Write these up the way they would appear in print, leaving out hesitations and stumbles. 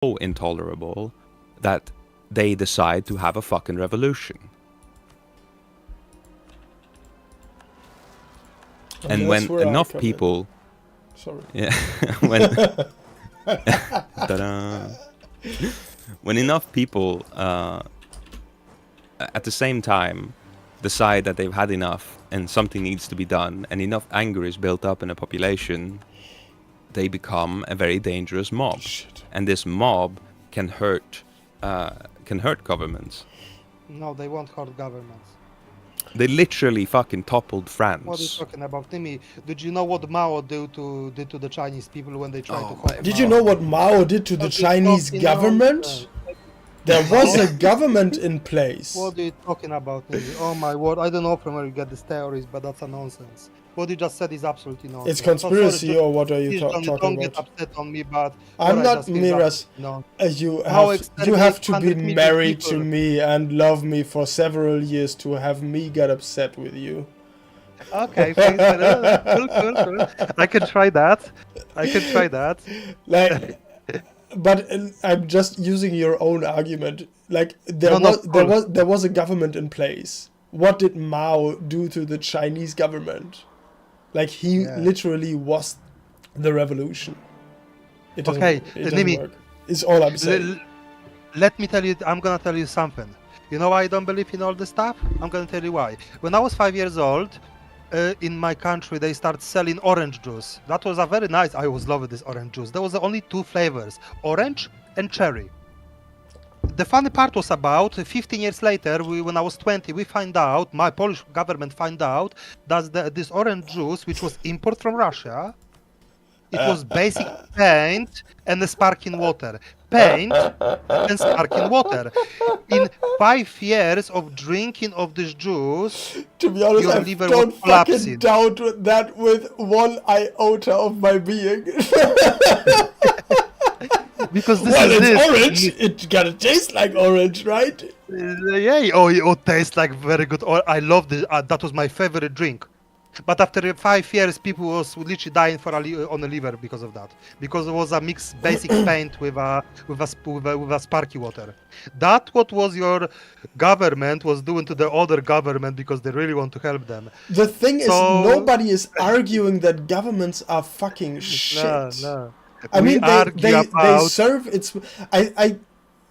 so intolerable that they decide to have a fucking revolution. And when enough people... Sorry. Yeah, when... Ta-da! When enough people at the same time decide that they've had enough and something needs to be done, and enough anger is built up in a population, they become a very dangerous mob. Shit. And this mob can hurt governments. No, they won't hurt governments. They literally fucking toppled France. What are you talking about, Timmy? Did you know what Mao did to the Chinese people when they tried to hold Did you know what Mao did to the Chinese government? There was a government in place. What are you talking about, Timmy? Oh my word, I don't know from where you get these theories, but that's a nonsense. What you just said is absolutely nonsense. It's conspiracy, So sorry, or what are you don't talking get about? upset on me, but I'm not Miras. No. You exterminate have to be 100 million married to people. me and love me for several years to have me get upset with you. Okay, thanks. Cool. I can try that. Like, but I'm just using your own argument. Like there was a government in place. What did Mao do to the Chinese government? Like he literally was the revolution. It doesn't work. It's all I'm saying. Let me tell you, I'm gonna tell you something. You know why I don't believe in all this stuff? I'm gonna tell you why. When I was 5 years old, in my country they started selling orange juice. That was a very nice. I was loving this orange juice. There was only 2 flavors, orange and cherry. The funny part was about 15 years later, when I was 20, we find out, my Polish government find out that this orange juice, which was import from Russia, it was basic paint and the sparkling water. Paint and sparkling water. In 5 years of drinking of this juice, to be honest, your I liver don't was fucking collapsing. doubt that with one iota of my being. Because this Well, is it's it. orange. It gotta taste like orange, right? Yeah, it tastes like very good. I love this. That was my favorite drink. But after 5 years, people was literally dying on the liver because of that. Because it was a mixed basic paint with a sparky water. That what was your government was doing to the other government because they really want to help them. The thing is, nobody is arguing that governments are fucking shit. No. I mean, they serve its.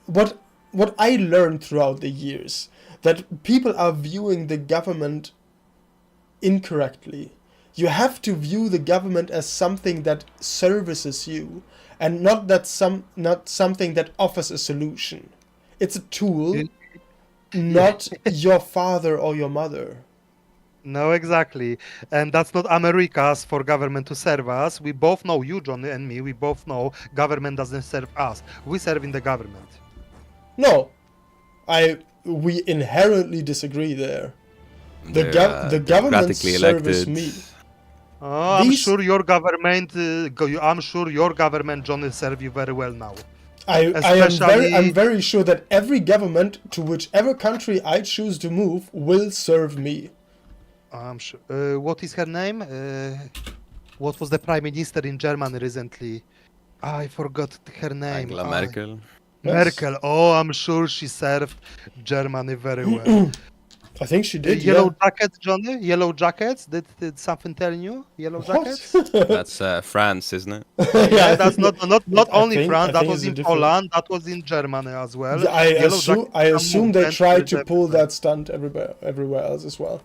What I learned throughout the years that people are viewing the government incorrectly. You have to view the government as something that services you, and not something that offers a solution. It's a tool, not your father or your mother. No, exactly. And that's not America's for government to serve us. We both know, you, Johnny, and me, we both know government doesn't serve us. We serve in the government. No. We inherently disagree there. The government serves me. Oh, I'm sure your government, Johnny, serve you very well now. I'm very sure that every government to whichever country I choose to move will serve me. I'm sure. What is her name? What was the prime minister in Germany recently? I forgot her name. Angela Merkel. Merkel. Oh, I'm sure she served Germany very well. I think she did. Yellow jackets, Johnny. Yellow jackets. Did something tell you? Yellow jackets. That's France, isn't it? Yeah, that's not only France. That was in Poland. That was in Germany as well. I assume they tried to pull that stunt everywhere else as well.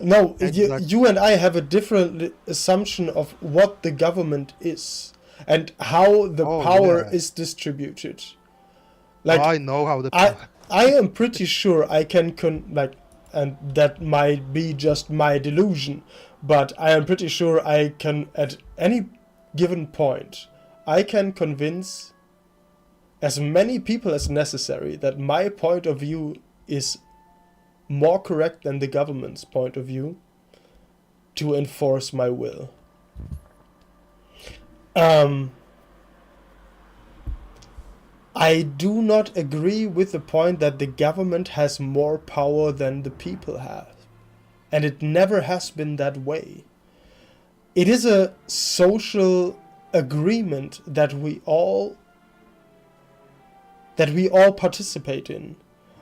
No, exactly. You and I have a different assumption of what the government is and how the power is distributed. Like I know how the I am pretty sure I can and that might be just my delusion, but I am pretty sure I can, at any given point, I can convince as many people as necessary that my point of view is more correct than the government's point of view to enforce my will. I do not agree with the point that the government has more power than the people have. And it never has been that way. It is a social agreement that we all that we all participate in.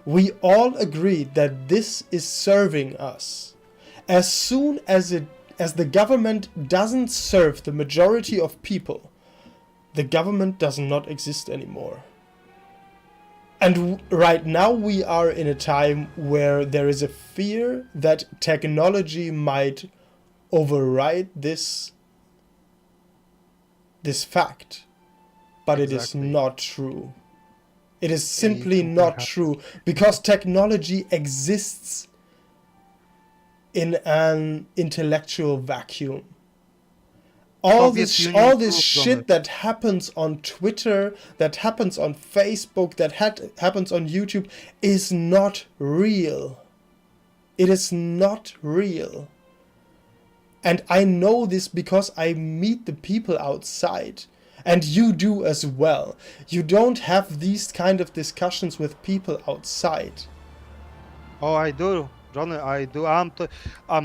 We all agreed that this is serving us. As soon as the government doesn't serve the majority of people, the government does not exist anymore. And right now we are in a time where there is a fear that technology might override this fact. But it is Exactly. not true. It is simply not true, because technology exists in an intellectual vacuum. All Soviet this Union proved on shit it. that happens on Twitter, that happens on Facebook, that happens on YouTube is not real. It is not real. And I know this because I meet the people outside. And you do as well. You don't have these kind of discussions with people outside. Oh, I do, Johnny. I do. I'm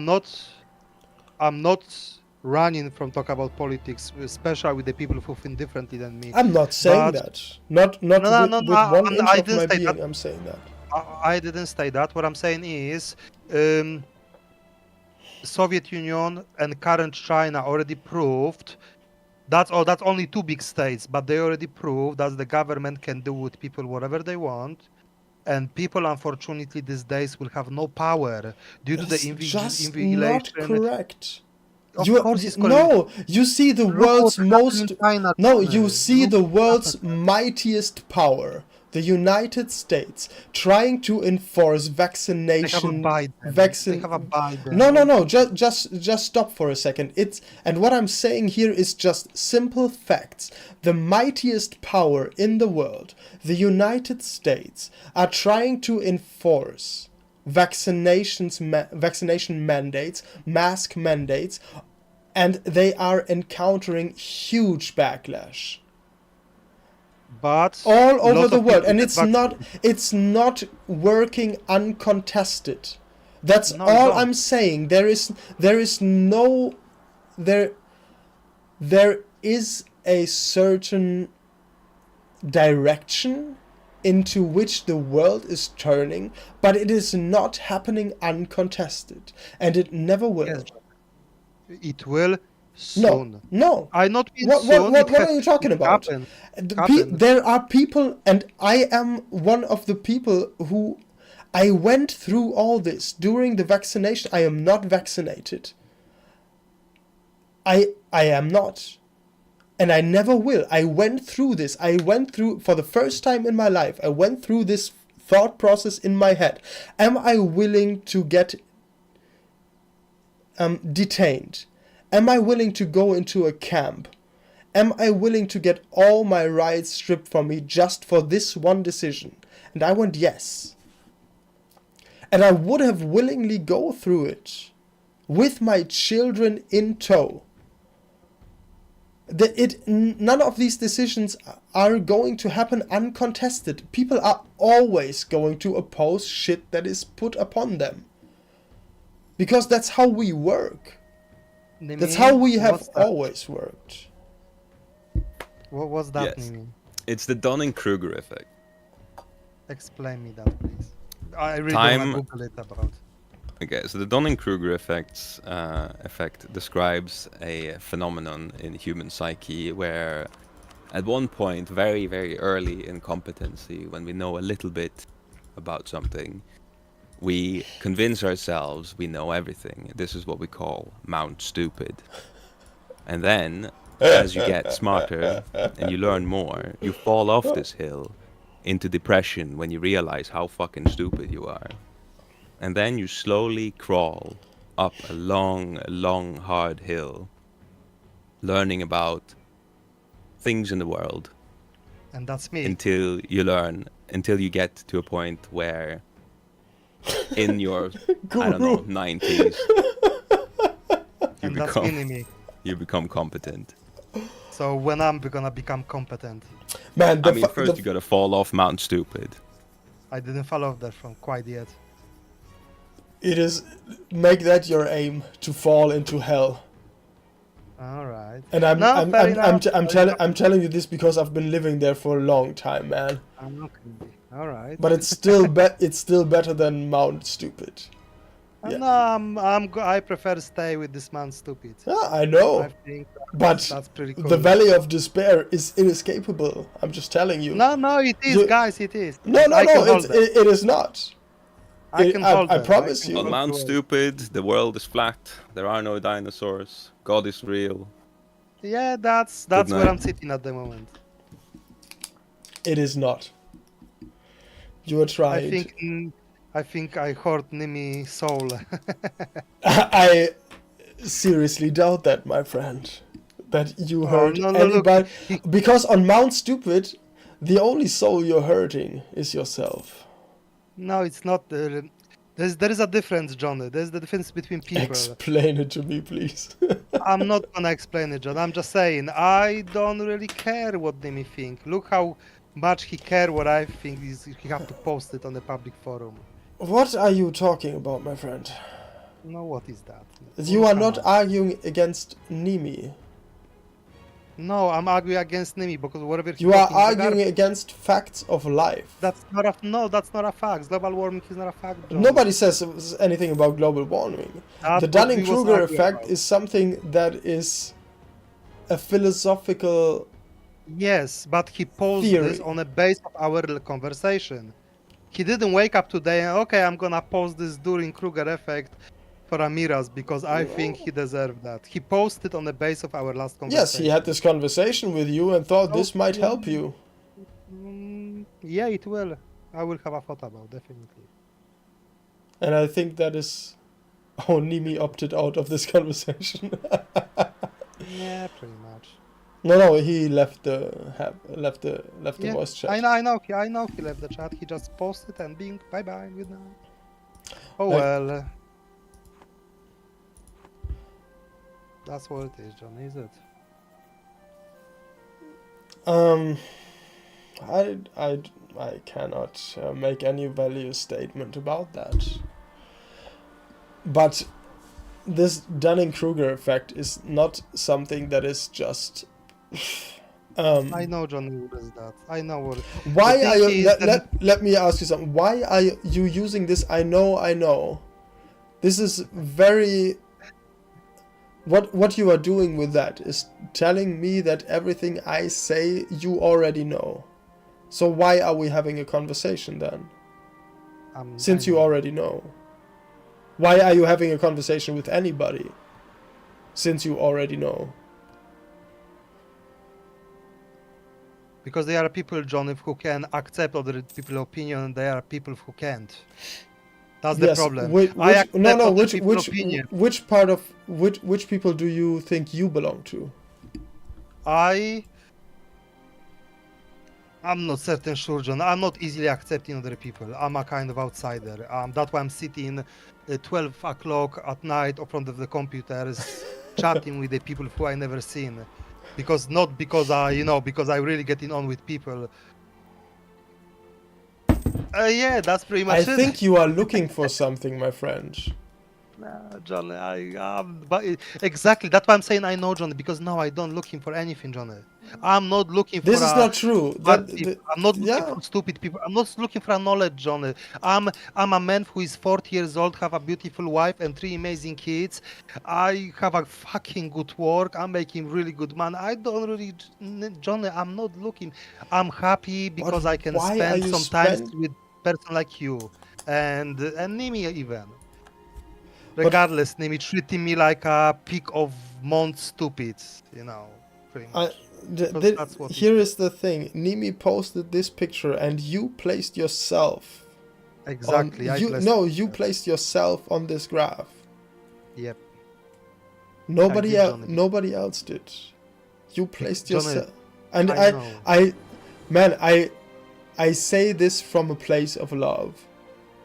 not running from talk about politics, especially with the people who think differently than me. I'm not saying But that. Not no, with 1 inch I of didn't my say being, that. I'm saying that. I didn't say that. What I'm saying is, Soviet Union and current China already proved that's only two big states, but they already proved that the government can do with people whatever they want, and people unfortunately these days will have no power due to the That's just not invigilation. correct. Of course, it's correct. No, you see the Look what world's happened in China, no, Johnny. you see Look the what world's happened. mightiest power, the United States, trying to enforce They have a vaccination. Biden. They have a Biden. No. Just stop for a second. And what I'm saying here is just simple facts. The mightiest power in the world, the United States, are trying to enforce vaccination mandates, mask mandates, and they are encountering huge backlash But all over lots the of world, people and get it's not working uncontested. That's No, all don't. I'm saying. There is a certain direction into which the world is turning, but it is not happening uncontested, and it never will. Yes, it will soon. No. I not mean What soon. are you talking about? Happened. There are people, and I am one of the people who I went through all this during the vaccination. I am not vaccinated. I am not. And I never will. I went through this. I went through, for the first time in my life, I went through this thought process in my head. Am I willing to get detained? Am I willing to go into a camp? Am I willing to get all my rights stripped from me just for this one decision? And I went yes. And I would have willingly go through it with my children in tow. None of these decisions are going to happen uncontested. People are always going to oppose shit that is put upon them. Because that's how we work. That's how we have always worked. What was that, Yes. Nimi? It's the Dunning-Kruger effect. Explain me that, please. I really Time- want to Google it about. Okay, so the Dunning-Kruger effect describes a phenomenon in human psyche where at one point, very, very early in competency, when we know a little bit about something, we convince ourselves we know everything. This is what we call Mount Stupid. And then, as you get smarter and you learn more, you fall off this hill into depression when you realize how fucking stupid you are. And then you slowly crawl up a long, hard hill, learning about things in the world And that's me. until you get to a point where in your, I don't know, 90s, And that's me, Nimi. you become competent. So when I'm gonna become competent? Man, I mean, first you gotta fall off Mount Stupid. I didn't follow that from quite yet. it is, make that your aim, to fall into hell. All right. And I'm No, I'm fair I'm I'm, enough, t- I'm, fair tell- enough. I'm telling you this because I've been living there for a long time, man. I'm not gonna be. All right. But it's still better than Mount Stupid. Yeah. No, I prefer stay with this man stupid. Yeah, I I know. think But that's pretty cool. the Valley of Despair is inescapable. I'm just telling you. No, it is, You- guys. It is. No, I can hold them. it is not. I can hold I them. promise can you. On hold Mount them. Stupid, the world is flat. There are no dinosaurs. God is real. Yeah, that's Good where night. I'm sitting at the moment. It is not. You are trying. I think I hurt Nimi soul. I seriously doubt that, my friend. That you hurt no, look, anybody. Because on Mount Stupid, the only soul you're hurting is yourself. No, it's not. There is a difference, Johnny. There's the difference between people. Explain it to me, please. I'm not gonna explain it, John. I'm just saying I don't really care what Nimi think. Look how much he care what I think. Is he have to post it on the public forum. What are you talking about, my friend? No, what is that? You Oh, are come not on. arguing against Nimi. No, I'm arguing against Nimi because whatever he You are talking is arguing garbage. against facts of life. That's not a fact. Global warming is not a fact, John. Nobody says anything about global warming. That's The what we was Dunning-Kruger arguing effect about. is something that is a philosophical... Yes, but he posed theory. this on a base of our conversation. He didn't wake up today and okay, I'm gonna post this during Kruger effect for Amiras because I think he deserved that. He posted on the base of our last conversation. Yes, he had this conversation with you and thought this might help you. Yeah, it will. I will have a thought about, definitely. And I think that is how Nimi opted out of this conversation. Yeah, pretty much. No, he left the Yeah, voice chat. I know he left the chat. He just posted and bing, bye bye, good night. Oh Like- well. That's what it is, John, is it? I cannot make any value statement about that. But this Dunning-Kruger effect is not something that is just. I know, John, what is that? I know what. Why The are thing you? is that- Let me ask you something. Why are you using this? I know. This is very. What you are doing with that is telling me that everything I say you already know. So why are we having a conversation then? Since I you know. already know. Why are you having a conversation with anybody? Since you already know. Because there are people, John, who can accept other people's opinion, and there are people who can't. That's the problem. I accept other people's opinion. Which part of which people do you think you belong to? I'm not certain sure, John. I'm not easily accepting other people. I'm a kind of outsider. That's why I'm sitting 12 o'clock at night in front of the computers, chatting with the people who I never seen. Because I really getting on with people. Yeah, that's pretty much I it. think you are looking for something, my friend. Nah, Johnny, exactly. That's why I'm saying I know, Johnny. Because no, I don't looking for anything, Johnny. I'm not looking for. This is not true. I'm not looking for stupid people. I'm not looking for knowledge, Johnny. I'm a man who is 40 years old, have a beautiful wife and 3 amazing kids. I have a fucking good work. I'm making really good money. I don't really, Johnny. I'm not looking. I'm happy because I can why are spend you some time with person like you and Nimi even. Regardless, Nimi treating me like a pick of Mount Stupid, pretty much. That's what here is the thing. Nimi posted this picture and you placed yourself. Exactly. You placed yourself on this graph. Yep. Nobody did, else. Johnny. Nobody else did. You placed Johnny, yourself. And I know. I say this from a place of love,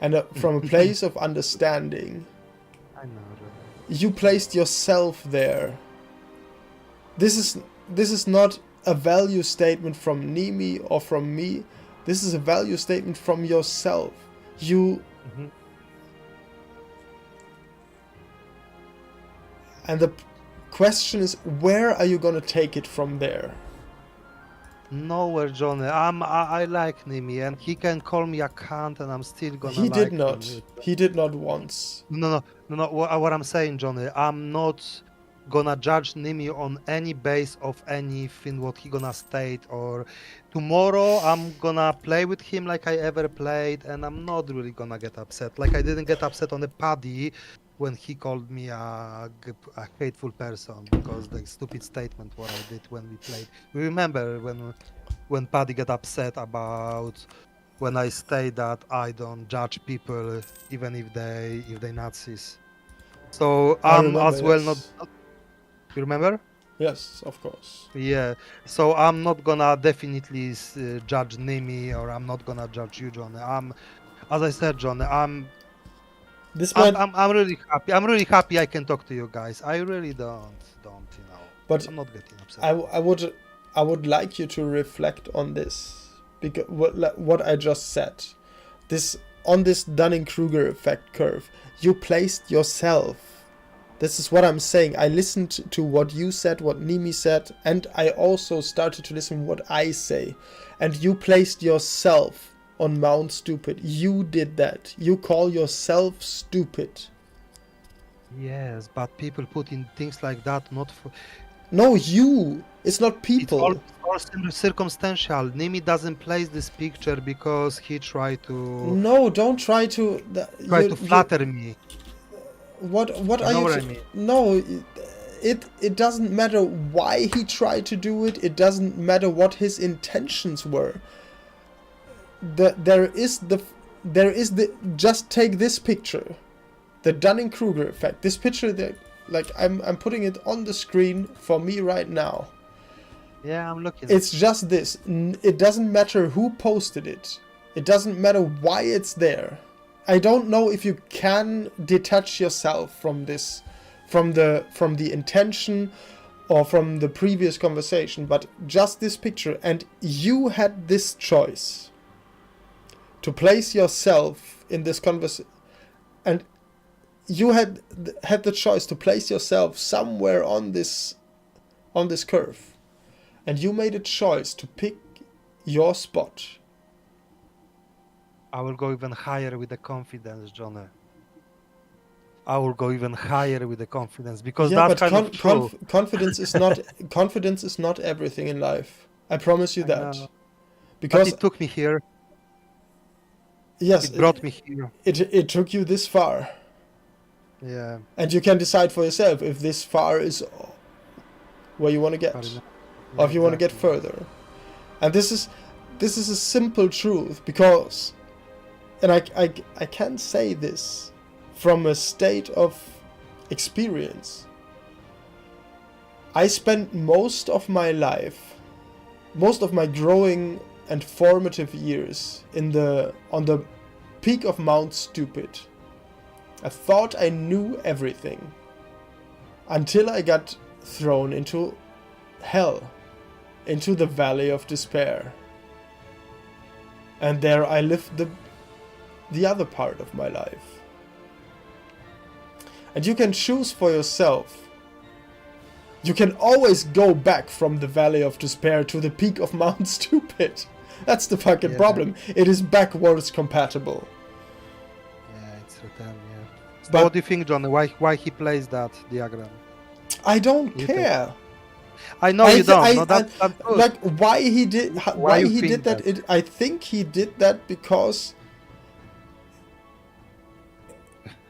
and from a place of understanding. I know. You placed yourself there. This is not a value statement from Nimi or from me. This is a value statement from yourself. And the question is, where are you gonna take it from there? Nowhere, Johnny. I like Nimi, and he can call me a cunt, and I'm still gonna He like did not. him. He did not once. No. What I'm saying, Johnny, I'm not gonna judge Nimi on any base of anything what he gonna state. Or tomorrow I'm gonna play with him like I ever played, and I'm not really gonna get upset. Like I didn't get upset on the Paddy when he called me a hateful person because the stupid statement what I did when we played. You remember when Paddy get upset about when I say that I don't judge people even if they Nazis. So I I'm remember, as well yes. not. You remember? Yes, of course. Yeah. So I'm not gonna definitely judge Nimi, or I'm not gonna judge you, Johnny. As I said, Johnny, This might, I'm really happy. I'm really happy I can talk to you guys. I really don't, but I'm not getting upset. I would like you to reflect on this, because what I just said, this on this Dunning-Kruger effect curve, you placed yourself. This is what I'm saying. I listened to what you said, what Nimi said, and I also started to listen what I say, and you placed yourself on Mount Stupid. You did that. You call yourself stupid. Yes, but people put in things like that not for. No, you. It's not people. It's all circumstantial. Nimi doesn't place this picture because he tried to No, don't try to. flatter me. What You are know you? what I mean? No, it doesn't matter why he tried to do it. It doesn't matter what his intentions were. There is the just take this picture, the Dunning-Kruger effect. This picture that, like, I'm putting it on the screen for me right now. Yeah, I'm looking. It's just this. It doesn't matter who posted it. It doesn't matter why it's there. I don't know if you can detach yourself from this, from the intention or from the previous conversation, but just this picture, and you had this choice to place yourself in this conversation, and you had the choice to place yourself somewhere on this curve, and you made a choice to pick your spot. I will go even higher with the confidence, Johnny. I will go even higher with the confidence because Yeah, that's but kind of true. confidence is not everything in life. I promise you I that. know. Because But it took me here. yes, It brought me here. it took you this far, Yeah. and you can decide for yourself if this far is where you want to get, or if you want to get further. And this is a simple truth, because, and I can say this from a state of experience. I spent most of my life, most of my growing and formative years on the peak of Mount Stupid. I thought I knew everything until I got thrown into hell, into the valley of despair. And there I lived the other part of my life. And you can choose for yourself. You can always go back from the valley of despair to the peak of Mount Stupid. That's the fucking problem. It is backwards compatible. Yeah, it's return, yeah. So But what do you think, John? Why he plays that diagram? I don't You care. I know you don't. No, that's good. Like why he did why you he think did that. I think he did that because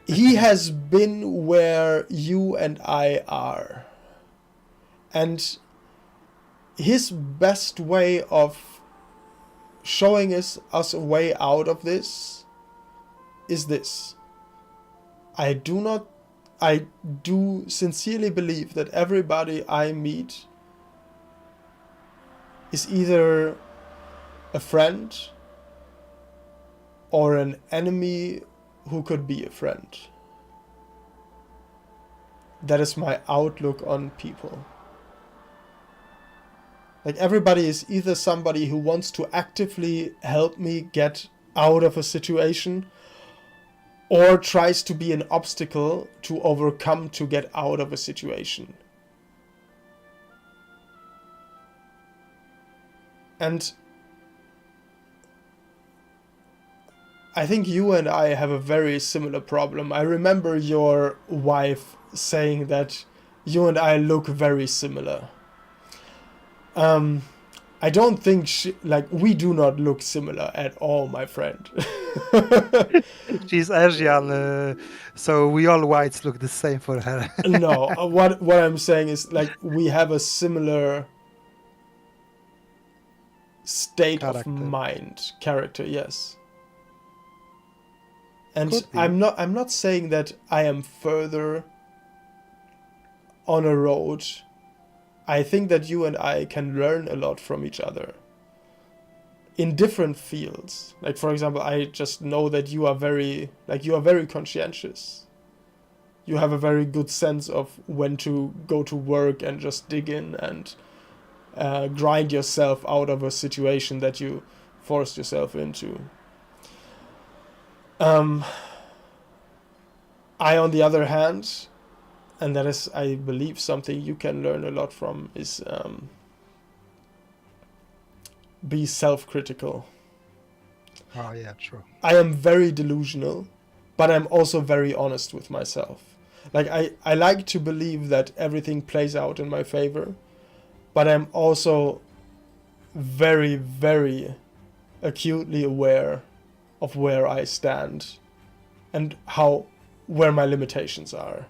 he has been where you and I are. And his best way of showing us a way out of this is this. I do sincerely believe that everybody I meet is either a friend or an enemy who could be a friend. That is my outlook on people. Like, everybody is either somebody who wants to actively help me get out of a situation, or tries to be an obstacle to overcome to get out of a situation. And I think you and I have a very similar problem. I remember your wife saying that you and I look very similar. I don't think we do not look similar at all, my friend. She's Asian, so we all whites look the same for her. No, what I'm saying is like we have a similar state of Character. mind, character, yes. And Could be. I'm not saying that I am further on a road. I think that you and I can learn a lot from each other in different fields. Like, for example, I just know that you are very conscientious. You have a very good sense of when to go to work and just dig in and grind yourself out of a situation that you forced yourself into. I, on the other hand, and that is, I believe, something you can learn a lot from, is be self-critical. Oh yeah, true. I am very delusional, but I'm also very honest with myself. Like, I like to believe that everything plays out in my favor, but I'm also very, very acutely aware of where I stand and where my limitations are.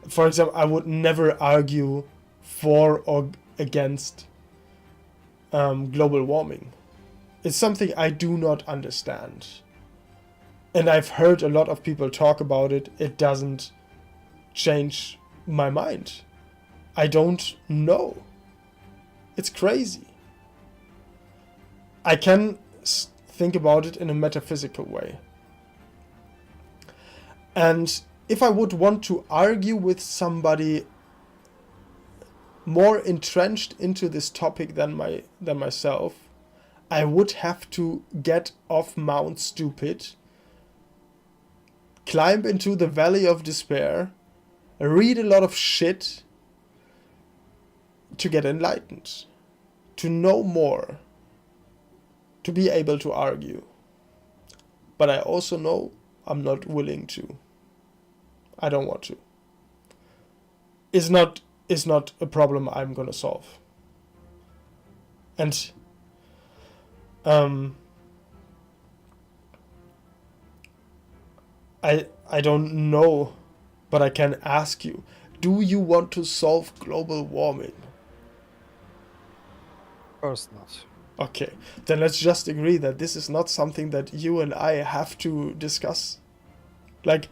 For example, I would never argue for or against global warming. It's something I do not understand. And I've heard a lot of people talk about it. It doesn't change my mind. I don't know. It's crazy. I can think about it in a metaphysical way. And if I would want to argue with somebody more entrenched into this topic than myself, I would have to get off Mount Stupid, climb into the Valley of Despair, read a lot of shit to get enlightened, to know more, to be able to argue. But I also know I'm not willing to. I don't want to. It's not a problem I'm gonna solve. And I don't know, but I can ask you, do you want to solve global warming? Of course not. Okay, then let's just agree that this is not something that you and I have to discuss. Like,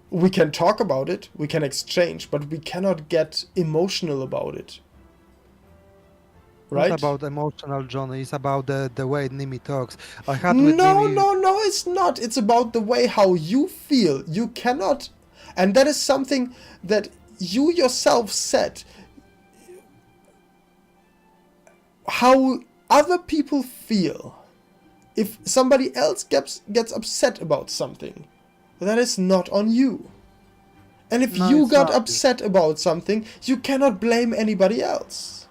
we can talk about it, we can exchange, but we cannot get emotional about it. Right? Not about emotional, Johnny. It's about the way Nimi talks. I had with Nimi... No, it's not. It's about the way how you feel. You cannot, and that is something that you yourself said. How other people feel. If somebody else gets upset about something, that is not on you. And if you got upset about something, you cannot blame anybody else.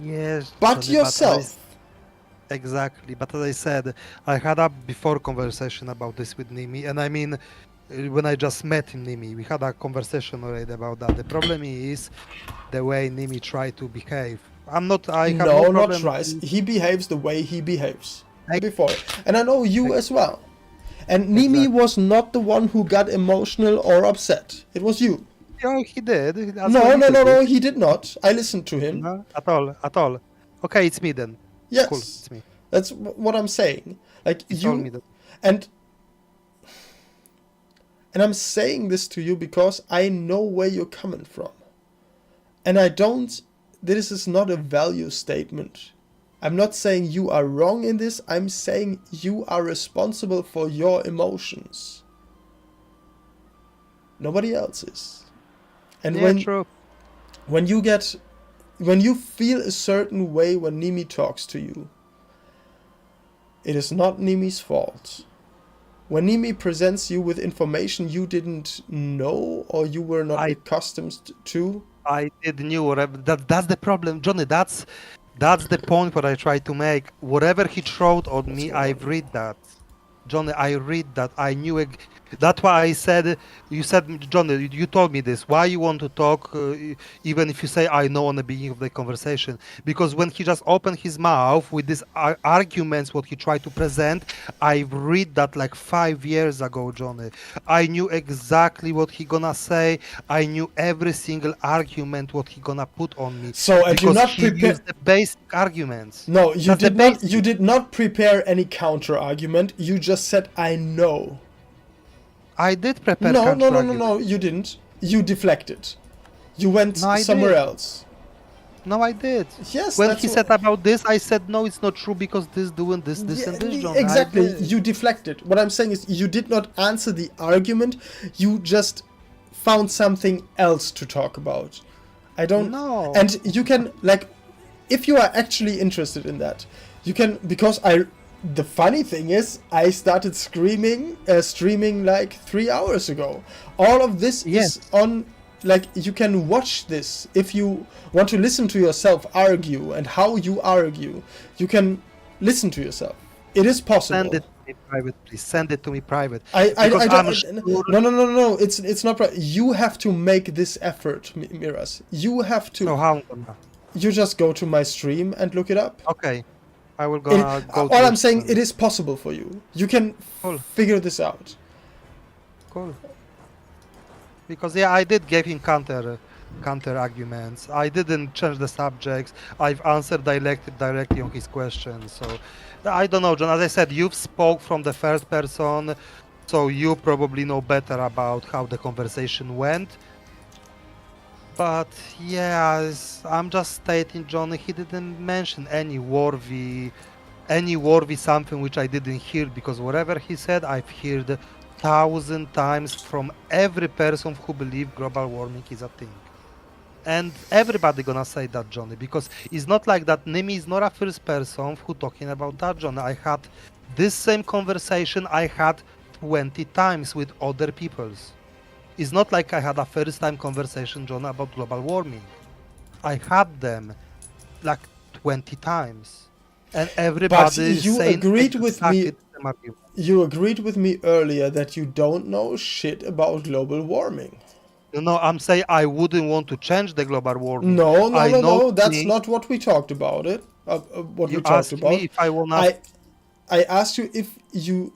Yes, But Johnny, yourself. Exactly, but as I said, I had a before conversation about this with Nimi, and I mean, when I just met Nimi, we had a conversation already about that. The problem is the way Nimi tried to behave. I have no problem. Not tries. He behaves the way he behaves. Before. And I know you as well. And Nimi was not the one who got emotional or upset. It was you. Yeah, he did. No, he did not. I listened to him. No, at all. Okay, it's me then. Yes. Cool, it's me. That's what I'm saying. Like, It's all me then. And I'm saying this to you because I know where you're coming from. And this is not a value statement. I'm not saying you are wrong in this. I'm saying you are responsible for your emotions. Nobody else is. And when you feel a certain way when Nimi talks to you, it is not Nimi's fault. When Nimi presents you with information you didn't know or you were not accustomed to, I did knew. That's the problem, Johnny. That's That's the point what I try to make. Whatever he wrote on me, I read that. Johnny, I read that. I knew it. That's why I said, you said, Johnny, you told me this. Why you want to talk, even if you say I know on the beginning of the conversation? Because when he just opened his mouth with these arguments, what he tried to present, I read that like 5 years ago, Johnny. I knew exactly what he gonna say. I knew every single argument what he gonna put on me. So, and you Because not he prepare. used the basic arguments. No, you That's the did not. basic. You did not prepare any counter argument. You just said, "I know." I did prepare No, counter no, no, no, argument. no. You didn't. You deflected. You went No, I somewhere did. else. No, I did. Yes, When that's he said about this, I said no, it's not true because this doing this, Yeah, and this, John. exactly. I did. You deflected. What I'm saying is, you did not answer the argument. You just found something else to talk about. I don't. No. And you can, like, if you are actually interested in that, you can, because I. The funny thing is, I started streaming like 3 hours ago. All of this Yes. is on. Like, you can watch this if you want to listen to yourself argue and how you argue. You can listen to yourself. It is possible. Send it to me private, please. Send it to me private. I Because don't, I'm sure. no. It's not. You have to make this effort, Miras. You have to. So how I'm gonna? You just go to my stream and look it up. Okay. I will It- go. all I'm saying, it is possible for you. You can Cool. figure this out. Cool. Because yeah, I did give him counter arguments. I didn't change the subjects. I've answered directly on his questions. So I don't know, John. As I said, you've spoke from the first person, so you probably know better about how the conversation went. But yeah, I'm just stating, John. He didn't mention any worthy something which I didn't hear, because whatever he said, I've heard 1,000 times from every person who believes global warming is a thing. And everybody gonna say that, Johnny, because it's not like that. Nimi is not a first person who talking about that, Johnny. I had this same conversation 20 times with other peoples. It's not like I had a first time conversation, John, about global warming. I had them like 20 times. And everybody is you saying agreed with me- exactly the same argument. You agreed with me earlier that you don't know shit about global warming. No, I'm saying I wouldn't want to change the global warming. No. That's not what we talked about. What You we talked asked about. me if I wanna. I asked you if you.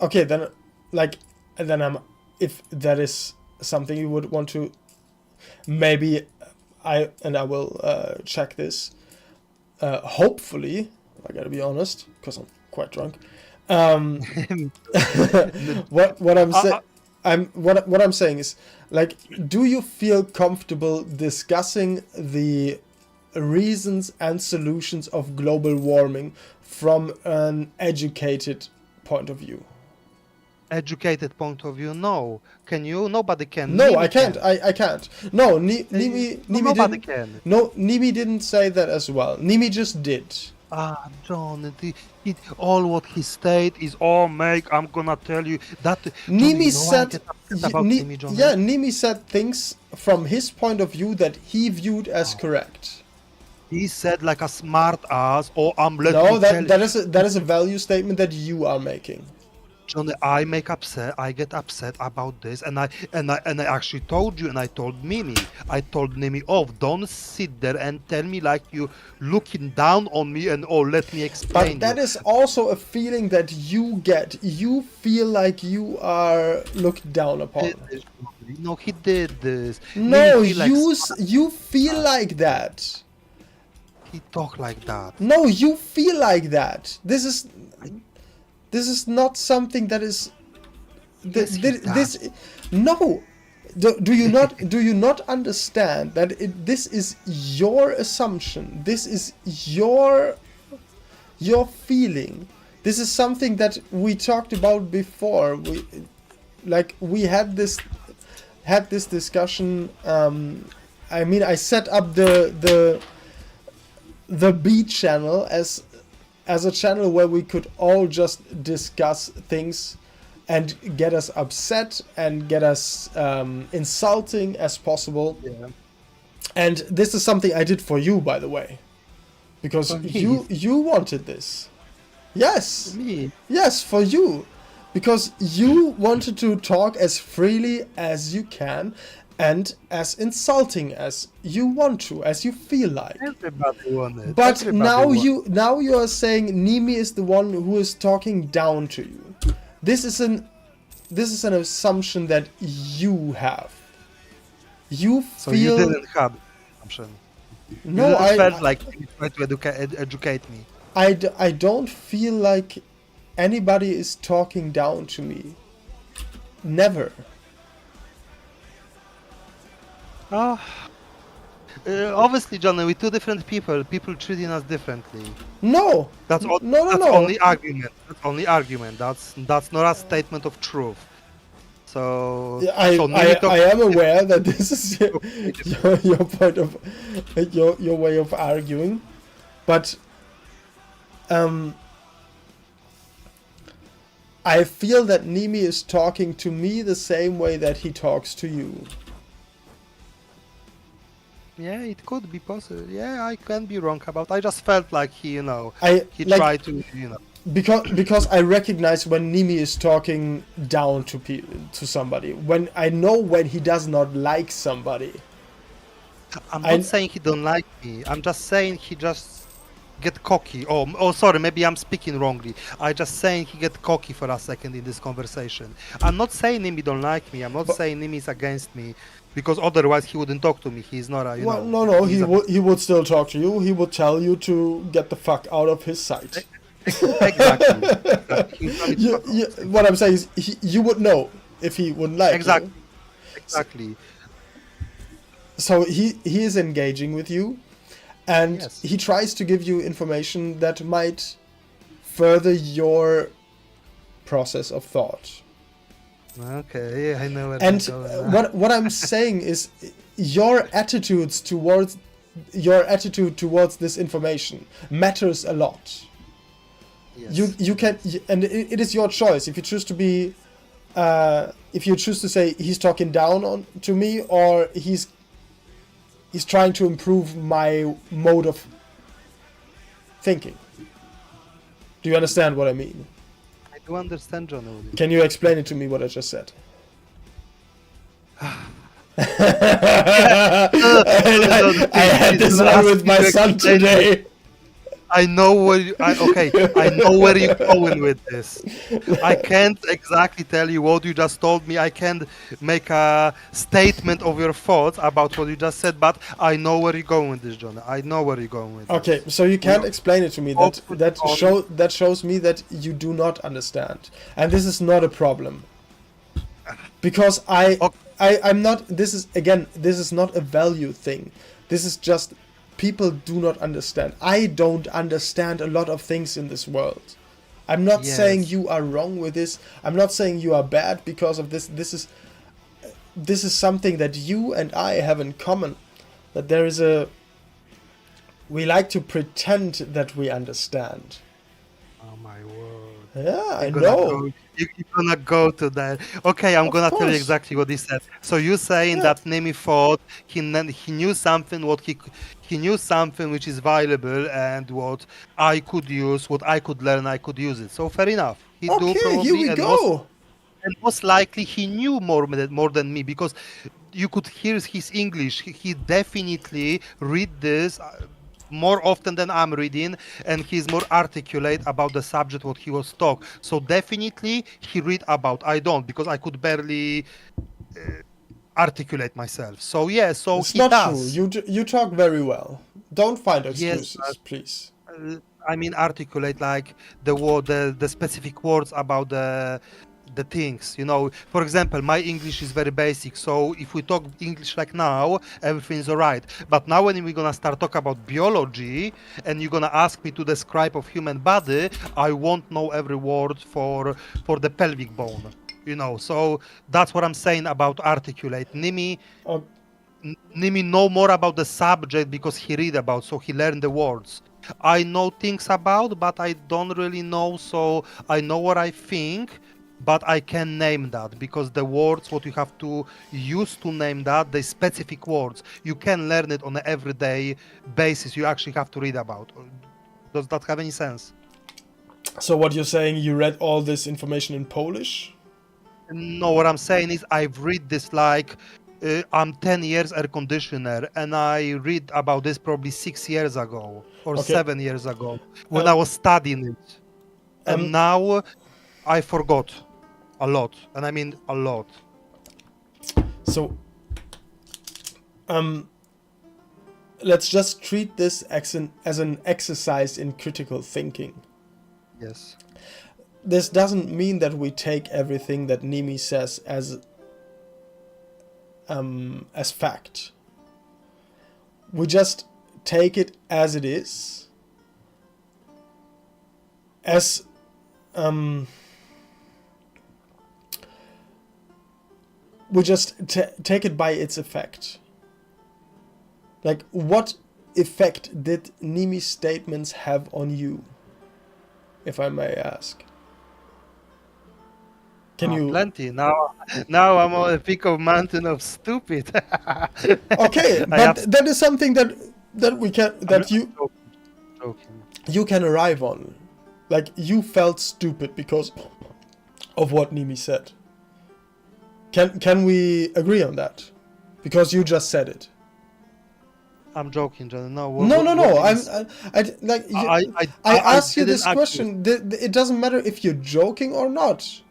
Okay, then, like, then if that is something you would want to. Maybe I will check this. Hopefully, I gotta be honest, because I'm quite drunk. What I'm saying is, like, do you feel comfortable discussing the reasons and solutions of global warming from an educated point of view? Educated point of view, no. Can you? Nobody can. No, Nimi I can't. can. I can't. No, Nimi Nobody didn't. can. No, Nimi didn't say that as well. Nimi just did. John, all what he stated is all make. I'm gonna tell you that. John, Nimi you know I said, get upset about Nimi, John. yeah, Nimi said things from his point of view that he viewed as correct. He said like a smart ass, or I'm No, that is a value statement that you are making. Johnny, I get upset about this, and I actually told you, and I told Mimi, oh, don't sit there and tell me like you looking down on me, and oh, let me explain. But that is also a feeling that you get. You feel like you are looked down upon. No, he did this. No, Mimi you feel like that. He talk like that. No, you feel like that. This is not something that is. No. Do you not understand that this is your assumption? This is your feeling. This is something that we talked about before. We had this discussion. I mean, I set up the B channel as a channel where we could all just discuss things and get us upset and get us insulting as possible. Yeah. And this is something I did for you, by the way, because For me? you wanted this. Yes, Me? yes, for you, because you wanted to talk as freely as you can, and as insulting as you want to, as you feel like. Everybody wanted. But Everybody now you are saying Nimi is the one who is talking down to you. This is an assumption that you have. You So feel you didn't have the assumption. no, you didn't I felt like you tried to educate me. I don't feel like anybody is talking down to me. Never. Obviously, John, we're two different people. People treating us differently. No. That's all. No, no, That's no. only argument. That's only argument. That's not a statement of truth. So, I, so I am aware that this is your point of your way of arguing, but I feel that Nimi is talking to me the same way that he talks to you. Yeah, it could be possible. Yeah, I can be wrong about. I just felt like he, he like, tried to, because I recognize when Nimi is talking down to somebody. When I know when he does not like somebody. I'm not saying he don't like me. I'm just saying he just get cocky. Oh, sorry, maybe I'm speaking wrongly. I just saying he get cocky for a second in this conversation. I'm not saying Nimi don't like me. I'm not saying Nimi is against me, because otherwise he wouldn't talk to me. He's not a, no. He would still talk to you. He would tell you to get the fuck out of his sight. Exactly. What I'm saying is, you would know if he wouldn't like you. Exactly. So he is engaging with you, and Yes. he tries to give you information that might further your process of thought. Okay, I know where And you're going. what I'm saying is, your attitude towards this information matters a lot. Yes. You can, and it is your choice if you choose to be, if you choose to say he's talking down to me, or he's trying to improve my mode of thinking. Do you understand what I mean? I do understand, John. Can you explain it to me what I just said? I had this one with my son today. I know where I know where you're going with this. I can't exactly tell you what you just told me. I can't make a statement of your thoughts about what you just said, but I know where you're going with this, John. I know where you're going with Okay, this. so you can't explain it to me. That shows me that you do not understand, and this is not a problem. Because I'm not. This is not a value thing. This is just. People do not understand. I don't understand a lot of things in this world. I'm not saying you are wrong with this. I'm not saying you are bad because of this. This is something that you and I have in common. That there is we like to pretend that we understand. Oh my word. Yeah, I know. You're gonna go to that. Okay, I'm gonna tell you course. exactly what he said. So you're saying that Nemi thought he knew something, he knew something which is valuable, and what I could use, what I could learn, I could use it. So fair enough. He do Okay, probably, here we and go. most likely he knew more than me, because you could hear his English. He definitely read this more often than I'm reading, and he's more articulate about the subject what he was talk. So definitely he read about. I don't, because I could barely articulate myself. So yeah, so It's he not does. true. You talk very well. Don't find Yes, excuses, please. I mean articulate like the specific words about the things, for example, my English is very basic, so if we talk English like now, everything's all right. But now when we're gonna start talk about biology and you're gonna ask me to describe of human body, I won't know every word for the pelvic bone, so that's what I'm saying about articulate. Nimi know more about the subject because he read about, so he learned the words. I know things about, but I don't really know, so I know what I think. but I can name that because the words what you have to use to name that, the specific words, you can learn it on an everyday basis. You actually have to read about. Does that have any sense? So what you're saying, you read all this information in Polish? No, what I'm saying is I've read this like I'm 10 years air conditioner, and I read about this probably 6 years ago or Okay. 7 years ago when Um, I was studying it, and now I forgot a lot, and I mean a lot. So, let's just treat this as an exercise in critical thinking. Yes. This doesn't mean that we take everything that Nimi says as fact. We just take it as it is, as we just take it by its effect. Like, what effect did Nimi's statements have on you, if I may ask? Can you? Plenty. Now I'm on a peak of mountain of stupid. Okay, but that is something that we can joking. you can arrive on. Like, you felt stupid because of what Nimi said. Can we agree on that? Because you just said it. I'm joking, John. No. No. I I asked you didn't this actually- question. It doesn't matter if you're joking or not.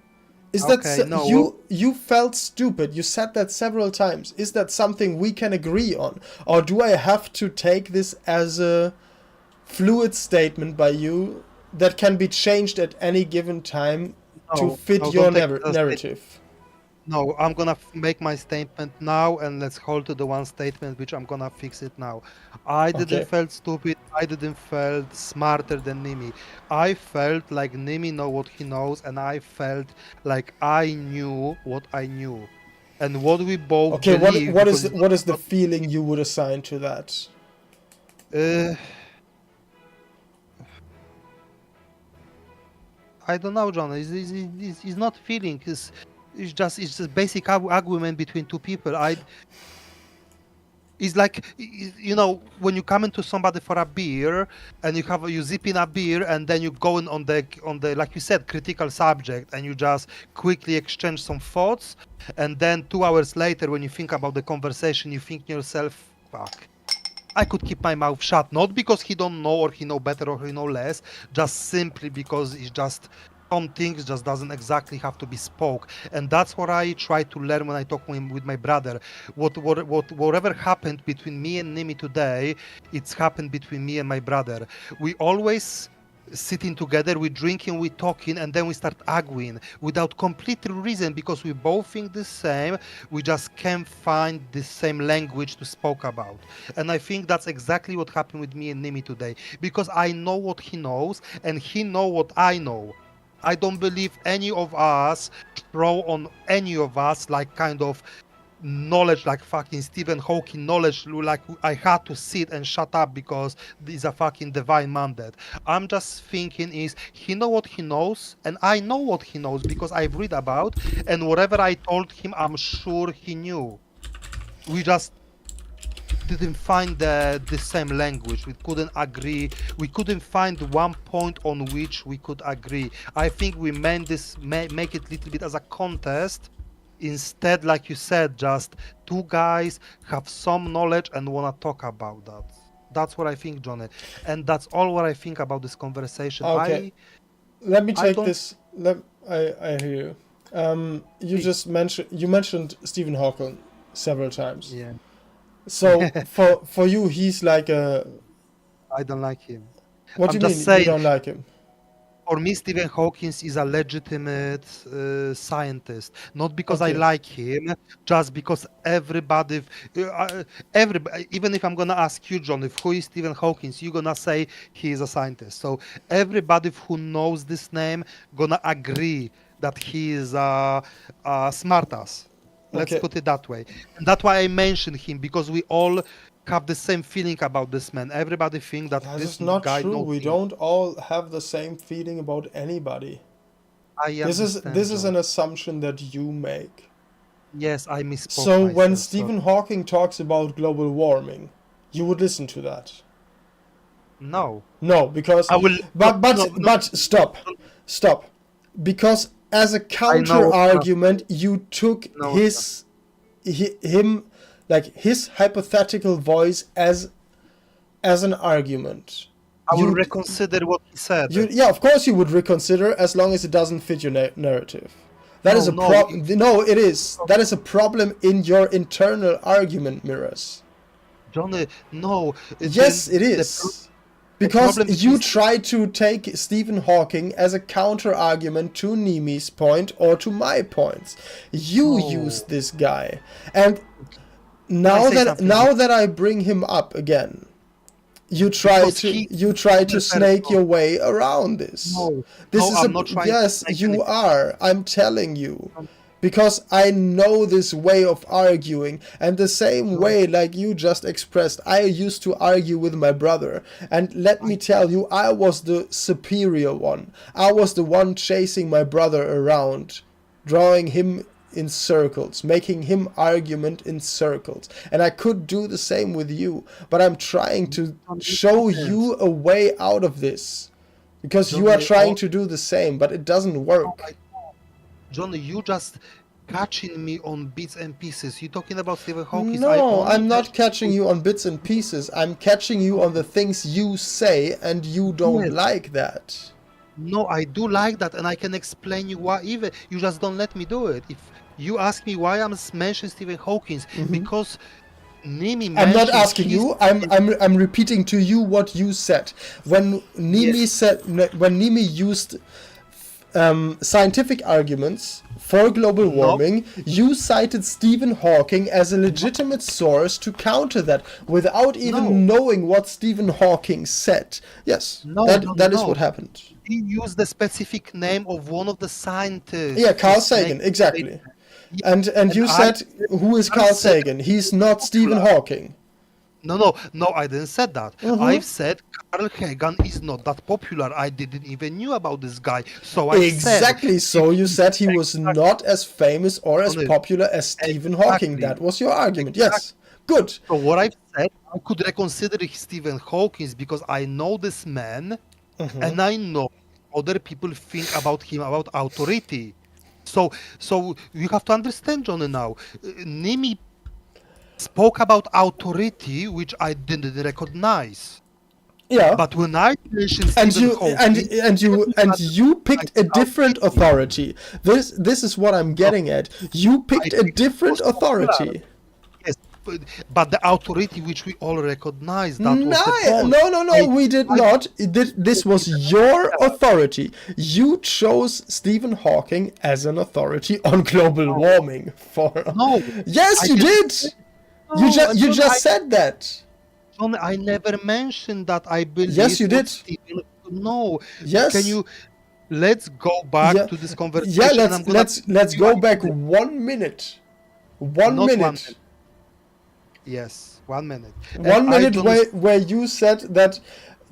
Is Okay, that no, you felt stupid? You said that several times. Is that something we can agree on, or do I have to take this as a fluid statement by you that can be changed at any given time to fit no, your don't take it as narrative? No, I'm gonna make my statement now, and let's hold to the one statement which I'm gonna fix it now. I didn't Okay. felt stupid. I didn't felt smarter than Nimi. I felt like Nimi know what he knows, and I felt like I knew what I knew, and what we both Okay, believe. what is the feeling you would assign to that? I don't know, John. It's not feeling. It's just basic argument between two people. It's like when you come into somebody for a beer and you zip in a beer and then you go in on the like you said critical subject and you just quickly exchange some thoughts, and then 2 hours later when you think about the conversation you think to yourself, fuck, I could keep my mouth shut, not because he don't know or he know better or he know less, just simply because it's just some things just doesn't exactly have to be spoke. And that's what I try to learn when I talk with my brother. Whatever happened between me and Nimi today, it's happened between me and my brother. We always sitting together, we drinking, we talking, and then we start arguing without complete reason because we both think the same. We just can't find the same language to spoke about. And I think that's exactly what happened with me and Nimi today, because I know what he knows and he know what I know. I don't believe any of us throw on any of us like kind of knowledge like fucking Stephen Hawking knowledge, like I had to sit and shut up because this is a fucking divine mandate. I'm just thinking is he know what he knows and I know what he knows because I've read about, and whatever I told him I'm sure he knew. We just didn't find the same language. We couldn't agree. We couldn't find one point on which we could agree. I think we meant this make it a little bit as a contest. Instead, like you said, just two guys have some knowledge and want to talk about that. That's what I think, Johnny. And that's all what I think about this conversation. Okay. Let me take don't- this. I hear you. You just mentioned Stephen Hawking several times. Yeah, So for you, he's like a. I don't like him. What I'm do you just mean saying- you don't like him? For me, Stephen Hawking is a legitimate scientist, not because I Okay. like him, just because everybody, even if I'm gonna ask you, John, who is Stephen Hawking, you're gonna say he is a scientist. So everybody who knows this name gonna agree that he is a smartass. Let's Okay. put it that way. And that's why I mentioned him, because we all have the same feeling about this man. Everybody think that That this is not guy true. knows We things. don't all have the same feeling about anybody. I This understand, is John. an assumption that you make. Yes, I misspoke So when myself. Stephen Hawking talks about global warming, you would listen to that. No, No, because I will. but stop. Because as a I know counter what's gonna. argument, you took No, him, like his hypothetical voice as an argument. I will You reconsider what he said. yeah, of course you would reconsider as long as it doesn't fit your narrative. That is No, a no, no, it is. That is a problem in your internal argument, Mirrors. Johnny. No. Yes, it is. Because problem you is- try to take Stephen Hawking as a counter argument to Nimi's point or to my points. You No. use this guy. And I now say something? that I bring him up again, you try Because to he- you try to he- snake your way around this. No, This no, is I'm not trying to yes, snake you anything. are. I'm telling you. Because I know this way of arguing, and the same way like you just expressed, I used to argue with my brother. And let me tell you, I was the superior one. I was the one chasing my brother around, drawing him in circles, making him argument in circles. And I could do the same with you, but I'm trying to show you a way out of this. Because you are trying to do the same, but it doesn't work. Johnny, you just catching me on bits and pieces. You talking about Stephen Hawking? No, I'm not catching you on bits and pieces. I'm catching you on the things you say, and you don't Yes. like that. No, I do like that, and I can explain you why. Even you just don't let me do it. If you ask me why I'm mentioning Stephen Hawking, because Nimi I'm not mentioned asking his- you. I'm repeating to you what you said. When Nimi when Nimi used scientific arguments for global warming, you cited Stephen Hawking as a legitimate source to counter that without even knowing what Stephen Hawking said. Yes, that is what happened. He used the specific name of one of the scientists. Yeah, Carl to say- Sagan, exactly. And you said, who is Carl Sagan? He's not Stephen Hawking. No, I didn't said that. I've said Carl Sagan is not that popular. I didn't even knew about this guy. So I Exactly. So you said he was not as famous or as Exactly. popular as Stephen Hawking. Exactly. That was your argument. Yes. Good. So what I've said, I could reconsider Stephen Hawking because I know this man, and I know other people think about him about authority. So you have to understand, Johnny. Now, Nimi spoke about authority, which I didn't recognize. Yeah. But when I mentioned and Stephen you Hawking, and you picked a different authority. This is what I'm getting at. You picked a different authority. yes, but the authority which we all recognize, that was the point. No, we did not. This was your authority. You chose Stephen Hawking as an authority on global warming. No. Yes, you did. You just said that. John, I never mentioned that I believe. Yes, you did. No. Yes. Can you? Let's go back Yeah. to this conversation. Yeah, let's go back 1 minute. One Not minute. 1 minute. Yes, 1 minute. 1 minute where you said that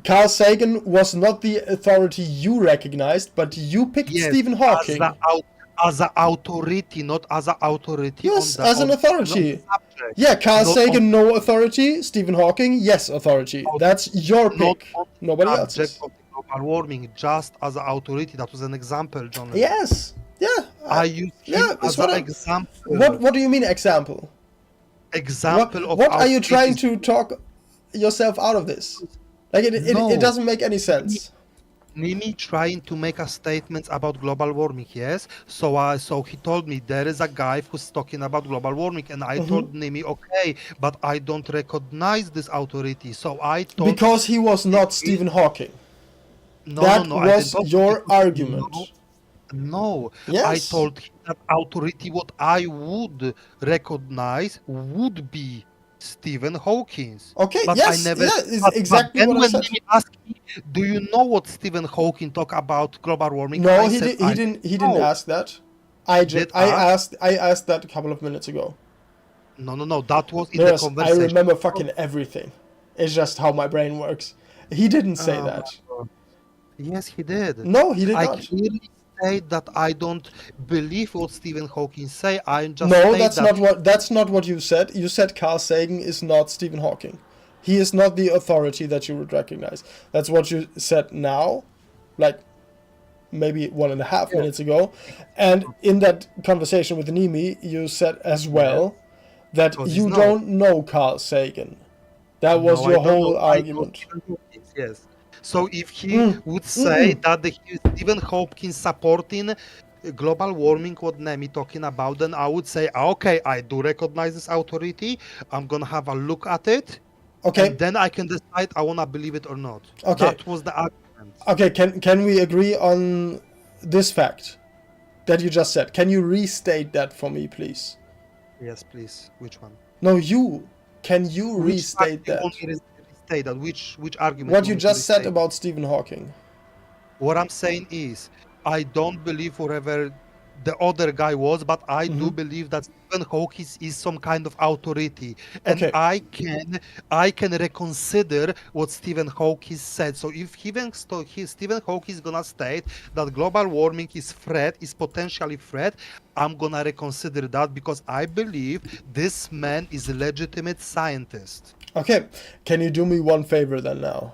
Carl Sagan was not the authority you recognized, but you picked Stephen Hawking. As an authority, not as an authority. Yes, on the, as an on- authority. on the subject. Yeah, Carl Not Sagan, no authority. Stephen Hawking, yes, authority. That's your Not pick. on the Nobody subject else's. of global warming, just as an authority. That was an example, John. Yes. Yeah. I use him that's as what an I- example. What do you mean example? Example of What are you trying authority. to talk yourself out of this? Like No. it doesn't make any sense. Nimi trying to make a statement about global warming, yes. So he told me there is a guy who's talking about global warming, and I told Nimi, okay, but I don't recognize this authority. So I told Because he was not Stephen Hawking. no, That no, I was didn't- your argument. No, Yes. I told him that authority what I would recognize would be Stephen Hawking. Okay, But yes, I never. yeah, it's but exactly then what I when said. he asked me, "Do you know what Stephen Hawking talk about global warming?" No, I he said, didn't. He didn't know. ask that. I Did asked that a couple of minutes ago. No. That was in Yes, the I conversation. remember fucking everything. It's just how my brain works. He didn't say that. Yes, he did. No, he did I not. clearly state that I don't believe what Stephen Hawking say. I just No, state that's not what you said. You said Carl Sagan is not Stephen Hawking. He is not the authority that you would recognize. That's what you said now, like maybe 1.5 Yeah. minutes ago. And in that conversation with Nimi, you said as well that Because he's you not. don't know Carl Sagan. That was No, I your don't whole know. argument. I know Stephen Hawking, yes. So if he would say that Stephen Hawking supporting global warming, what Nemi talking about, then I would say, okay, I do recognize this authority. I'm gonna have a look at it, Okay, and then I can decide I wanna believe it or not. Okay. That was the argument. okay. Can we agree on this fact that you just said? Can you restate that for me, please? Yes, please. Which one? No, you. Can you Which restate fact you that? want me to restate that? Which argument? What you you want me to just said restate? about Stephen Hawking. What I'm saying is, I don't believe whatever the other guy was, but I do believe that Stephen Hawking is some kind of authority, and Okay. I can reconsider what Stephen Hawking said. So if Stephen Hawking is gonna state that global warming is potentially threat, I'm gonna reconsider that because I believe this man is a legitimate scientist. Okay. Can you do me one favor then now?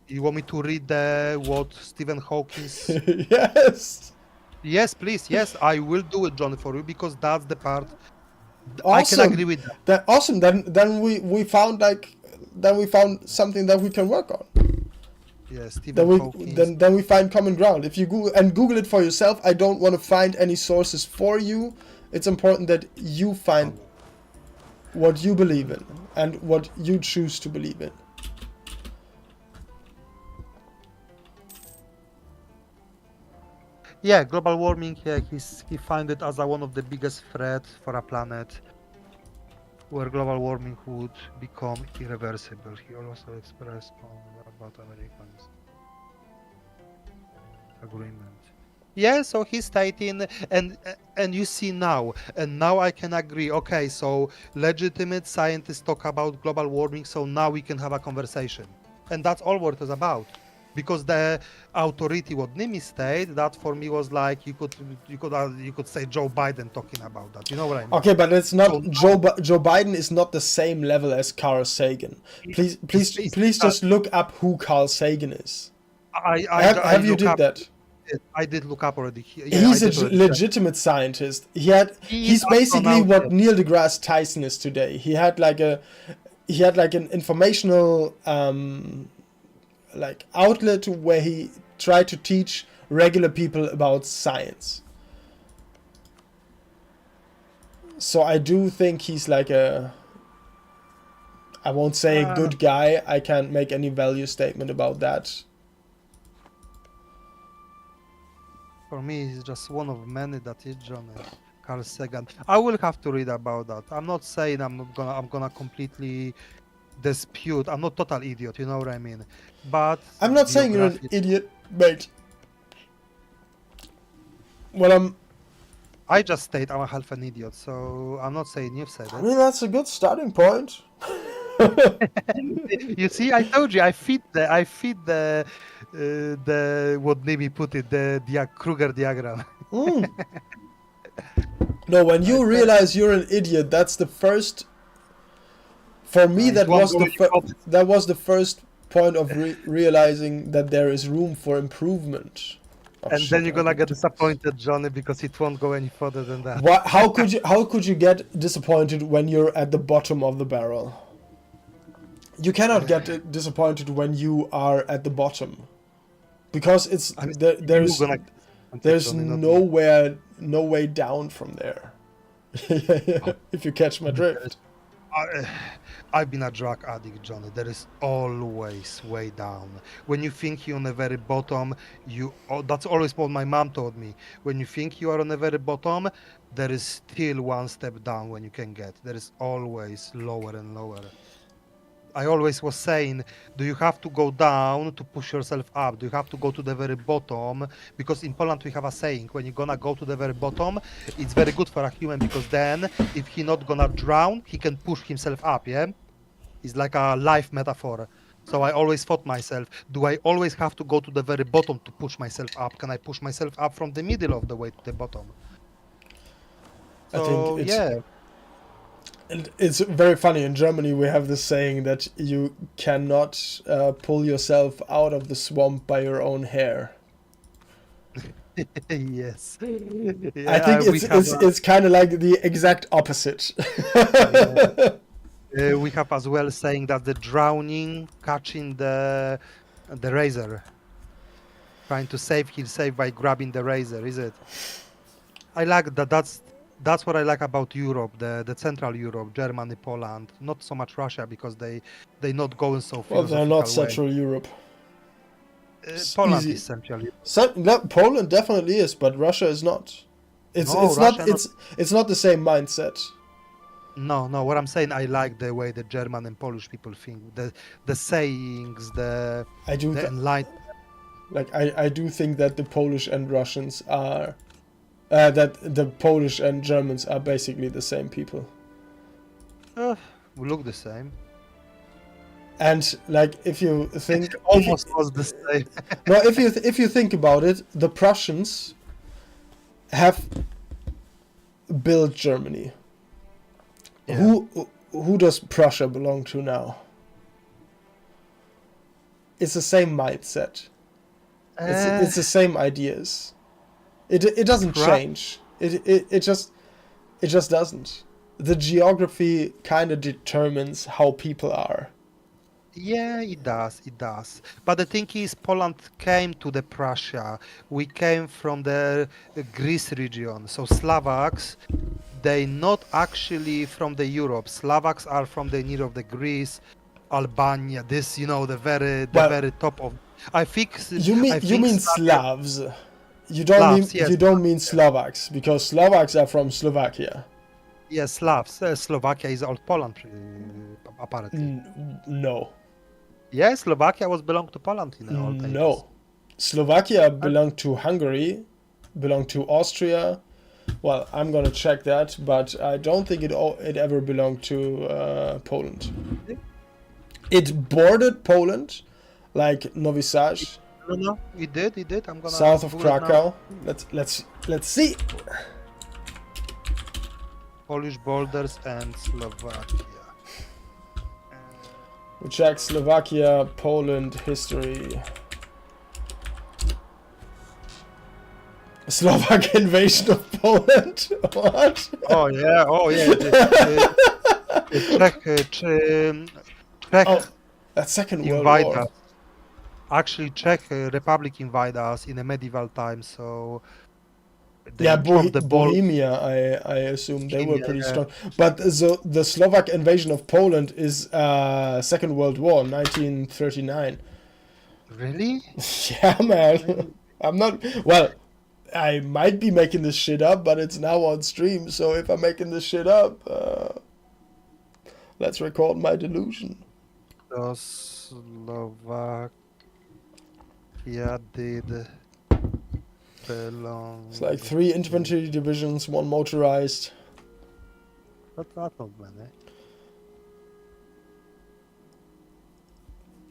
You want me to read what Stephen Hawking's? Yes. Yes, please. Yes, I will do it, Johnny, for you because that's the part. Awesome. I can agree with that. Awesome. Then we found something that we can work on. Yeah, Then Stephen we Hawking. then we find common ground. If you Google it for yourself, I don't want to find any sources for you. It's important that you find what you believe in and what you choose to believe in. Yeah, global warming. Yeah, he found it as one of the biggest threats for a planet, where global warming would become irreversible. He also expressed about Americans' agreement. Yeah, so he's stating, and you see now, and now I can agree. Okay, so legitimate scientists talk about global warming, so now we can have a conversation, and that's all what it was about. Because the authority, what Nimi said, that for me was like you could say Joe Biden talking about that. You know what I mean? Okay, but it's not So Joe Biden is not the same level as Carl Sagan. Please just look up who Carl Sagan is. Have you did that? I did look up already. Yeah, He's I a did already. legitimate scientist. He's is basically astronaut, what yes. Neil deGrasse Tyson is today. He had like an informational like outlet where he tried to teach regular people about science. So I do think he's like I won't say a good guy. I can't make any value statement about that. For me, he's just one of many that is John Carl Sagan. I will have to read about that. I'm not saying I'm gonna completely dispute. I'm not total idiot, you know what I mean? But I'm not saying you're an idiot, mate. Well, I just state I'm a half an idiot, so I'm not saying you've said I it. mean, that's a good starting point. You see, I told you I fit the what Nimi put it, the Kruger diagram. No, when you realize you're an idiot, that's the first. For me, that was the first point of realizing that there is room for improvement. Oh, And shit, then you're I gonna did get do- disappointed, Johnny, because it won't go any further than that. How could you get disappointed when you're at the bottom of the barrel? You cannot get disappointed when you are at the bottom, because it's I mean, there's you're gonna- there's Johnny, not me. no way down from there. If you catch my drift. I've been a drug addict, Johnny. There is always way down. When you think you're on the very bottom, that's always what my mom told me. When you think you are on the very bottom, there is still one step down when you can get. There is always lower and lower. I always was saying, do you have to go down to push yourself up? Do you have to go to the very bottom? Because in Poland we have a saying, when you're gonna go to the very bottom, it's very good for a human because then if he's not gonna drown, he can push himself up, yeah? It's like a life metaphor. So I always thought myself, do I always have to go to the very bottom to push myself up? Can I push myself up from the middle of the way to the bottom? I think So yeah, it's very funny. In Germany, we have this saying that you cannot pull yourself out of the swamp by your own hair. yes. I think we have it's kind of like the exact opposite. we have as well saying that the drowning catching the razor, trying to save, he'll save by grabbing the razor. Is it? I like that. That's what I like about Europe, the Central Europe, Germany, Poland. Not so much Russia because they not going so Well, they're not philosophical way. Central Europe. It's Poland easy. is Central Europe. Poland definitely is, but Russia is not. It's No, it's Russia not it's not the same mindset. No. What I'm saying, I like the way the German and Polish people think. The sayings, I do the enlightenment. like I do think that the Polish and Russians are that the Polish and Germans are basically the same people. We look the same. And like if you think Almost was the same. no, if you think about it, the Prussians have built Germany. Yeah. Who does Prussia belong to now? It's the same mindset. It's the same ideas. It doesn't change. It just doesn't. The geography kind of determines how people are. Yeah, it does. But the thing is, Poland came to the Prussia. We came from the Greece region. So Slovaks, they not actually from the Europe. Slovaks are from the near of the Greece, Albania. This, the very top of. I think. You mean Slavs. You don't Slavs, mean yes. you don't mean Slovaks, because Slovaks are from Slovakia. Yeah, Slavs. Slovakia is old Poland, apparently. No. Yeah, Slovakia was belonged to Poland in the old ages. No. Slovakia belonged to Hungary, belonged to Austria. Well, I'm gonna check that, but I don't think it ever belonged to Poland. It bordered Poland, like Novi Sad, No, it did. I'm gonna south of Google it now. Krakow. Let's see. Polish borders and Slovakia. We check Slovakia, Poland history. Slovak invasion of Poland? What? Oh yeah. Czech Oh, that's Second World invite War. us. Actually, Czech Republic invite us in the medieval times. So they Yeah, dropped the ball. Bohemia, I assume they were Bohemia, pretty yeah. strong. But the Slovak invasion of Poland is Second World War, 1939. Really? Yeah, man. I'm not. Well, I might be making this shit up, but it's now on stream. So if I'm making this shit up, let's record my delusion. So Slovakia did belong. It's like 3 infantry divisions, 1 motorized. That's not bad.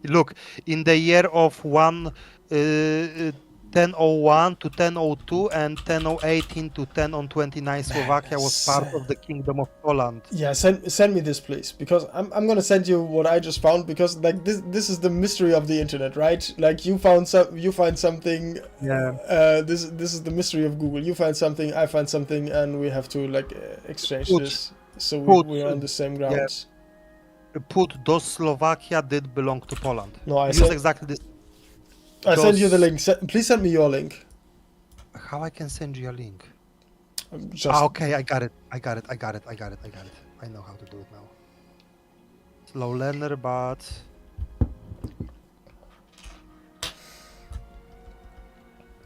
Look, in the year of 1001 to 1002 and 1018 to 1029, Slovakia was part of the Kingdom of Poland. Yeah, send me this, please, because I'm gonna send you what I just found, because like this is the mystery of the internet, right? Like you find something. Yeah. This is the mystery of Google. You find something, I find something, and we have to like exchange this, so we're on the same grounds. Put does Slovakia did belong to Poland? No, I Use said exactly this. I send you the link. Please send me your link. How I can send you a link? Just Okay, I got it. I know how to do it now. Slow learner, but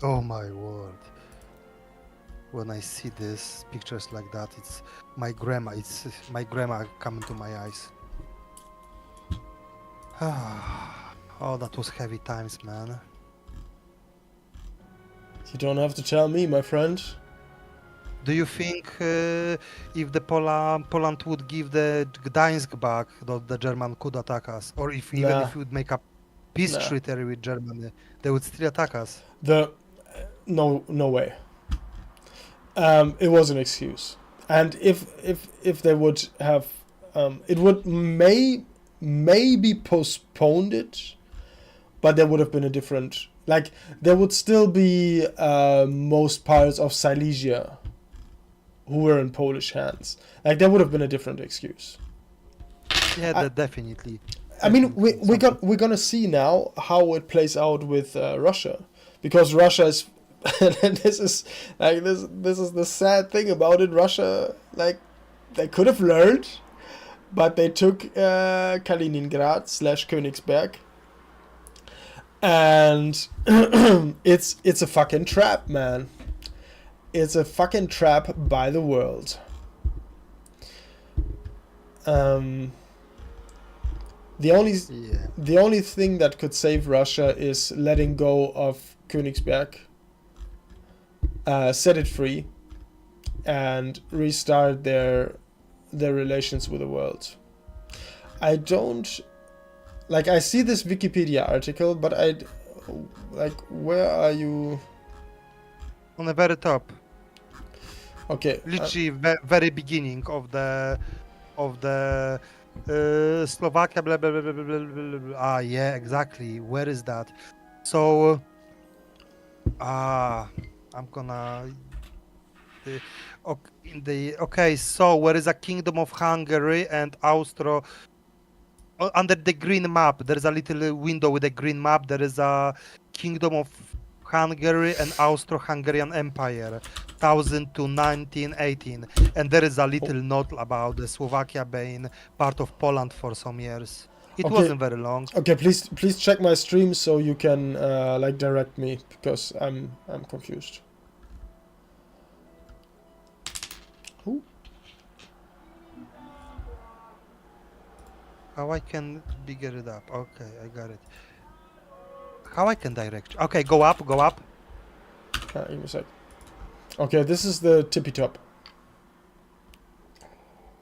oh my word! When I see these pictures like that, it's my grandma coming to my eyes. Oh, that was heavy times, man. You don't have to tell me, my friend. Do you think if the Poland would give the Gdańsk back, the German could attack us? Or if even Nah, if we would make a peace nah. treaty with Germany, they would still attack us? The no way. It was an excuse, and if they would have, it would maybe postponed it, but there would have been a different, like, there would still be most parts of Silesia who were in Polish hands. Like, there would have been a different excuse. Yeah, I- definitely. I mean, Definitely we're gonna see now how it plays out with Russia, because Russia is, and this is like this is the sad thing about it. Russia, like, they could have learned, but they took Kaliningrad / Königsberg, and it's a fucking trap, man. It's a fucking trap by the world. Um, the only Yeah. the only thing that could save Russia is letting go of Königsberg, set it free, and restart their relations with the world. I don't like. I see this Wikipedia article, but where are you? On the very top, Okay, literally very beginning of the Slovakia. Blah, blah, blah, blah, blah, blah, blah, blah. Ah, yeah, exactly. Where is that? So, I'm gonna. Okay, so where is a kingdom of Hungary and Austro? Under the green map, there is a little window with a green map. There is a kingdom of Hungary and Austro-Hungarian Empire, 1000 to 1918, and there is a little note about the Slovakia being part of Poland for some years. It Okay. wasn't very long. okay. Please check my stream so you can like direct me, because I'm confused. Who? How I can bigger it up? Okay, I got it. How I can direct? Okay, go up, go up. Give me a sec. Okay, this is the tippy top.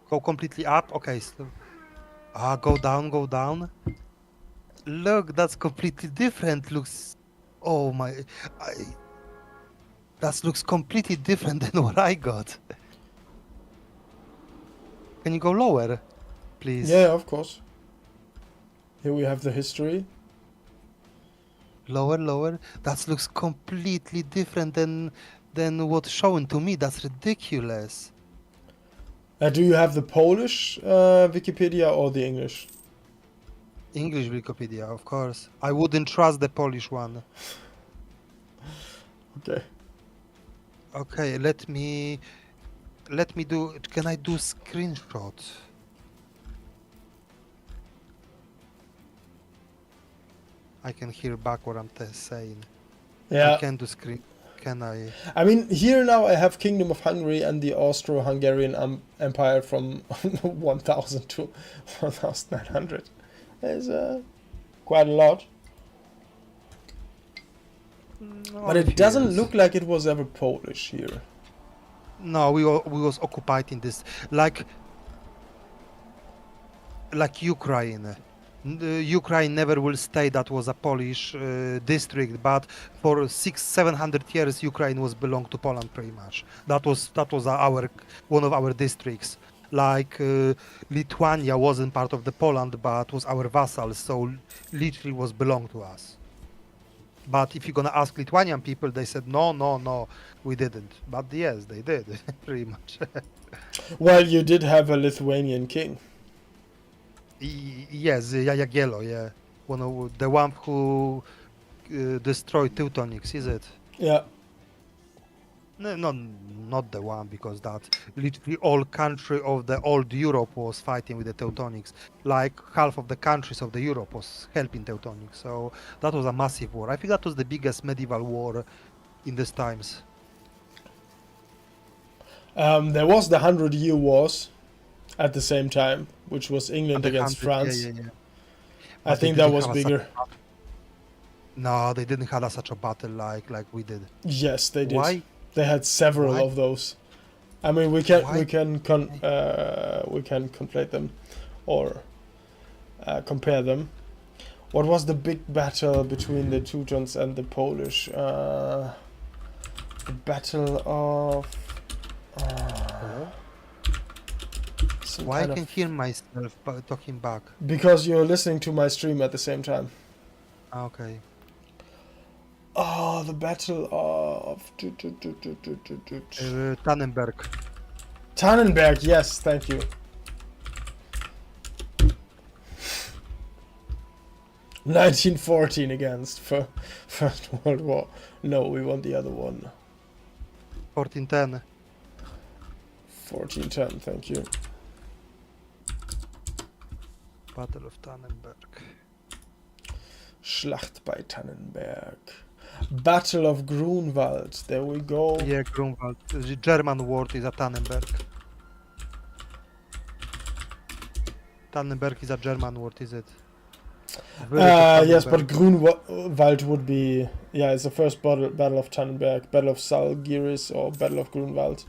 Go completely up. Okay, slow. Go down, go down. Look, that's completely different. Looks. Oh my. That looks completely different than what I got. Can you go lower, please? Yeah, of course. Here we have the history. Lower, lower. That looks completely different than what's shown to me. That's ridiculous. Do you have the Polish Wikipedia or the English? English Wikipedia, of course. I wouldn't trust the Polish one. Okay. Okay, let me do. Can I do screenshot? I can hear back what I'm saying. Yeah. I can do screen. Can I? I mean, here now I have Kingdom of Hungary and the Austro-Hungarian Empire from 1000 to 1900. There's quite a lot. But it doesn't look like it was ever Polish here. No, we was occupied in this, like Ukraine. Ukraine never will say that was a Polish district, but for 600-700 years Ukraine was belonged to Poland pretty much. That was our one of our districts. Like Lithuania wasn't part of the Poland, but was our vassal, so literally was belonged to us. But if you're gonna ask Lithuanian people, they said no, we didn't. But yes, they did, pretty much. Well, you did have a Lithuanian king. Yes, Jagiello, yeah, the one who destroyed Teutonics, is it? Yeah. No, not the one, because that literally all country of the old Europe was fighting with the Teutonics. Like half of the countries of the Europe was helping Teutonics. So that was a massive war. I think that was the biggest medieval war in these times. There was the 100-Year Wars at the same time, which was England And the against country- France. yeah. I But they think that didn't was have a bigger. No, they didn't have such a battle like we did. Yes, they did. Why? They had several Why? of those. I mean, we can conflate them, or compare them. What was the big battle between the Teutons and the Polish? The Battle of. Hello? Some Why I kind can of, hear myself talking back? because you're listening to my stream at the same time. Okay. Oh, the Battle of. Tannenberg. Tannenberg, yes, thank you. 1914 against First World War. No, we won the other one. 1410. 1410, thank you. Battle of Tannenberg. Schlacht bei Tannenberg. Battle of Grunwald, there we go. Yeah, Grunwald. The German word is a Tannenberg. Tannenberg is a German word, is it? Yes, but Grunwald would be... Yeah, it's the first battle of Tannenberg, Battle of Salgiris, or Battle of Grunwald.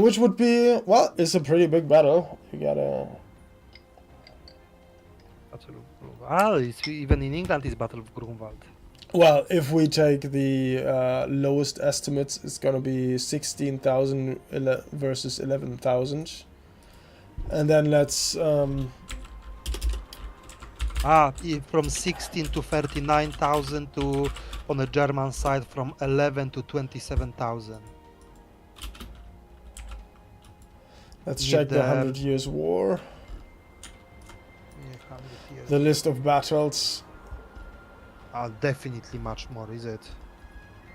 Which would be... Well, it's a pretty big battle. You gotta... It's, even in England it's Battle of Grunwald. Well, if we take the lowest estimates, it's gonna be 16,000 versus 11,000. And then let's... From 16 to 39,000 to, on the German side, from 11 to 27,000. let's Need check the the- 100 Years' War. Yeah, 100 years. The list of battles. Definitely much more, is it?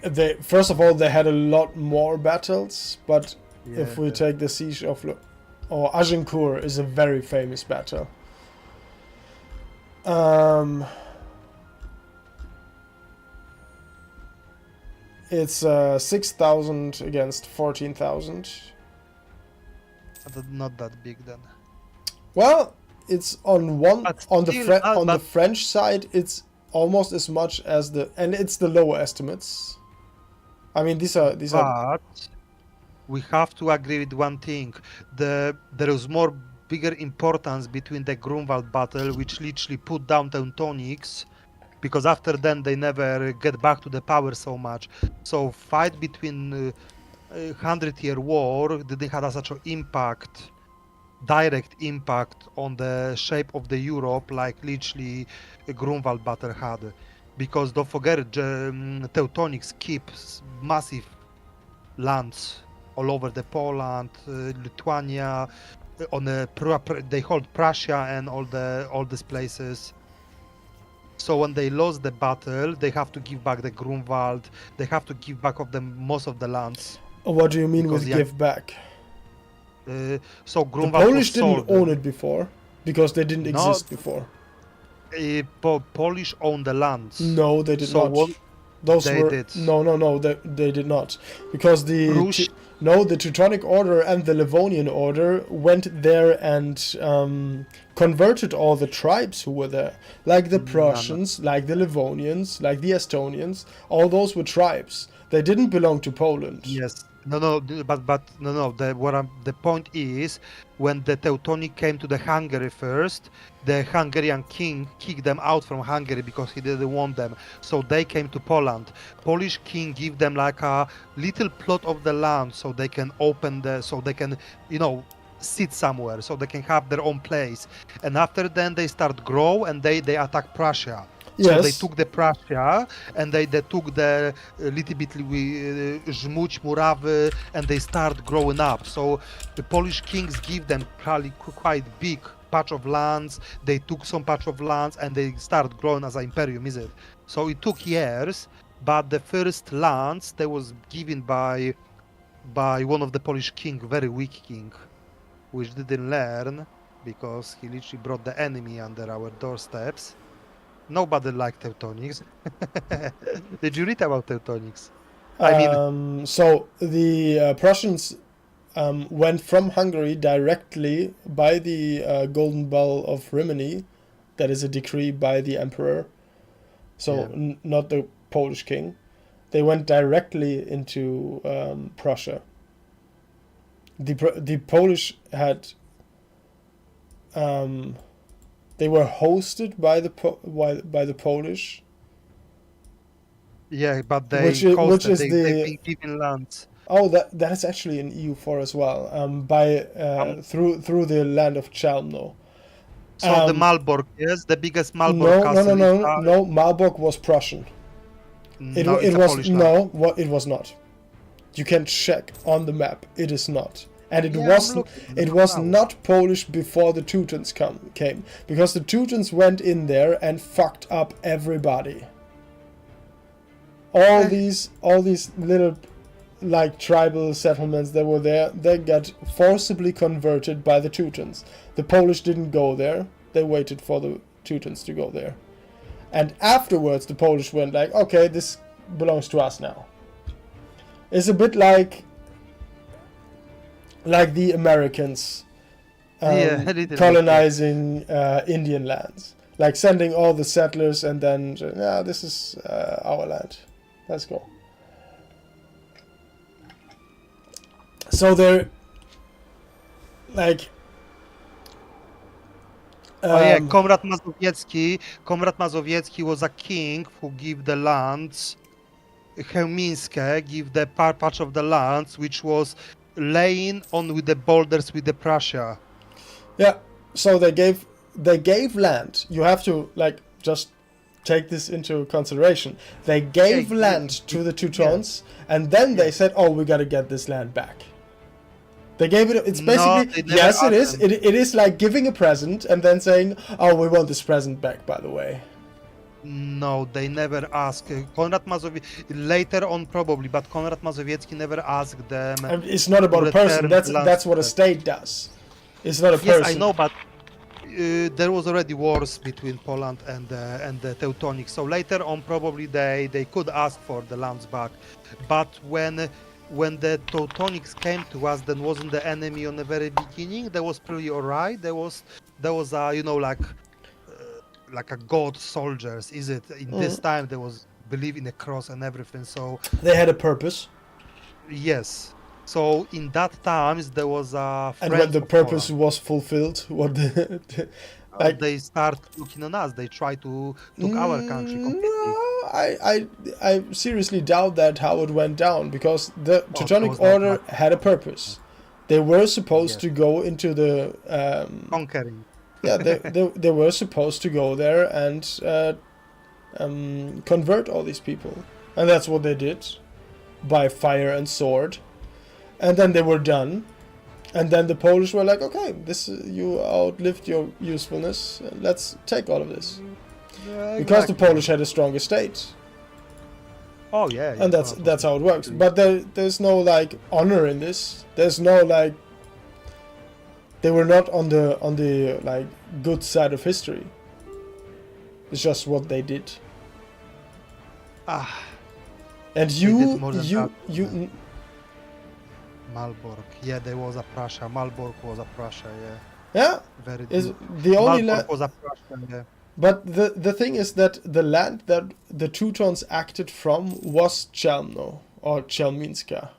They first of all, they had a lot more battles, but if we Yeah. take the siege of or Agincourt is a very famous battle. It's 6,000 against 14,000. Not that big then. Well, it's on one But on the still, on the but- French side. It's almost as much as and it's the lower estimates. I mean, these are But we have to agree with one thing. There is more bigger importance between the Grunwald battle, which literally put down Teutonics, because after then they never get back to the power so much. So fight between 100-year war didn't have such an impact, direct impact on the shape of the Europe like literally Grunwald battle had. Because don't forget, Teutonics keeps massive lands all over the Poland, Lithuania, on the they hold Prussia and all these places. So when they lost the battle, they have to give back the Grunwald. They have to give back of them most of the lands. What do you mean Because with yeah, give back? So The Grunwald Polish was didn't sold. own it before because they didn't No. exist before. Polish owned the lands. No, they did So not. what- Those they were did. no, they did not, because the Rus- the Teutonic Order and the Livonian Order went there and converted all the tribes who were there, like the No, no. Prussians, like the Livonians, like the Estonians. All those were tribes. They didn't belong to Poland. Yes. The point is, when the Teutonic came to the Hungary first, the Hungarian king kicked them out from Hungary because he didn't want them. So they came to Poland. Polish king give them like a little plot of the land so they can sit somewhere, so they can have their own place. And after then they start grow and they attack Prussia. So they Yes. took the Prussia and they took the little bit Żmudź, Murawy, and they start growing up. So the Polish kings give them probably quite big patch of lands. They took some patch of lands and they start growing as an imperium, is it? So it took years, but the first lands they was given by one of the Polish king, very weak king, which didn't learn because he literally brought the enemy under our doorsteps. Nobody liked Teutonics. Did you read about Teutonics? So the Prussians went from Hungary directly by the Golden Bell of Rimini, that is a decree by the emperor, so Yeah. not the Polish king. They went directly into Prussia. the Polish had they were hosted by the Polish, Yeah, but they which is coasted. They've the been given lands. oh that is actually in EU4 as well, by through the land of Chelmno. So the Malbork, yes, the biggest Malbork No, castle. no. Marburg was Prussian. No, It it's a was Polish land. no, what it was not. You can check on the map. It is not, and it Yeah, was I'm looking it was now. not Polish before the Teutons came, because the Teutons went in there and fucked up everybody. All these little like tribal settlements that were there, they got forcibly converted by the Teutons. The Polish didn't go there. They waited for the Teutons to go there. And afterwards the Polish went like, okay, this belongs to us now. It's a bit like the Americans Yeah, a little bit, colonizing Indian lands. Like sending all the settlers and then, yeah, this is our land. Let's go. So they're like Konrad Mazowiecki was a king who gave the lands. Chełmińskie give the patch of the lands which was laying on with the borders with the Prussia. yeah, so they gave land. You have to like just take this into consideration. They gave land to the Teutons, and then they said, "Oh, we got to get this land back." They gave it. It's basically they never yes, it is. asked them. It is like giving a present and then saying, "Oh, we want this present back." By the way, No, they never asked. Konrad Mazowiecki later on probably, but Konrad Mazowiecki never asked them. and it's not about a person. Return land. That's what a state does. It's not a person. Yes, I know, but there was already wars between Poland and the Teutonics. So later on, probably they could ask for the lands back. But when the Teutonics came to us, then wasn't the enemy on the very beginning. That was pretty alright. There was a like a god soldiers. Is it in this time there was belief in the cross and everything? So They had a purpose, yes. So in that times there was a and friends when the of purpose Poland. was fulfilled, what the like They start looking on us. They try to took our country completely. No, I seriously doubt that how it went down, because the that Teutonic was not Order much. had a purpose. They were supposed Yes. to go into the Conquering. yeah, they were supposed to go there and convert all these people, and that's what they did by fire and sword. And then they were done, and then the Polish were like, okay, this you outlived your usefulness, let's take all of this, because the Polish had a stronger state, Oh yeah. and that's how it works. But there's no like honor in this. There's no like they were not on the like good side of history. It's just what they did. And did you more than you that. you Malbork. Yeah, there was a Prussia. Malbork was a Prussia. Yeah. yeah, Very. is the only Malbork land. was a Prussia. Yeah. But the thing is that the land that the Teutons acted from was Chelmno or Chelminska,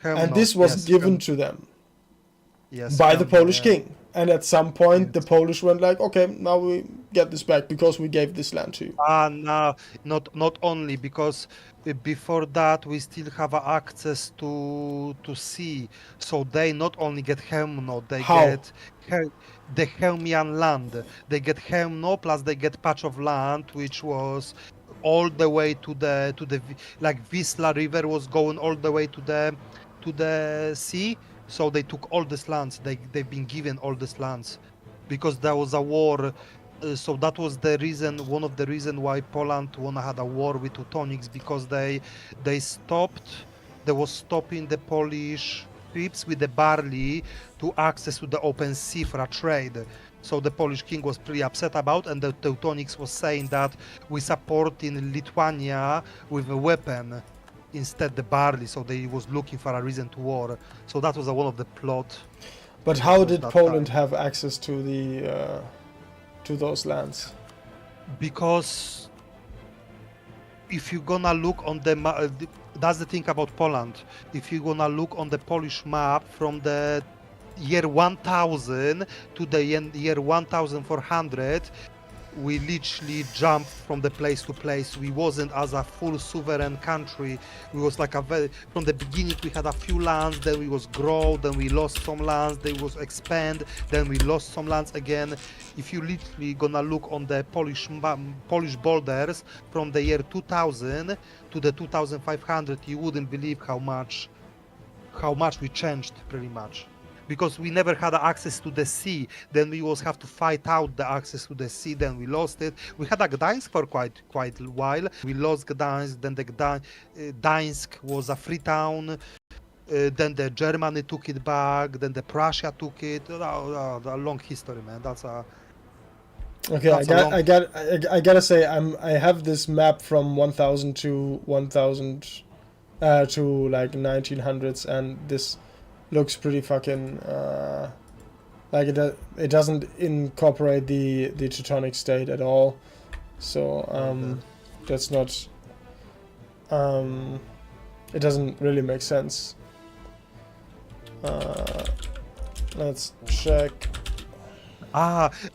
and this was given to them by the Polish king. And at some point, the Polish went like, okay, now we get this back because we gave this land to you. No, not only because before that we still have access to sea. So they not only get Chełmno, they How? get the Chełmian land. They get Chełmno plus they get patch of land which was all the way to the like Wisla River was going all the way to the sea. So they took all these lands. They've been given all these lands because there was a war. So that was the reason, one of the reasons why Poland wanna had a war with Teutonics, because they stopped. They was stopping the Polish ships with the barley to access to the open sea for a trade. So the Polish king was pretty upset about, and the Teutonics was saying that we supporting Lithuania with a weapon instead the barley, so they was looking for a reason to war. So that was one of the plot. But how was did that Poland time. have access to the to those lands? Because if you're gonna look on the that's the thing about Poland. If you're gonna look on the Polish map from the year 1000 to the year 1400, we literally jumped from the place to place. We wasn't as a full sovereign country. We was like from the beginning we had a few lands, then we was grow, then we lost some lands, then we was expand, then we lost some lands again. If you literally gonna look on the Polish borders from the year 2000 to the 2500, you wouldn't believe how much we changed pretty much. Because we never had access to the sea, then we was have to fight out the access to the sea, then we lost it. We had a Gdańsk for quite a while. We lost Gdańsk, then the Gdańsk was a free town. Then the Germany took it back, then the Prussia took it. A long history, man. That's a Okay, I gotta say, I have this map from 1000 to 1000 to like 1900s, and this looks pretty fucking like it doesn't incorporate the Teutonic state at all, so that's not it doesn't really make sense. Let's check.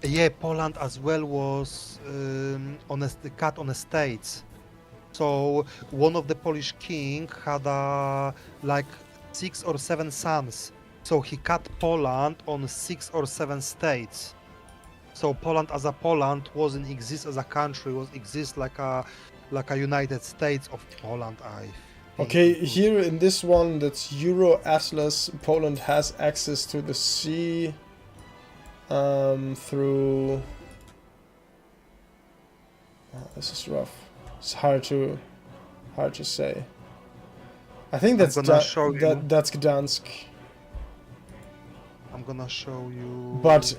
Yeah, Poland as well was cut on estates. So one of the Polish king had like 6 or 7 sons. So he cut Poland on 6 or 7 states. So Poland as a Poland wasn't exist as a country, was exist like a United States of Poland, I think. Okay, here in this one, that's Euro Atlas, Poland has access to the sea through... Oh, this is rough. It's hard to say. I think that's that's Gdansk. I'm gonna show you. But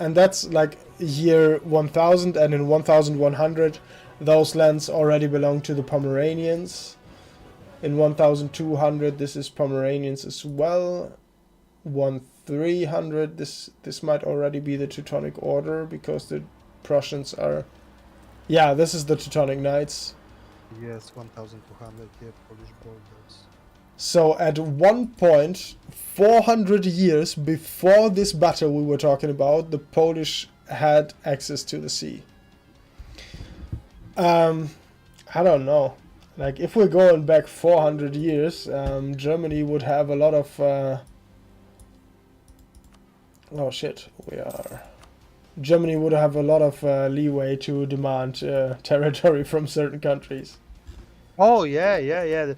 and that's like year 1000, and in 1100 those lands already belong to the Pomeranians. In 1200 this is Pomeranians as well. 1300 this might already be the Teutonic Order, because the Prussians are... Yeah, this is the Teutonic Knights. Yes, 1200, yeah, Polish borders. So at one point, 400 years before this battle we were talking about, the Polish had access to the sea. I don't know. Like, if we're going back 400 years, Germany would have a lot of... Oh shit, Germany would have a lot of leeway to demand territory from certain countries. Oh yeah.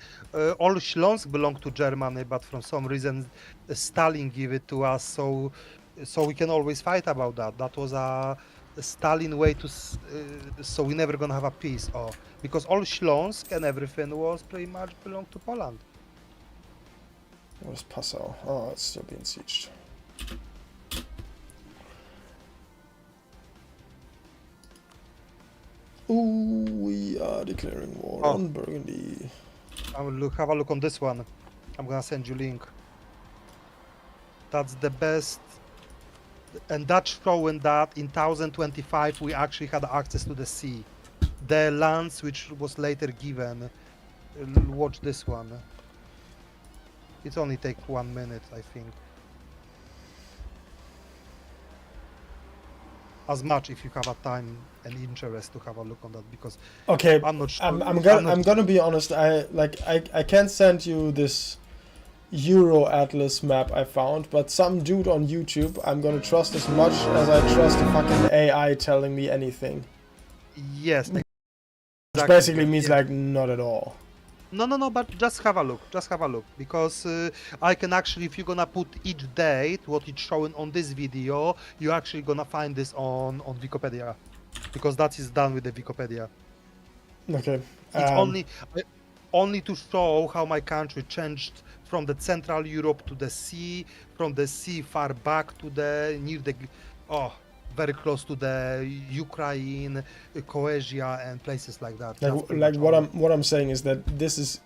All Śląsk belonged to Germany, but from some reason Stalin gave it to us, so we can always fight about that. That was a Stalin way to, so we never gonna have a peace, because all Śląsk and everything was pretty much belonged to Poland. Where's Passau? Oh, it's still being sieged. Ooh, we are declaring war on Burgundy. Have a look on this one. I'm gonna send you link. That's the best, and that's showing that in 1025 we actually had access to the sea. The lands which was later given. Watch this one. It only takes 1 minute, I think. As much if you have a time and interest to have a look on that, because okay, I'm not sure. I'm gonna be honest. I can't send you this Euro Atlas map I found, but some dude on YouTube I'm gonna trust as much as I trust the fucking AI telling me anything. Yes. Which Exactly. basically means like not at all. No, but just have a look. Just have a look, because I can actually, if you're gonna put each date, what it's showing on this video, you're actually gonna find this on Wikipedia, because that is done with the Wikipedia. Okay. It's only to show how my country changed from the Central Europe to the sea, from the sea far back to the very close to the Ukraine, Croatia, and places like that. Like what I'm saying is that this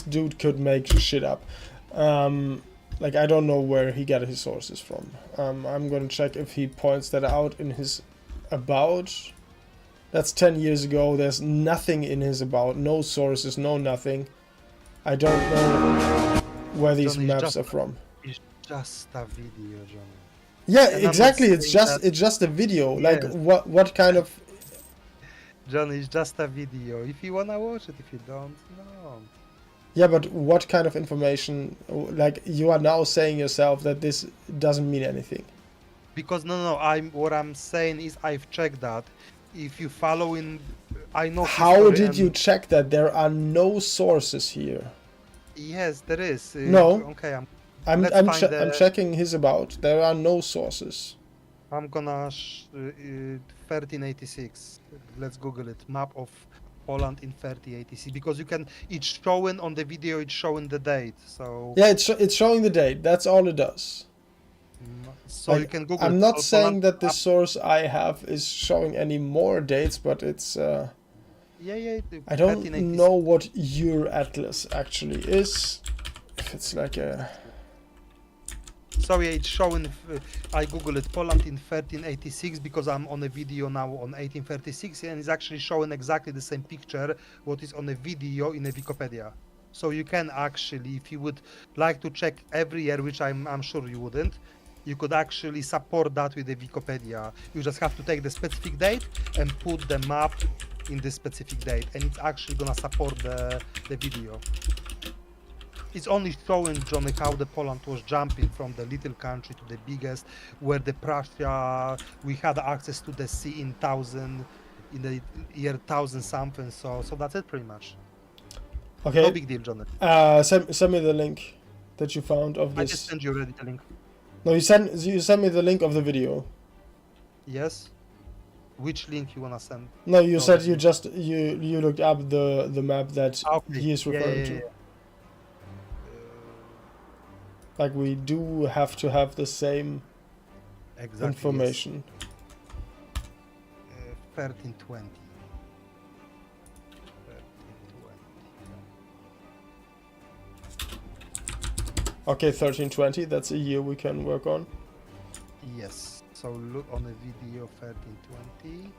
dude could make shit up. Like, I don't know where he got his sources from. I'm gonna check if he points that out in his about. That's 10 years ago. There's nothing in his about. No sources, no nothing. I don't know where these Johnny, maps are from. it's just a video, Johnny. Yeah, And I'm not exactly. It's saying just a video. Like Yes. what kind of Johnny, it's just a video. If you wanna watch it, if you don't, no. yeah, but what kind of information? Like you are now saying yourself that this doesn't mean anything. Because no, what I'm saying is I've checked that. If you follow in, I know. How history did you and- check that? There are no sources here. Yes, there is. No. Okay, I'm Let's find I'm the- checking his about. There are no sources. I'm gonna 1386. Let's Google it. Map of Poland in 3086 because you can. It's showing on the video. It's showing the date. So Yeah, it's showing the date. That's all it does. so Like, you can Google. I'm it. not So saying Poland that the map- source I have is showing any more dates, but it's Yeah. I don't 1386. know what your atlas actually is. If it's like a So yeah, it's showing. I Google it. Poland in 1386 because I'm on a video now on 1836, and it's actually showing exactly the same picture what is on a video in a Wikipedia. So you can actually, if you would like to check every year, which I'm sure you wouldn't, you could actually support that with the Wikipedia. You just have to take the specific date and put the map in this specific date, and it's actually gonna support the video. It's only showing, Johnny, how the Poland was jumping from the little country to the biggest, where the Prussia, we had access to the sea in the year 1000 something. So that's it pretty much. No okay. big deal, Johnny. Send me the link that you found of I just this. sent you already the link. No, you send me the link of the video. Yes. Which link you wanna send? No, you No, said the you link. just you looked up the map that Okay. he is referring to. Like we do have to have the same Exactly. information. Yes. 1320. 1320. Okay, 1320. That's a year we can work on. Yes. So look on the video 1320.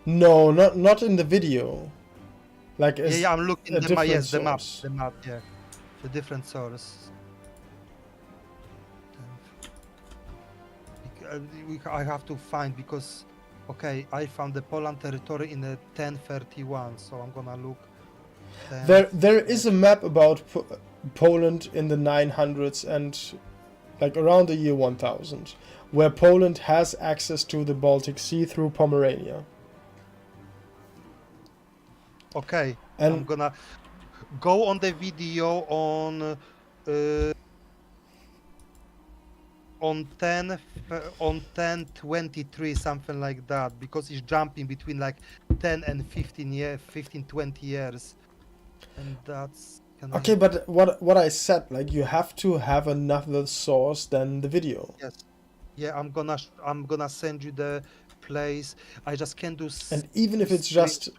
No, not in the video. Like as Yeah, I'm looking a the map. Yes, different the map. source. The map. Yeah, the different source. I have to find because, okay, I found the Poland territory in the 1031, so I'm gonna look. 10. There is a map about Poland in the 900s and like around the year 1000, where Poland has access to the Baltic Sea through Pomerania. Okay, I'm And gonna go on the video on 1023, something like that, because it's jumping between like 10 and 20 years, and that's okay, but what I said, like you have to have another source than the video. Yes. Yeah, I'm gonna send you the place. I just can't do. And even if it's just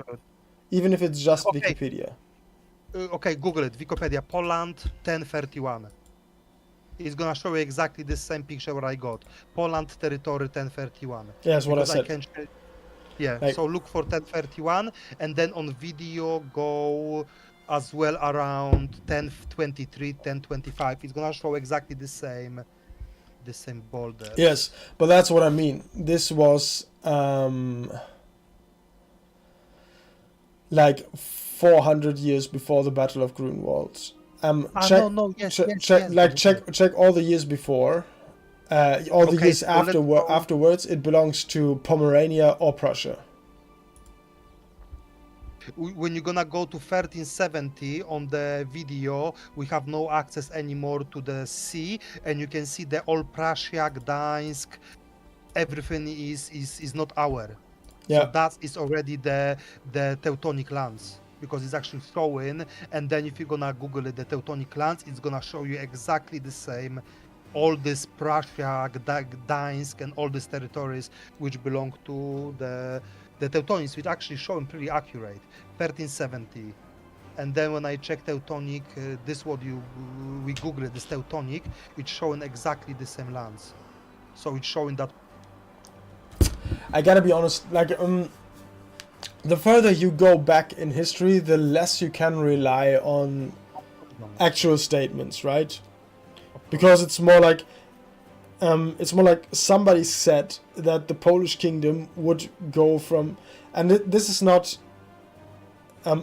Okay. Wikipedia. Okay, Google it. Wikipedia Poland 1031. It's gonna show you exactly the same picture what I got. Poland territory 1031. Yes, what I Because said. can yeah. Like- So look for 1031, and then on video go as well around 1023, 1025. It's gonna show exactly the same border. Yes, but that's what I mean. This was like 400 years before the Battle of Grunwald. Check, No, yes, check, yes, check, yes, like but- check all the years before, all the Okay, years so let's go- afterwards. It belongs to Pomerania or Prussia. When you're gonna go to 1370 on the video, we have no access anymore to the sea, and you can see the old Prussia, Gdańsk, everything is not our. Yeah. So that is already the Teutonic lands, because it's actually showing. And then if you're gonna Google it, the Teutonic lands, it's gonna show you exactly the same. All this Prussia, Gdańsk, and all these territories which belong to the Teutonics, which actually showing pretty accurate, 1370. And then when I check Teutonic, this what we Google it, this Teutonic, it's showing exactly the same lands. So it's showing that I gotta be honest, like, the further you go back in history, the less you can rely on actual statements, right? Because it's more like somebody said that the Polish kingdom would go from, and this is not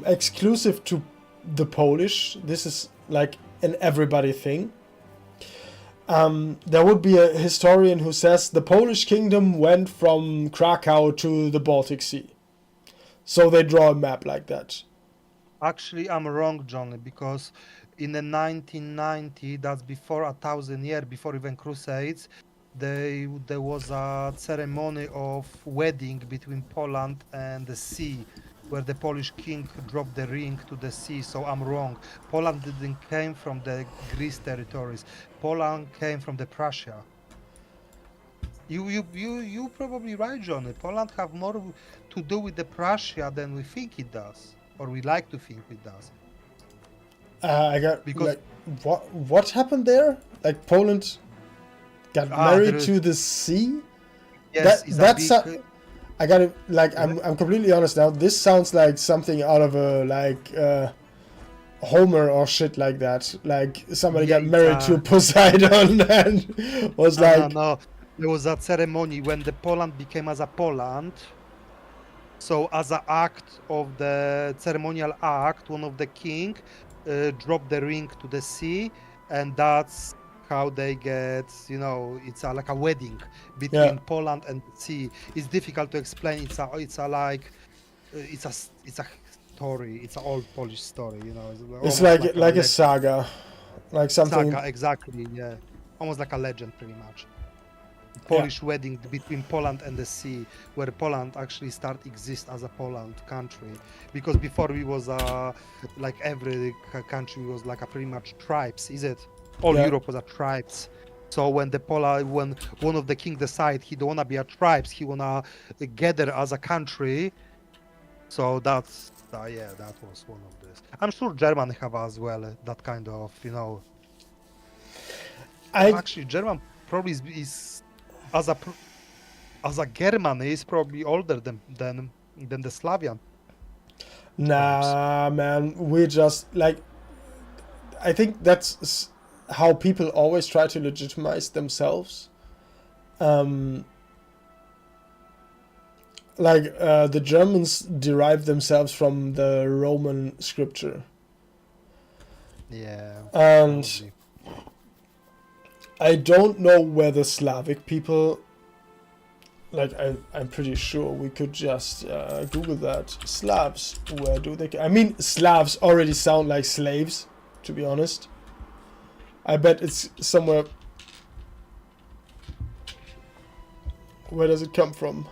exclusive to the Polish. This is like an everybody thing. There would be a historian who says the Polish kingdom went from Krakow to the Baltic Sea. So they draw a map like that. Actually, I'm wrong, Johnny, because in the 1990, that's before 1,000 years, before even Crusades, there was a ceremony of wedding between Poland and the sea, where the Polish king dropped the ring to the sea. So I'm wrong. Poland didn't came from the Greece territories. Poland came from the Prussia. You probably right, Johnny. Poland have more to do with the Prussia than we think it does, or we like to think it does. I got Because- like what happened there? Like Poland got married to the sea? Yes, That's I gotta like I'm completely honest now. This sounds like something out of a Homer or shit like that. Like somebody Yeah, got married to Poseidon and was like no. There was a ceremony when the Poland became as a Poland. So as an act of the ceremonial act, one of the king dropped the ring to the sea, and that's how they get, it's like a wedding between Poland and the sea. It's difficult to explain. It's a story. It's an old Polish story. it's almost like a legend. saga, like something. Saga, exactly. Yeah, almost like a legend, pretty much. Polish wedding between Poland and the sea, where Poland actually exist as a Poland country, because before we was like every country was like a pretty much tribes, is it? All Europe was a tribes. So when when one of the king decide he don't wanna be a tribes, he wanna gather as a country. So that's that was one of this. I'm sure German have as well that kind of Actually, German probably is as a German is probably older than the Slavian. Nah, man, we just like. I think that's how people always try to legitimize themselves. The Germans derive themselves from the Roman scripture. Yeah. And probably. I don't know where the Slavic people. Like, I'm pretty sure we could just Google that. Slavs, where do they... I mean, Slavs already sound like slaves, to be honest. I bet it's somewhere... Where does it come from?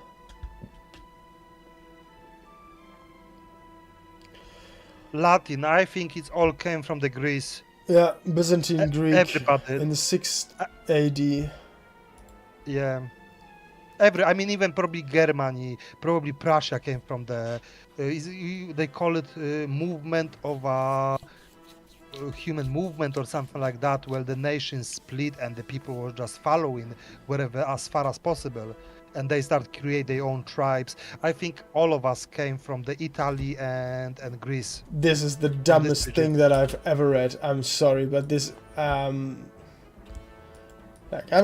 Latin, I think it all came from the Greece. Yeah, Byzantine Greek Everybody. in the 6th AD. Yeah. I mean, even probably Germany, probably Prussia came from the... they call it movement of a human movement or something like that, where the nation split and the people were just following wherever as far as possible. And they start create their own tribes. I think all of us came from the Italy and Greece. This is the dumbest thing that I've ever read. I'm sorry, but this I'm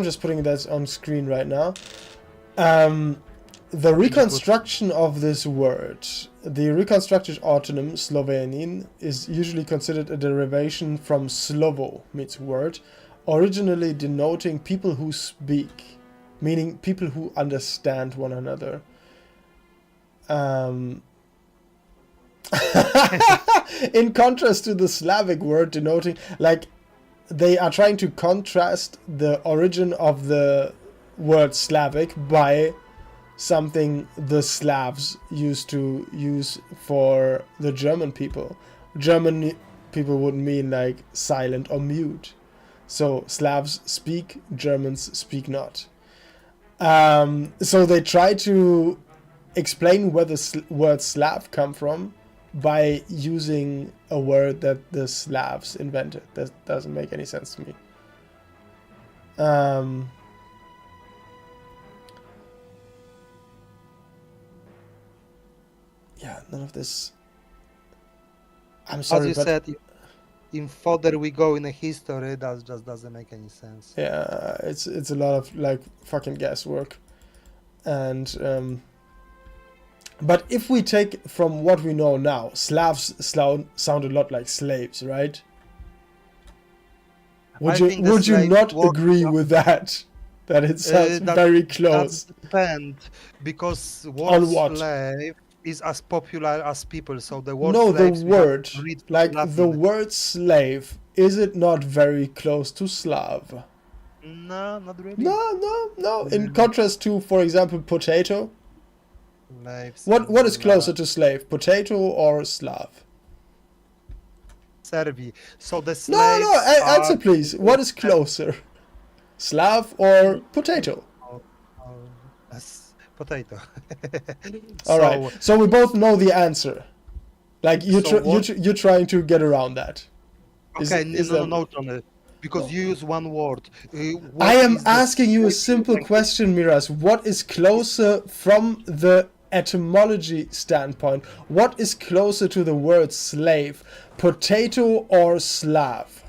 just putting that on screen right now. The reconstruction of this word, the reconstructed autonym Slovenian, is usually considered a derivation from Slovo, means word, originally denoting people who speak, meaning people who understand one another. In contrast to the Slavic word denoting, like, they are trying to contrast the origin of the word Slavic by something the Slavs used to use for the German people. German people would mean like silent or mute. So Slavs speak, Germans speak not. So they try to explain where the word Slav come from by using a word that the Slavs invented. That doesn't make any sense to me. yeah, none of this. I'm As sorry, you but said, in further we go in a history, that just doesn't make any sense. yeah, it's a lot of like fucking guesswork, and but if we take from what we know now, Slavs sound a lot like slaves, right? I think the Would you slave not work- agree with that? That it sounds that- very That close. depends, because word On what? slave is as popular as people, so the word No, the slaves we have word, to read like the Latin. word slave, is it not very close to Slav? No, not really. No. In contrast to, for example, potato. Slaves What is closer Slav- to slave, potato or Slav? Servi. So the No, slaves answer are please. What is closer, Slav or potato? Yes, potato. All right. So we both know the answer. Like you're trying to get around that. Okay, Is no, that- no, Johnny, because you use one word. I am asking you a simple question, Miras. What is closer from the etymology standpoint? What is closer to the word slave, potato or Slav?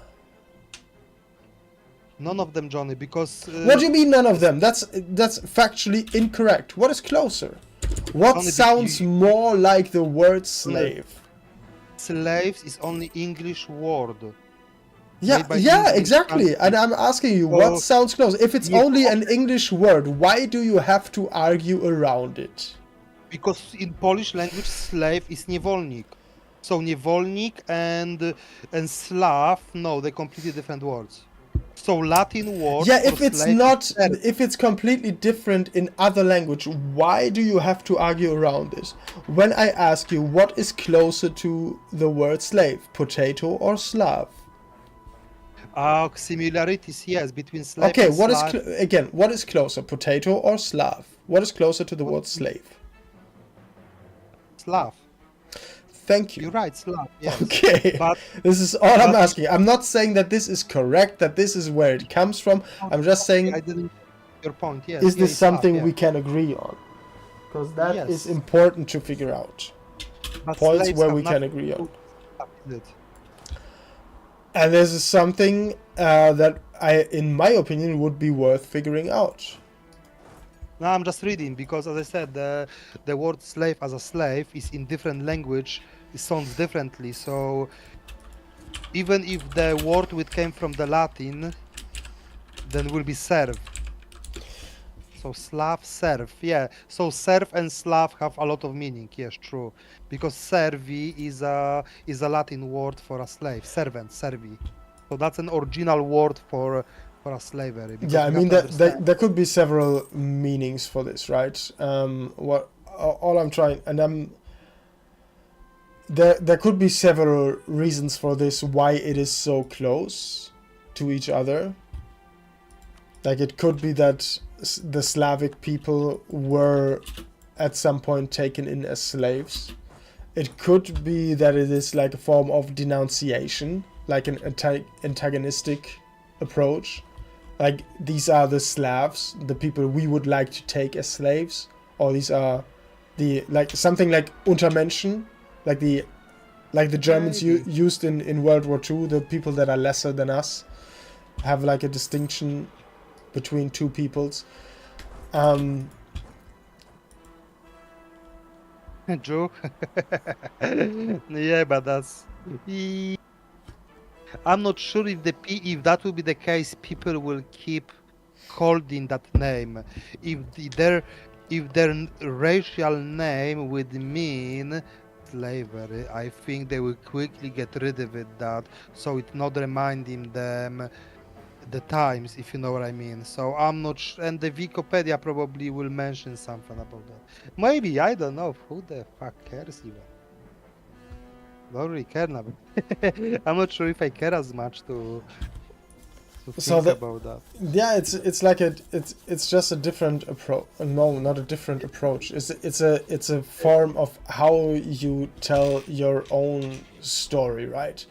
None of them, Johnny, because What do you mean none of them? That's factually incorrect. What is closer? What Johnny, sounds more like the word slave? slaves is only English word. Yeah, Made by yeah, English exactly. country. And I'm asking you, So- what sounds close? If it's Yeah, only an English word, why do you have to argue around it? Because in Polish language, slave is niewolnik. So niewolnik and Slav, no, they're completely different words. So Latin word Yeah, for if it's slave is not, serf. if it's completely different in other language, why do you have to argue around this? When I ask you, what is closer to the word slave, potato or Slav? Similarities, yes, between slave Okay, and what is Slav. again? What is closer, potato or Slav? What is closer to the word slave? Slav. Thank you. You're right, Slav. Yes. Okay, But this is all I'm but- asking. I'm not saying that this is correct, that this is where it comes from. I'm just saying, I didn't your point. Yes. is yeah, this it's Slav, something yeah. we can agree on? Because that is Yes. important to figure out. But Points slaves where have we can nothing agree to on. do with Slav, is it? And this is something that in my opinion, would be worth figuring out. No, I'm just reading because, as I said, the word slave as a slave is in different language. It sounds differently. So even if the word which came from the Latin, then will be serf. So Slav, serf, yeah. So serf and Slav have a lot of meaning. Yes, true. Because servi is a Latin word for a slave, servant, servi. So that's an original word for a slavery. Because Yeah, I we have mean to that understand- there could be several meanings for this, right? What all I'm trying, and there could be several reasons for this, why it is so close to each other. Like it could be that the Slavic people were at some point taken in as slaves. It could be that it is like a form of denunciation, like an antagonistic approach. Like these are the Slavs, the people we would like to take as slaves, or these are the like something like Untermenschen, like the Germans Maybe. used in World War II, the people that are lesser than us, have like a distinction between two peoples. Joke. Yeah, but that's. I'm not sure if that will be the case. People will keep holding that name. If their racial name would mean slavery, I think they will quickly get rid of it. So it's not reminding them the times, if you know what I mean. So I'm not sure, and the Wikipedia probably will mention something about that. Maybe, I don't know. Who the fuck cares even? Don't really care now. I'm not sure if I care as much to So think about that. Yeah, it's like it's just a different approach. No, not a different approach. It's a form of how you tell your own story, right?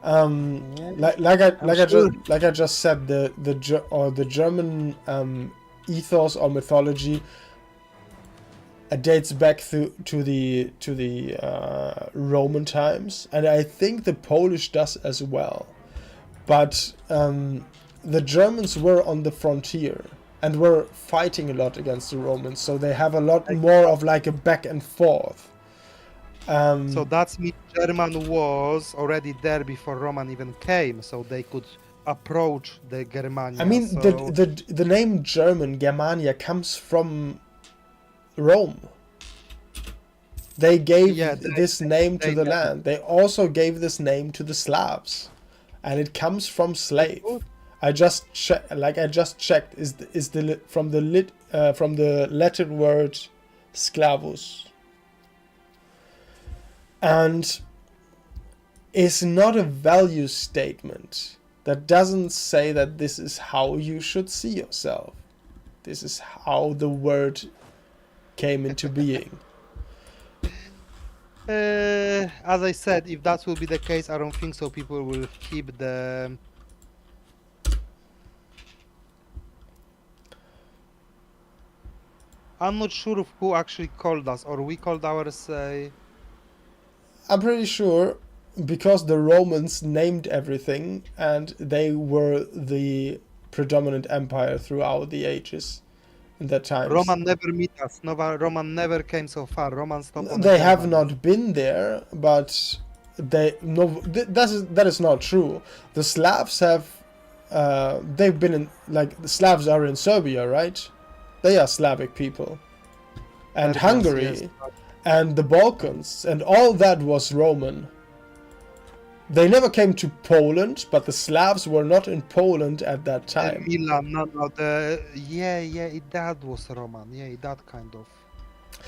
Like I just said, the German ethos or mythology dates back to the Roman times, and I think the Polish does as well. But the Germans were on the frontier and were fighting a lot against the Romans, so they have a lot more of like a back and forth. So that means German was already there before Roman even came, so they could approach the Germania. I mean, so... the name German, Germania, comes from Rome. They gave this name to the land. They also gave this name to the Slavs, and it comes from slave. I just checked. Is from the Latin word sklavus, and it's not a value statement. That doesn't say that this is how you should see yourself. This is how the word came into being. As I said, if that will be the case, I don't think so. People will keep the... I'm not sure of who actually called us, or we called ours... I'm pretty sure because the Romans named everything and they were the predominant empire throughout the ages in that time. Roman never meet us. Roman never came so far. Roman stopped on They have not been there, but that is not true. The Slavs have they've been in, like, the Slavs are in Serbia, right? They are Slavic people. And Hungary, yes. And the Balkans, and all that was Roman. They never came to Poland, but the Slavs were not in Poland at that time. Milan, that was Roman. Yeah, that kind of.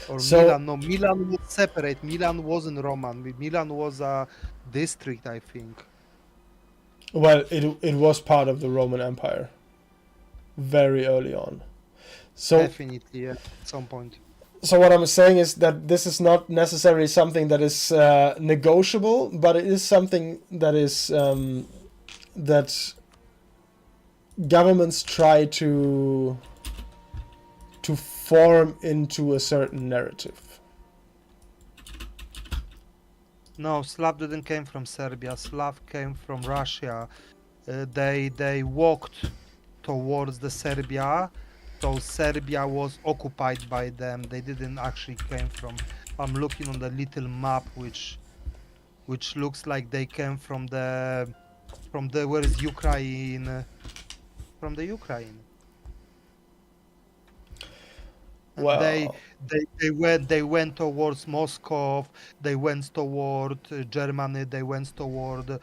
Or so, Milan was separate. Milan wasn't Roman. Milan was a district, I think. Well, it was part of the Roman Empire. Very early on. So definitely, yeah, at some point. So what I'm saying is that this is not necessarily something that is negotiable, but it is something that is that governments try to form into a certain narrative. No, Slav didn't come from Serbia. Slav came from Russia. They walked towards the Serbia. So Serbia was occupied by them. They didn't actually came from... I'm looking on the little map, which looks like they came from the where is Ukraine? From the Ukraine. Well, they went towards Moscow. They went toward Germany. They went toward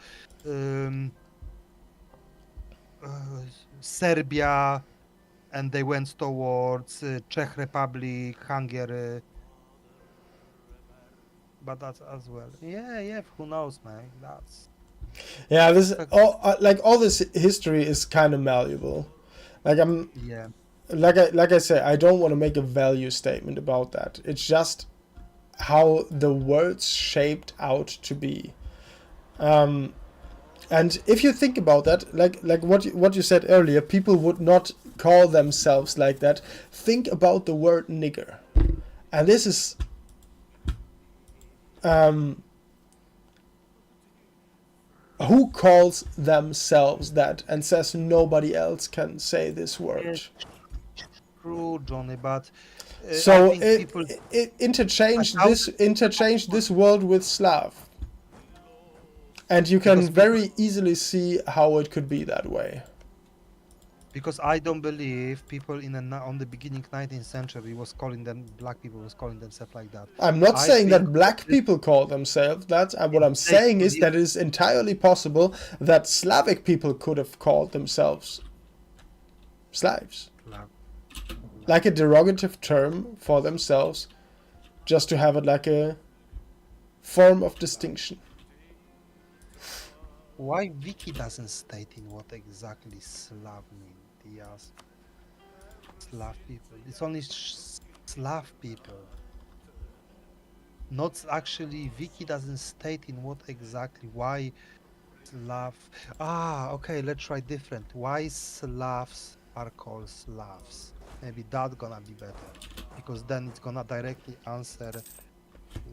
Serbia. And they went towards Czech Republic, Hungary, but that's as well. Yeah. Who knows, man? This all this history is kind of malleable. Like I say, I don't want to make a value statement about that. It's just how the words shaped out to be. And if you think about that, like what you said earlier, people would not call themselves like that. Think about the word nigger, and this is who calls themselves that and says nobody else can say this word. It's true, Johnny, but so interchange this world with Slav. And you can very easily see how it could be that way. Because I don't believe people on the beginning 19th century black people was calling themselves like that. I'm not saying that black people call themselves that. What I'm saying is that it is entirely possible that Slavic people could have called themselves Slavs. Like a derogative term for themselves, just to have it like a form of distinction. Why Wiki doesn't state in what exactly Slav means? Yes. Slav people. It's only Slav people. Not actually, Wiki doesn't state in what exactly, why Slav... okay, let's try different. Why Slavs are called Slavs? Maybe that gonna be better, because then it's gonna directly answer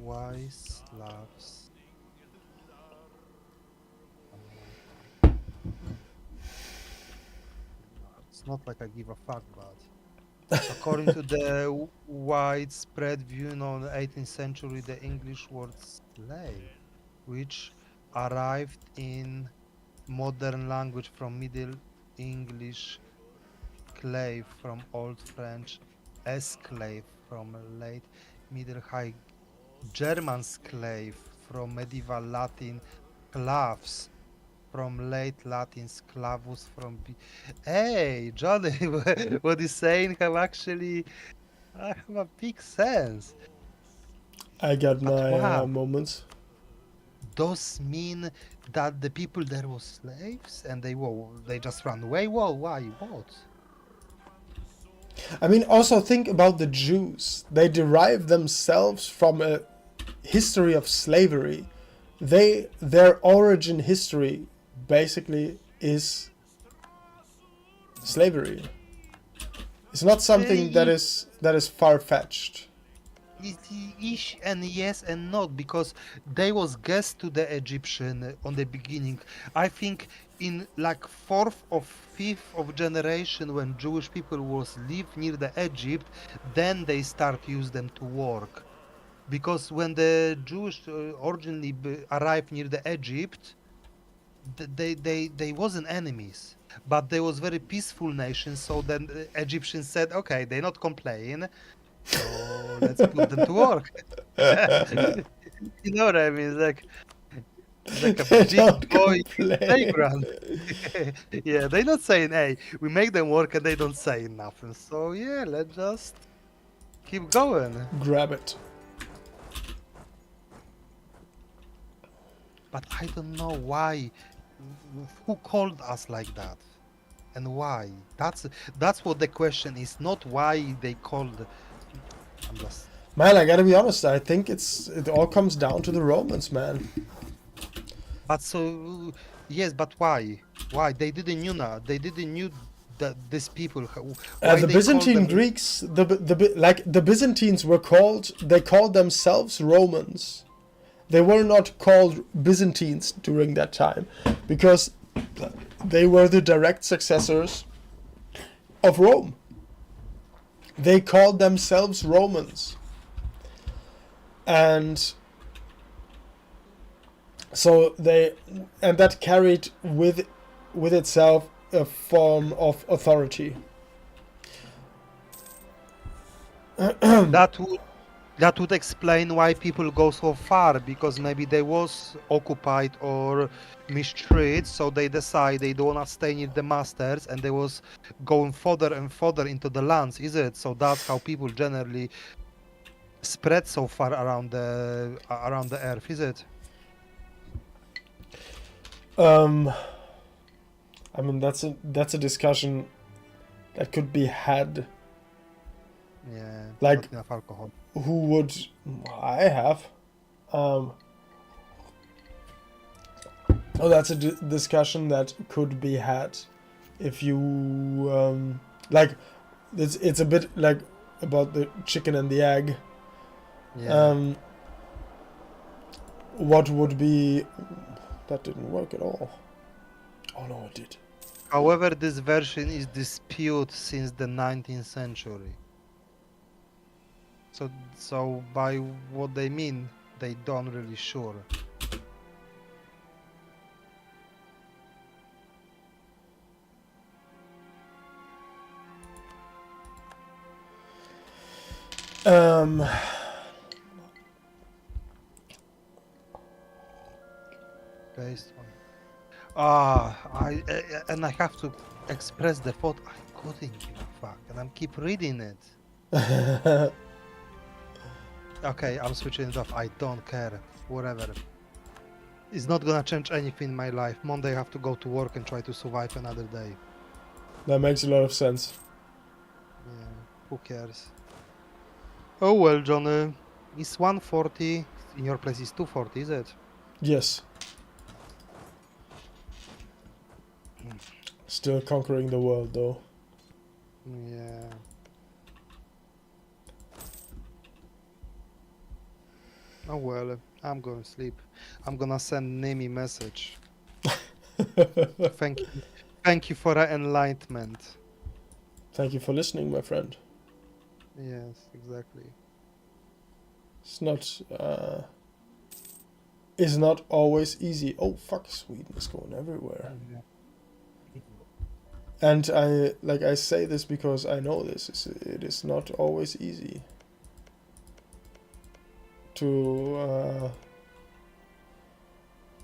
why Slavs. It's not like I give a fuck, but according to the widespread view in the 18th century, the English word slave, which arrived in modern language from Middle English, clave from Old French, esclave from late Middle High German slave from medieval Latin, claves from late Latin, sclavus from. Hey, Johnny, what he's saying have actually have a big sense. I got But my wow, moments. does mean that the people there were slaves and they just ran away? Well, why? What? I mean, also think about the Jews. They derive themselves from a history of slavery. Their origin history basically is slavery. It's not something that is far fetched. Ish and yes and not, because they was guests to the Egyptian on the beginning. I think in like fourth or fifth of generation, when Jewish people was live near the Egypt, then they start use them to work. Because when the Jewish originally arrived near the Egypt, they wasn't enemies, but they was very peaceful nation. So then the Egyptians said, okay, they not complain, so let's put them to work. You know what I mean? It's like a They big don't boy complain. playground. Yeah, they not saying, hey, we make them work, and they don't say nothing. So yeah, let's just keep going. Grab it. But I don't know why. Who called us like that, and why? That's what the question is. Not why they called. I'm just. Man, I gotta be honest. I think it all comes down to the Romans, man. But so yes, but why? Why they didn't knew now? They didn't knew that these people. Why The they called Byzantine them? Greeks, the Byzantines were called. They called themselves Romans. They were not called Byzantines during that time, because they were the direct successors of Rome. They called themselves Romans. And so and that carried with itself a form of authority. That would explain why people go so far, because maybe they was occupied or mistreated, so they decide they don't want to stay near the masters, and they was going further and further into the lands, is it? So that's how people generally spread so far around the earth, is it? I mean, that's a discussion that could be had. Yeah, Like, not enough alcohol. who would? I have. Oh, that's a discussion that could be had if you like. It's a bit like about the chicken and the egg. Yeah. What would be? That didn't work at all. Oh no, it did. However, this version is disputed since the 19th century. So by what they mean, they don't really sure. Based on. And I have to express the thought. I couldn't give a fuck, and I'm keep reading it. Okay, I'm switching it off. I don't care. Whatever. It's not gonna change anything in my life. Monday I have to go to work and try to survive another day. That makes a lot of sense. Yeah, who cares? Oh well, Johnny. It's 1:40. In your place it's 2:40, is it? Yes. Still conquering the world, though. Yeah. Oh well, I'm going to sleep. I'm gonna send Nimi message. Thank you. Thank you for the enlightenment. Thank you for listening, my friend. Yes, exactly. It's not always easy. Oh fuck, Sweden is going everywhere. Yeah. And I say this because I know this. It is not always easy to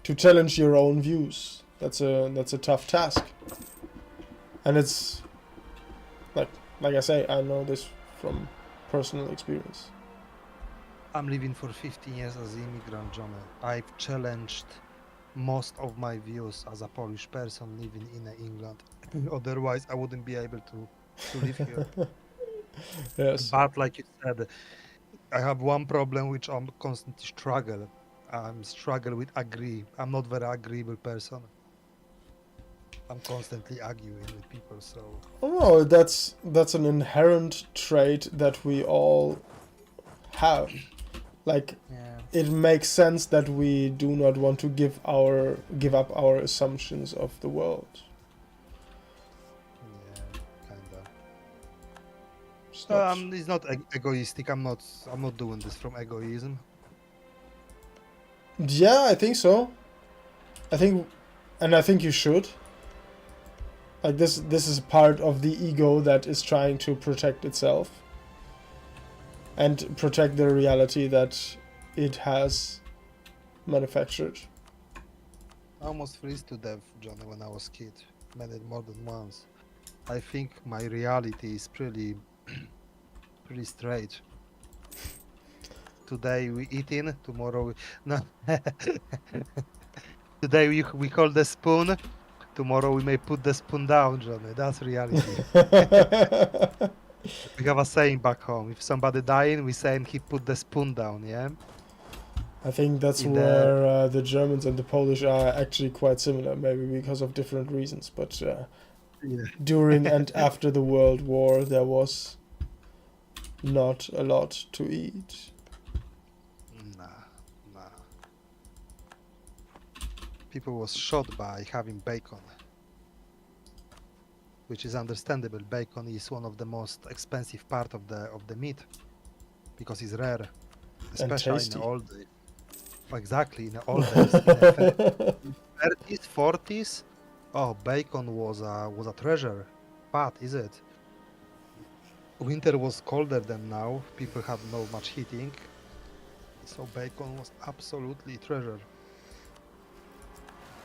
challenge your own views. That's a tough task. And it's like I say, I know this from personal experience. I'm living for 15 years as an immigrant, Johnny. I've challenged most of my views as a Polish person living in England. Otherwise, I wouldn't be able to live here. Yes. But like you said, I have one problem which I'm constantly struggle. I'm struggle with agree. I'm not very agreeable person. I'm constantly arguing with people, so Oh no, that's an inherent trait that we all have. Like, yeah. it makes sense that we do not want to give up our assumptions of the world. Yeah, kinda. It's not, It's not egoistic. I'm not doing this from egoism. yeah, I think so. I think you should. Like this is part of the ego that is trying to protect itself and protect the reality that it has manufactured. I almost freeze to death, Johnny, when I was kid. Made it more than once. I think my reality is pretty straight. Today we eating, tomorrow we... No. Today we call the spoon, tomorrow we may put the spoon down, Johnny. That's reality. We have a saying back home. If somebody dying, we saying he put the spoon down, yeah? I think that's In where the Germans and the Polish are actually quite similar, maybe because of different reasons. But Yeah. during and after the World War, there was not a lot to eat. Nah. People was shot by having bacon, which is understandable. Bacon is one of the most expensive part of the meat because it's rare, especially in tasty. the old days. Exactly, in the old days, in the 30s, 40s. Oh, bacon was a treasure. But is it? Winter was colder than now. People had no much heating, so bacon was absolutely treasure.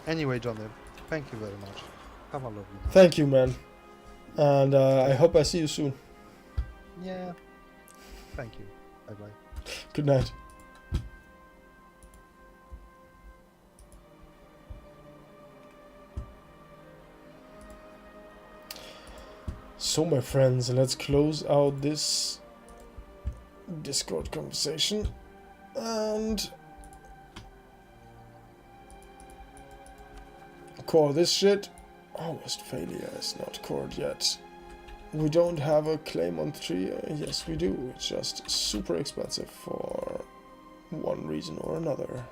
Anyway, Johnny, thank you very much. Have a lovely night. Thank you, man. And I hope I see you soon. Yeah. Thank you. Bye bye. Good night. So, my friends, let's close out this Discord conversation and core this shit. Oh, Westphalia is not cored yet. We don't have a claim on 3. Yes, we do. It's just super expensive for one reason or another.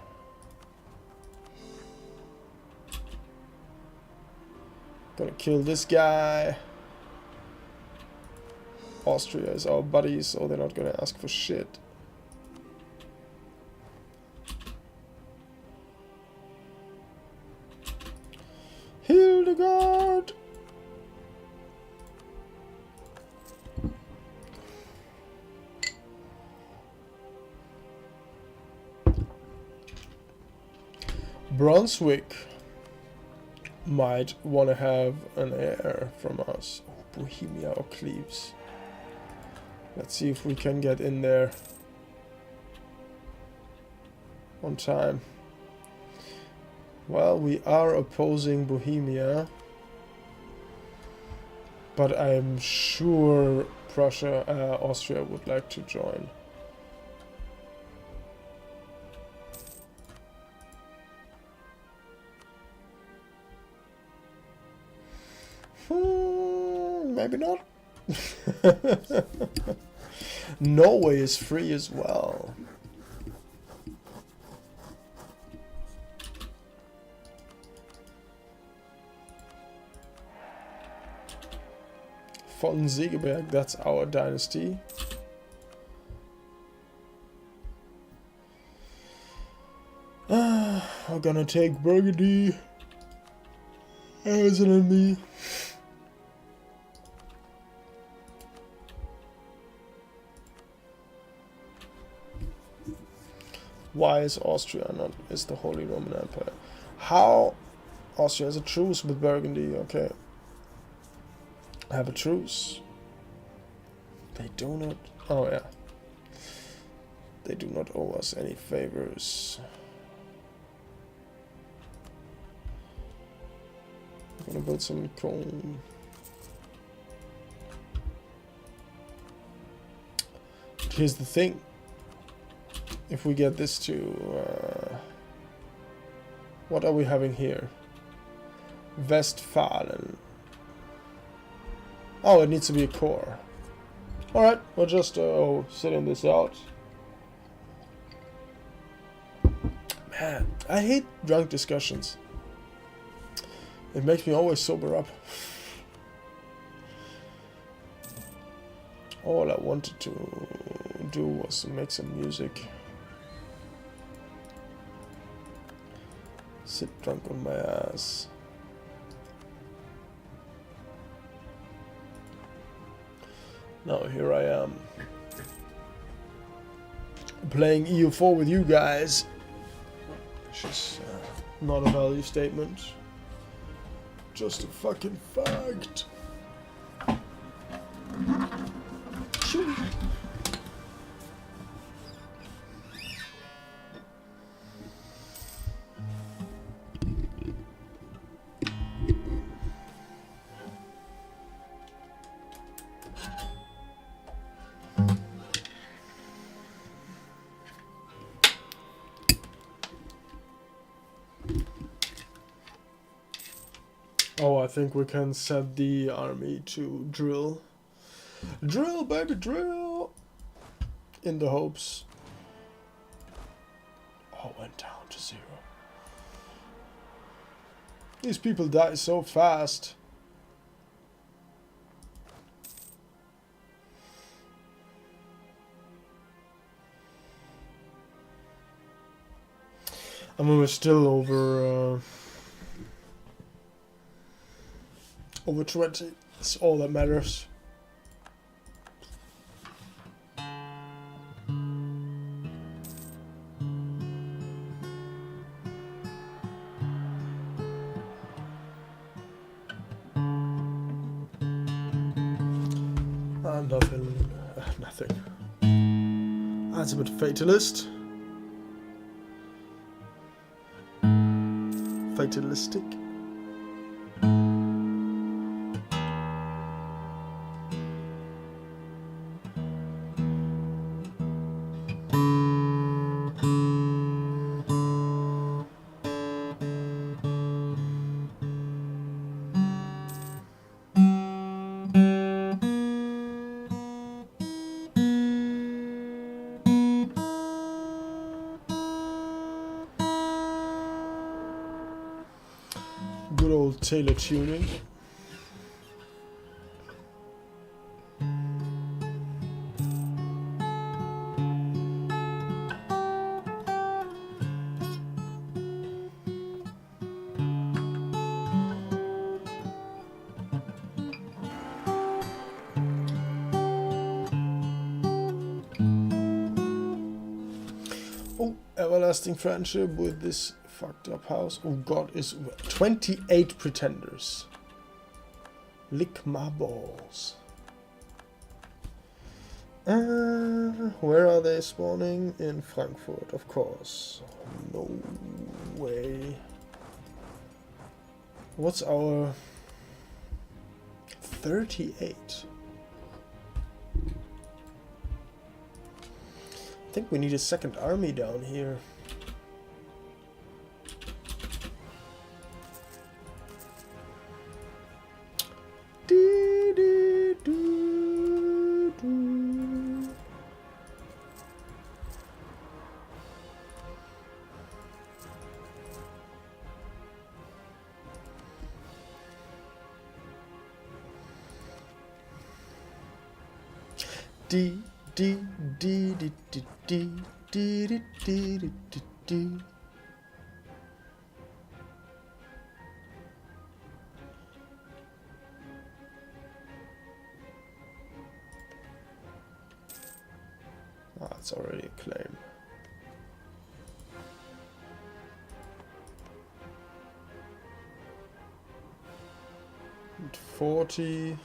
Gonna kill this guy. Austria is our buddy, so they're not gonna ask for shit. Hildegard! Brunswick might want to have an heir from us. Oh, Bohemia or Cleves. Let's see if we can get in there on time. Well, we are opposing Bohemia, but I'm sure Austria would like to join. Maybe not. Norway is free as well. Von Segeberg, that's our dynasty. I'm gonna take Burgundy as an enemy. Why is Austria not is the Holy Roman Empire? How Austria has a truce with Burgundy? Okay, have a truce. They do not. Oh yeah. They do not owe us any favors. I'm gonna build some cone. But here's the thing. If we get this to... what are we having here? Westfalen. Oh, it needs to be a core. Alright, we're just sitting this out. Man, I hate drunk discussions. It makes me always sober up. All I wanted to do was to make some music. Sit drunk on my ass. Now here I am. Playing EU4 with you guys. Which is not a value statement. Just a fucking fact. Shoot. Oh, I think we can set the army to drill. Drill, baby, drill! In the hopes. Oh, went down to 0. These people die so fast. I mean, we're still over 20. That's all that matters. Nothing. That's a bit fatalist. Fatalistic. Good old Taylor tuning. Oh, everlasting friendship with this fucked up house. Oh god, is 28 pretenders. Lick my balls. Where are they spawning? In Frankfurt, of course. No way. What's our 38? I think we need a second army down here. D D D D D D D D D D D. Ah, it's already a claim. And 40.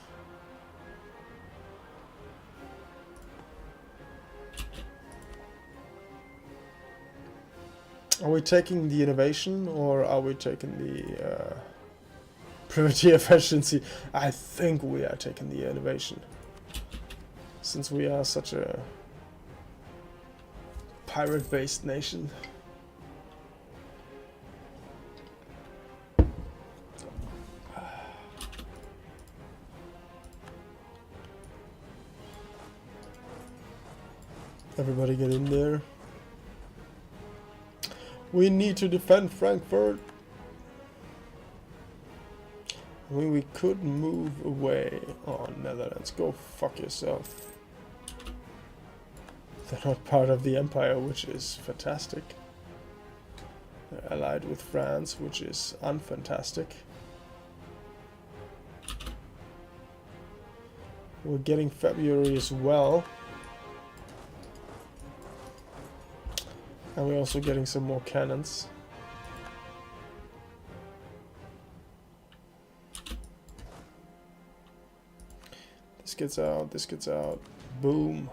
Are we taking the innovation or are we taking the primitive efficiency? I think we are taking the innovation. Since we are such a pirate-based nation. Everybody get in there. We need to defend Frankfurt. I mean, we could move away. Oh, Netherlands, go fuck yourself. They're not part of the Empire, which is fantastic. They're allied with France, which is unfantastic. We're getting February as well. And we're also getting some more cannons. This gets out, this gets out. Boom.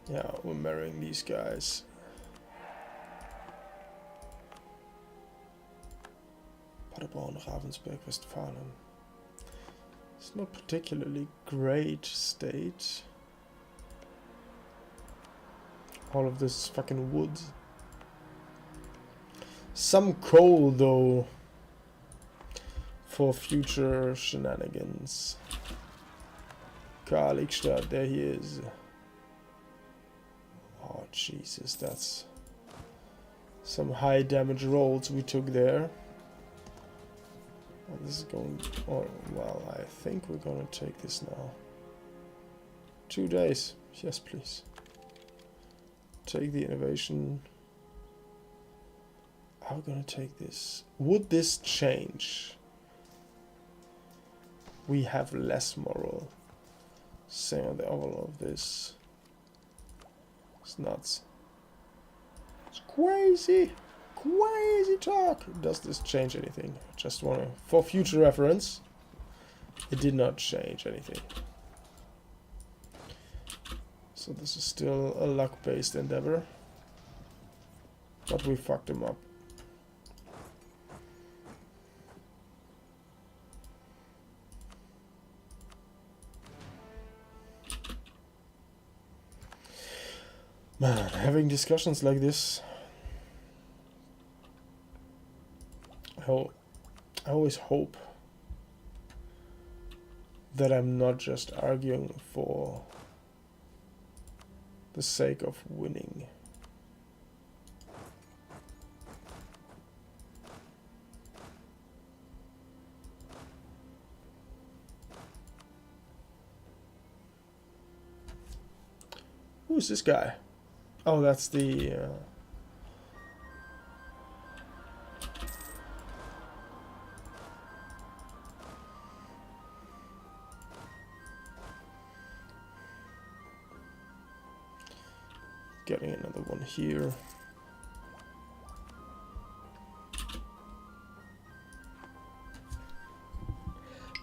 Yeah, we're marrying these guys. Paderborn, Ravensburg, Westfalen. It's not particularly great state. All of this is fucking wood. Some coal though for future shenanigans. Karl-Ikstad, there he is. Oh Jesus, that's some high damage rolls we took there. Oh, this is going... Oh, well, I think we're gonna take this now. 2 days. Yes, please. Take the innovation. How are we gonna take this? Would this change? We have less moral. Same on the all of this. It's nuts. It's crazy. Crazy talk. Does this change anything? Just wanna, for future reference, it did not change anything. So this is still a luck-based endeavor, but we fucked him up. Man, having discussions like this, I always hope that I'm not just arguing for the sake of winning. Who is this guy? Oh, that's the... Getting another one here.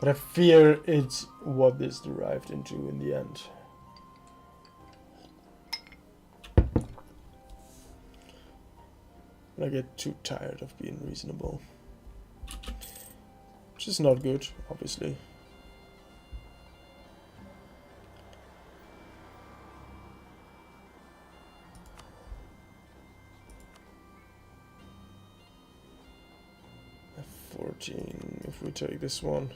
But I fear it's what this derived into in the end. I get too tired of being reasonable. Which is not good, obviously. F14, if we take this one.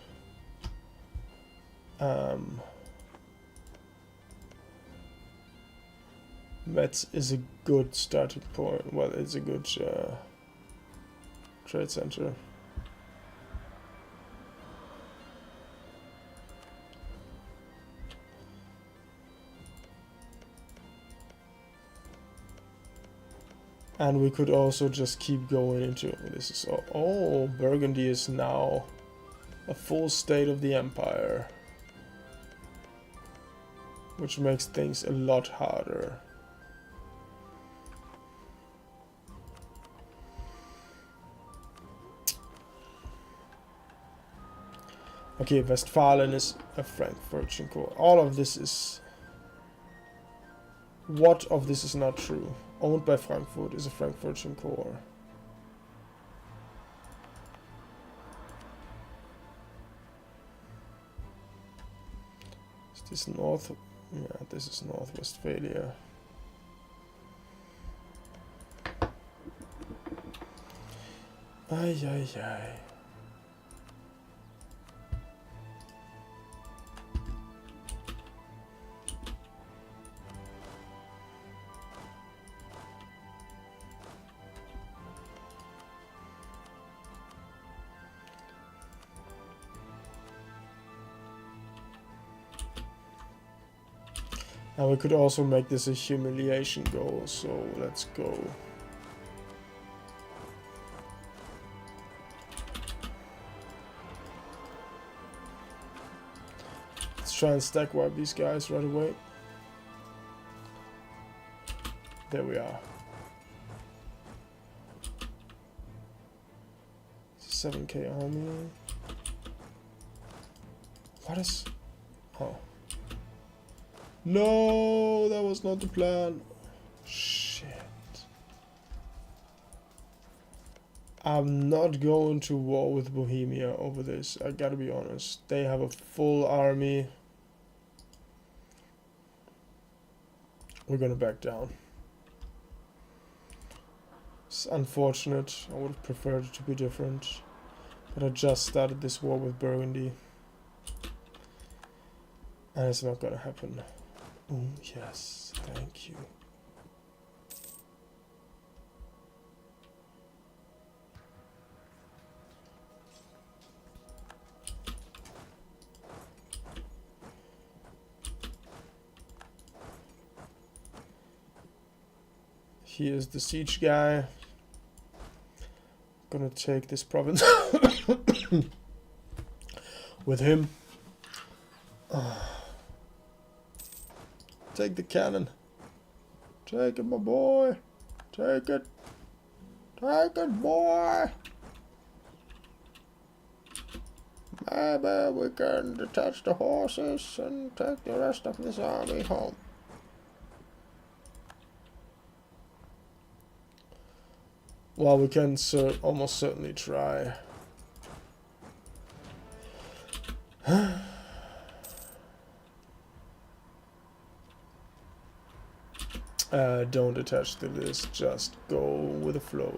Metz is a good starting point. Well, it's a good trade center. And we could also just keep going into this. Is oh, Burgundy is now a full state of the empire, which makes things a lot harder. Okay, Westphalen is a Frankfurtian core. All of this is... What of this is not true? Owned by Frankfurt is a Frankfurtian core. Is this North? Yeah, this is North Westphalia. Ay, ay, ay. Now we could also make this a humiliation goal, so let's go. Let's try and stack wipe these guys right away. There we are. 7k army. What is... Oh. No, that was not the plan. Shit. I'm not going to war with Bohemia over this. I gotta be honest. They have a full army. We're gonna back down. It's unfortunate. I would have preferred it to be different. But I just started this war with Burgundy. And it's not gonna happen. Oh, yes, thank you. He is the siege guy. Gonna take this province with him. Take the cannon. Take it, my boy. Take it. Take it, boy. Maybe we can detach the horses and take the rest of this army home. Well, we can almost certainly try. Don't attach to this, just go with the flow.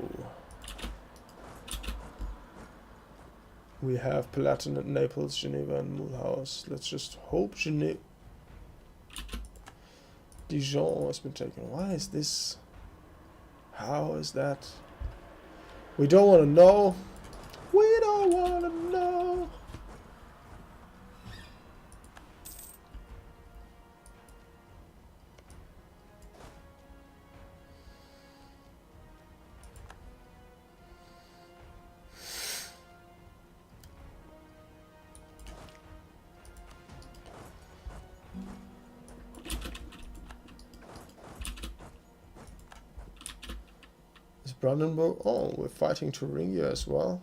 We have Palatinate, Naples, Geneva, and Mulhouse. Let's just hope Dijon has been taken. Why is this? How is that? We don't want to know. We don't want to know. Brandenburg. Oh, we're fighting Thuringia as well.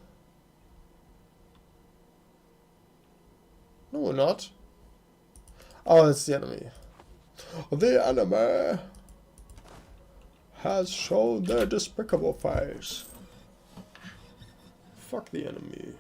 No, we're not. Oh, that's the enemy. The enemy has shown their despicable face. Fuck the enemy.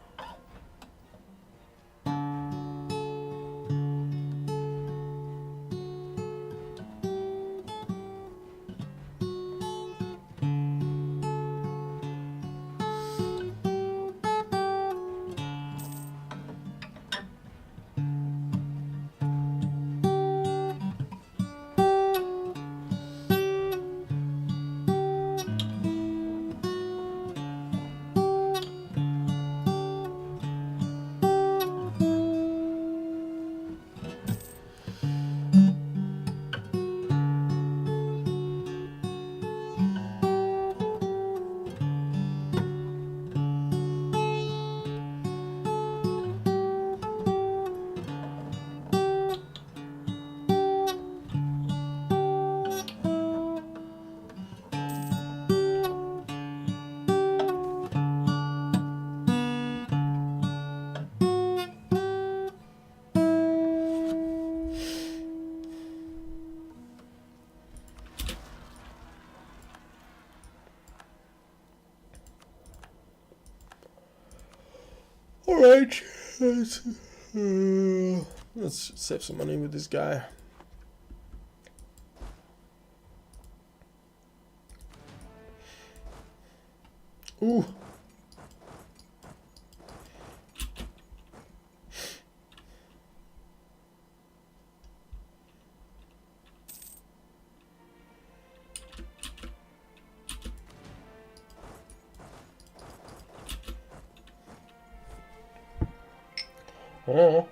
Alright. Let's save some money with this guy. Ooh. Oh.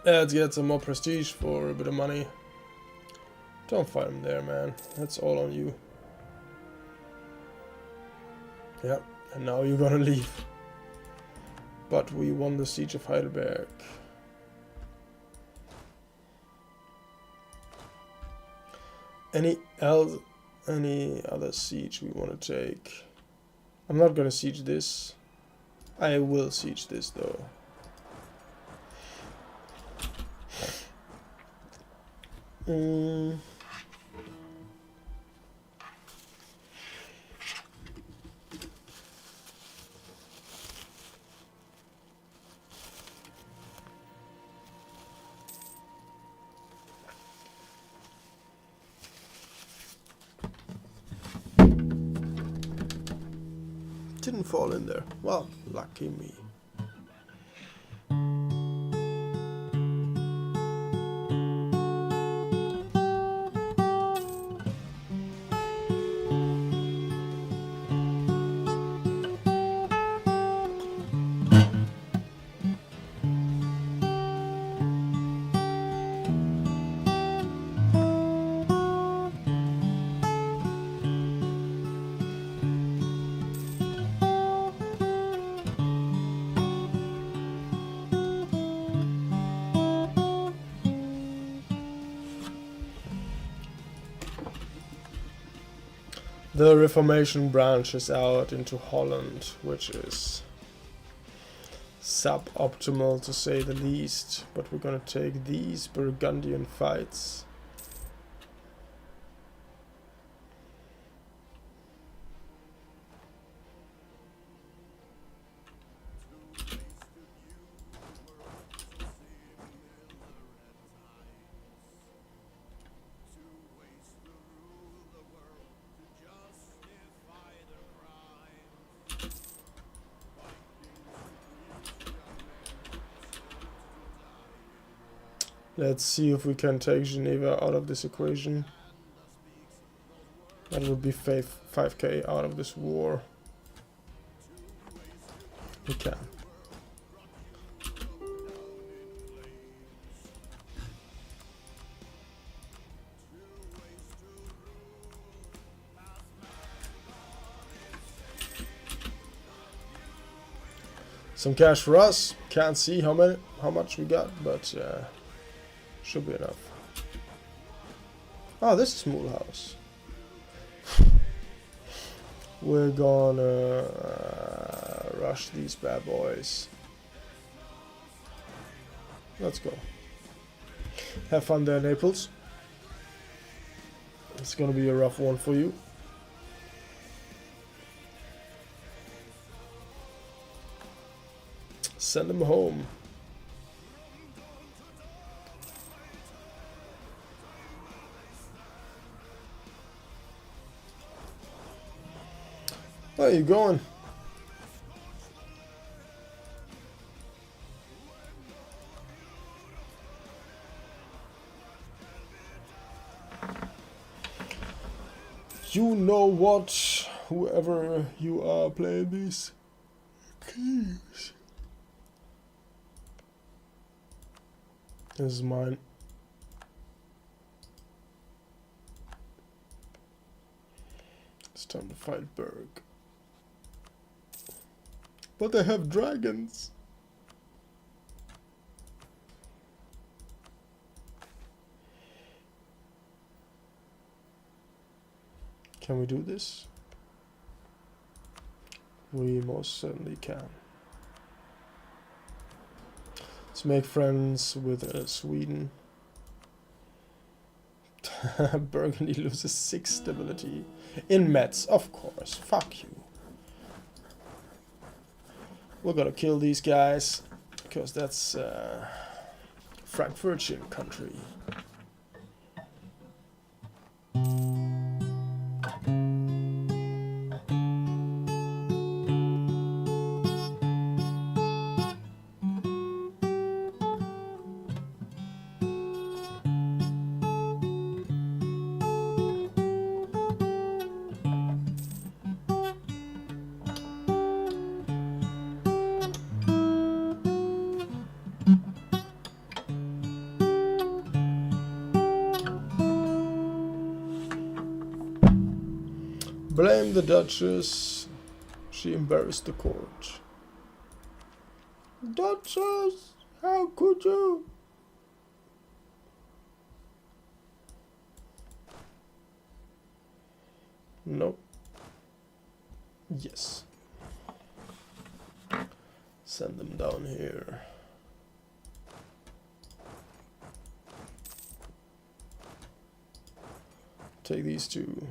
Let's get some more prestige for a bit of money. Don't fight him there, man. That's all on you. Yep, and now you're gonna leave. But we won the siege of Heidelberg. Any other siege we want to take? I'm not gonna siege this. I will siege this though. Didn't fall in there. Well, lucky me. The Reformation branches out into Holland, which is suboptimal to say the least, but we're gonna take these Burgundian fights. Let's see if we can take Geneva out of this equation. That would be 5k out of this war. We can. Some cash for us. Can't see how much we got, but should be enough. Oh, this is Mulhouse. We're gonna rush these bad boys. Let's go. Have fun there, Naples. It's gonna be a rough one for you. Send them home. Where are you going? You know what? Whoever you are playing these keys. This is mine. It's time to fight Berg. But they have dragons. Can we do this? We most certainly can. Let's make friends with Sweden. Burgundy loses 6 stability. In Metz, of course. Fuck you. We're gonna kill these guys, because that's Frankfurtian country. Blame the Duchess. She embarrassed the court. Duchess, how could you? No. Yes. Send them down here. Take these two.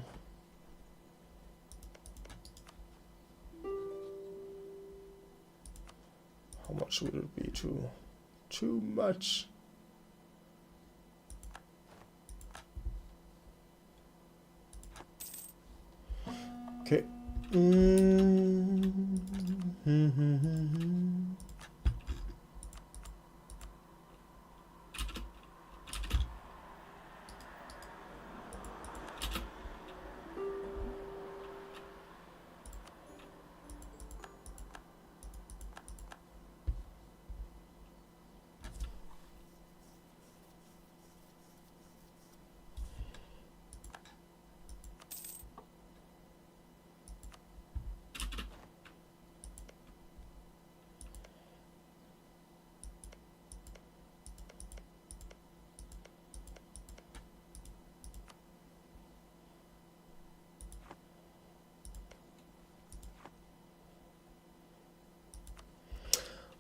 How much would it be? Too much. Okay.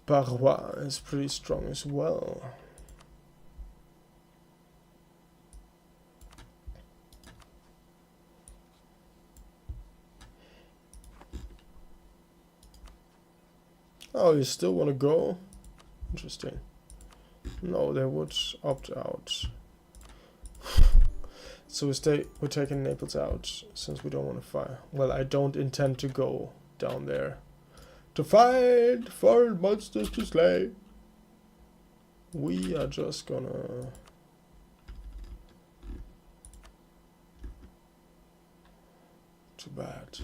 Parois is pretty strong as well. Oh, you still want to go? Interesting. No, they would opt out. So we're taking Naples out, since we don't want to fire. Well, I don't intend to go down there to find foreign monsters to slay. We are just gonna... Too bad.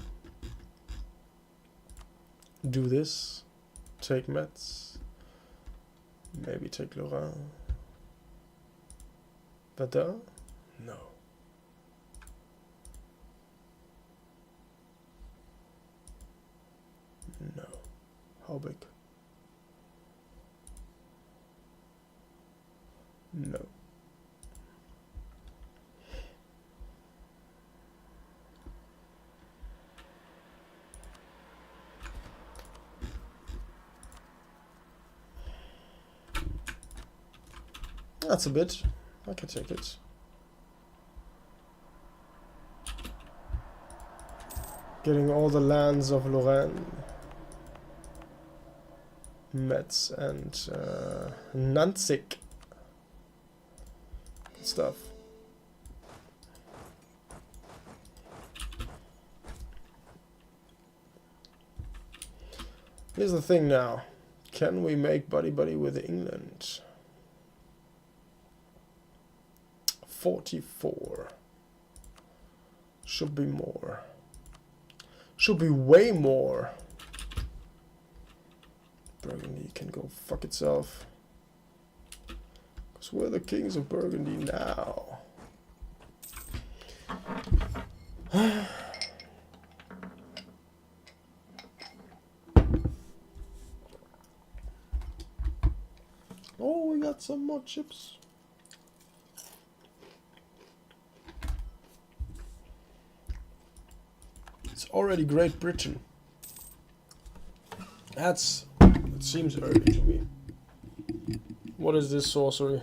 Do this. Take Metz. Maybe take Lorraine. Verdun? No. No. How big? No. That's a bit. I can take it. Getting all the lands of Lorraine. Metz and Nanzig. Good stuff. Here's the thing now. Can we make buddy-buddy with England? 44. Should be more. Should be way more. Burgundy can go fuck itself. Because we're the kings of Burgundy now. Oh, we got some more chips. It's already Great Britain. It seems early to me. What is this sorcery?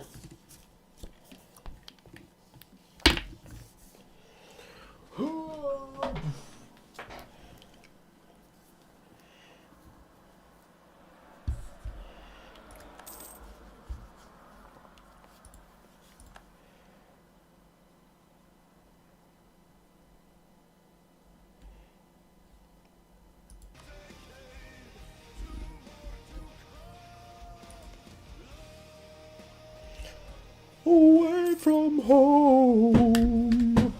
away from home.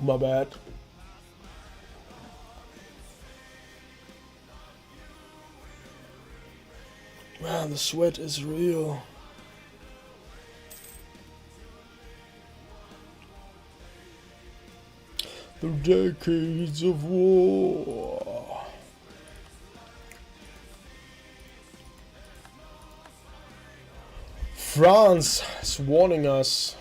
My bad. Man, the sweat is real. The decades of war. France is warning us.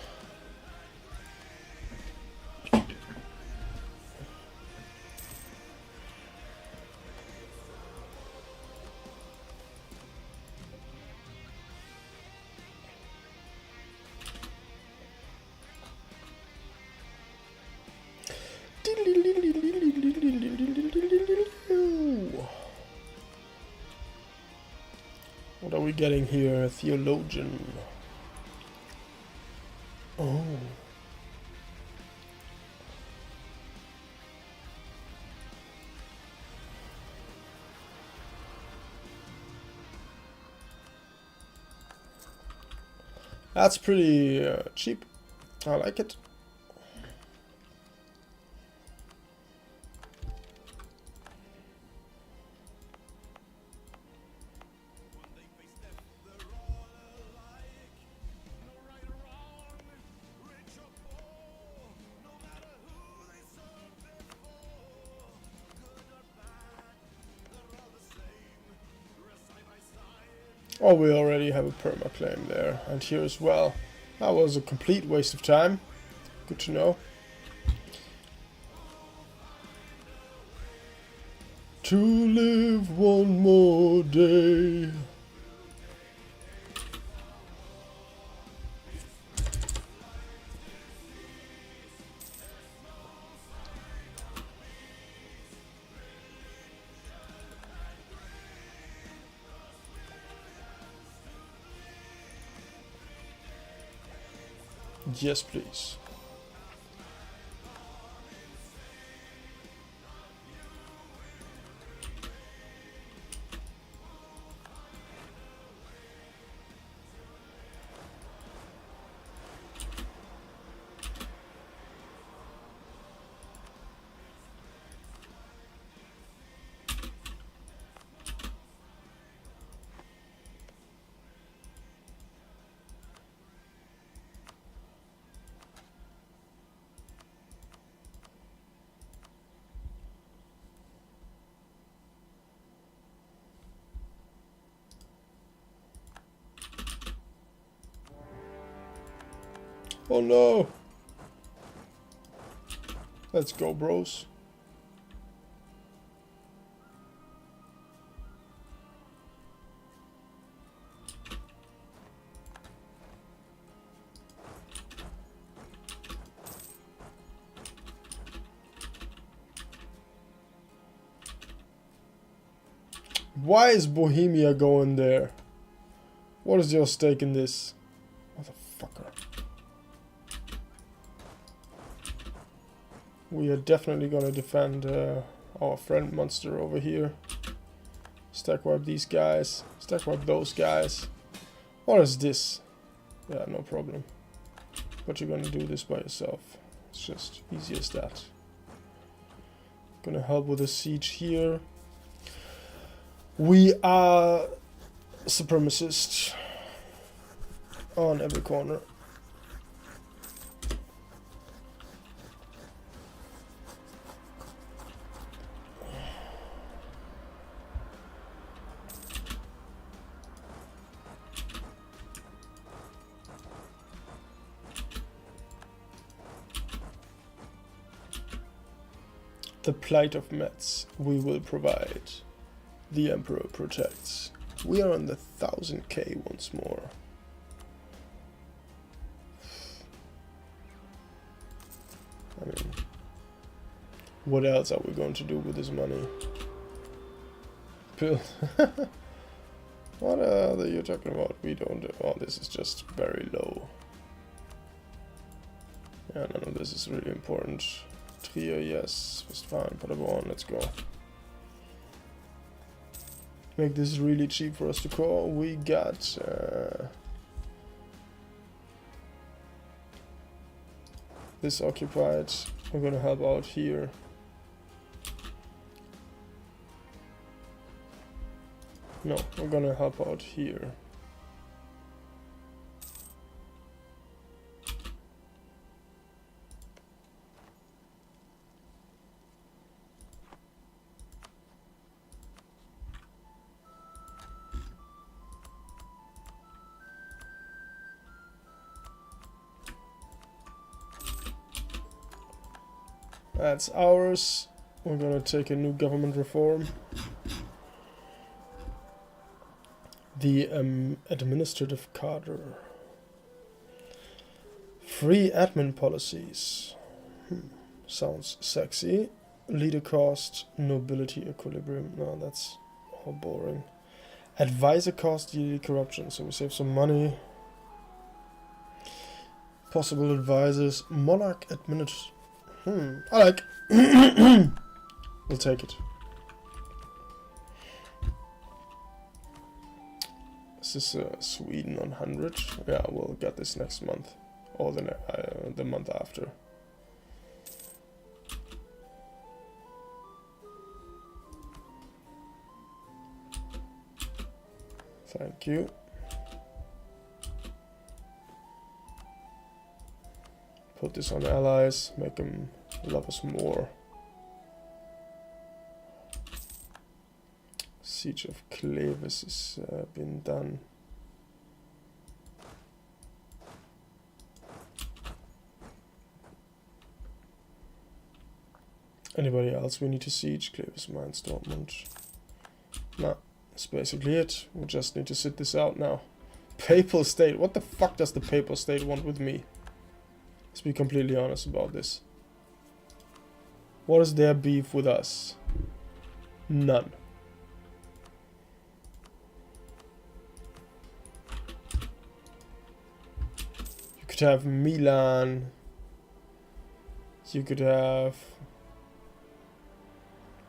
What are we getting here? A theologian. Oh. That's pretty cheap. I like it. Oh, we already have a perma claim there, and here as well. That was a complete waste of time. Good to know. To live one more day. Yes, please. Oh no! Let's go, bros. Why is Bohemia going there? What is your stake in this? Motherfucker. We are definitely gonna defend our friend monster over here. Stack wipe these guys. Stack wipe those guys. What is this? Yeah, no problem. But you're gonna do this by yourself. It's just easy as that. Gonna help with the siege here. We are supremacists on every corner. The plight of Metz we will provide. The Emperor protects. We are on the 1000k once more. I mean, what else are we going to do with this money? Build. What are you talking about? We don't do. Oh, this is just very low. Yeah, none of this is really important. Trier, yes. Westfalen, Paderborn, let's go. make this really cheap for us to call. We got this occupied. We're gonna help out here. No, we're gonna help out here. That's ours. We're gonna take a new government reform. The administrative cadre. Free admin policies. Sounds sexy. Leader cost, nobility equilibrium. No, that's all boring. Advisor cost, yearly corruption. So we save some money. Possible advisors. Monarch administration. I like. We'll take it. This is Sweden on 100. Yeah, we'll get this next month. Or the month after. Thank you. Put this on allies, make them love us more. Siege of Cleves has been done. Anybody else we need to siege? Cleves, Mainz, Dortmund. Nah, that's basically it. We just need to sit this out now. Papal State. What the fuck does the Papal State want with me? Let's be completely honest about this. What is their beef with us? None. You could have Milan. You could have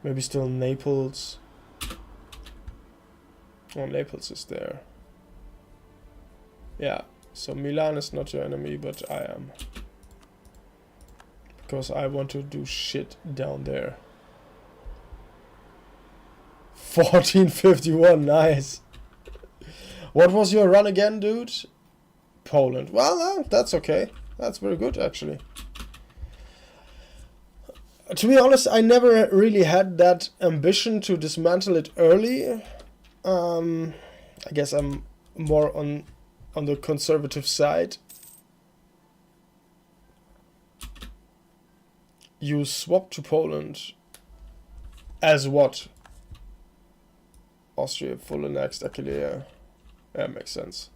maybe still Naples. Oh, Naples is there. Yeah, so Milan is not your enemy, but I am. Because I want to do shit down there. 1451, nice. What was your run again, dude? Poland. Well, that's okay. That's very good, actually. To be honest, I never really had that ambition to dismantle it early. I guess I'm more on the conservative side. You swap to Poland. As what? Austria full annexed Aquileia. That makes sense.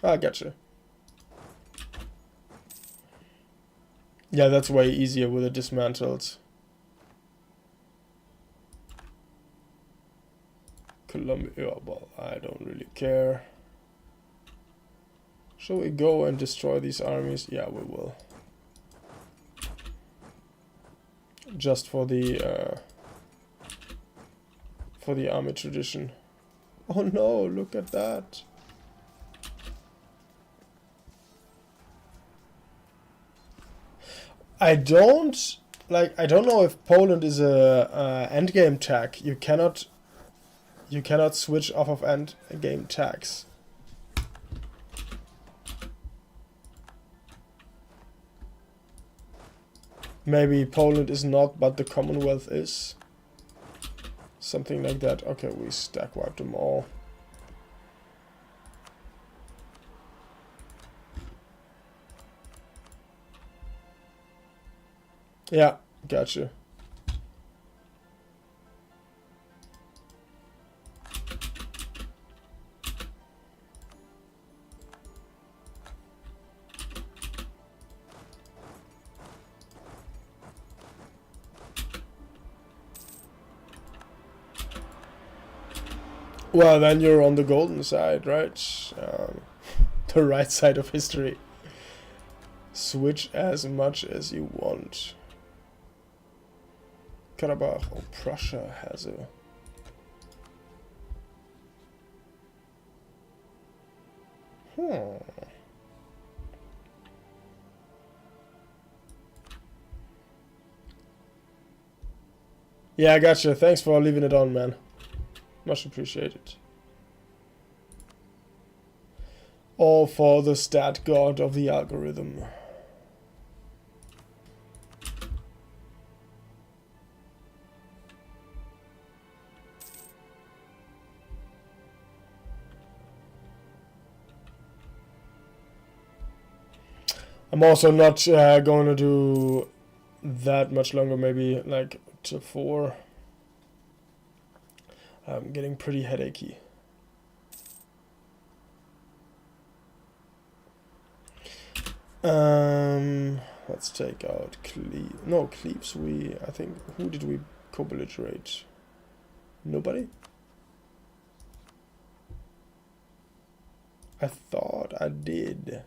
I gotcha. Yeah, that's way easier with it dismantled. Colombia, well, I don't really care. Shall we go and destroy these armies? Yeah, we will. Just for the army tradition. Oh no, look at that. I don't know if Poland is a endgame tag. You cannot switch off of endgame tags. Maybe Poland is not, but the Commonwealth is. Something like that. Okay, we stack wiped them all. Yeah, gotcha. Well, then you're on the golden side, right? The right side of history. Switch as much as you want. Karabakh. Oh, Prussia has a... Yeah, I gotcha. Thanks for leaving it on, man. Much appreciated. All for the stat god of the algorithm. I'm also not going to do that much longer, maybe like to 4. I'm getting pretty headachy. Let's take out Cleave. No, Cleaves we... I think... Who did we co-belligerate? Nobody? I thought I did.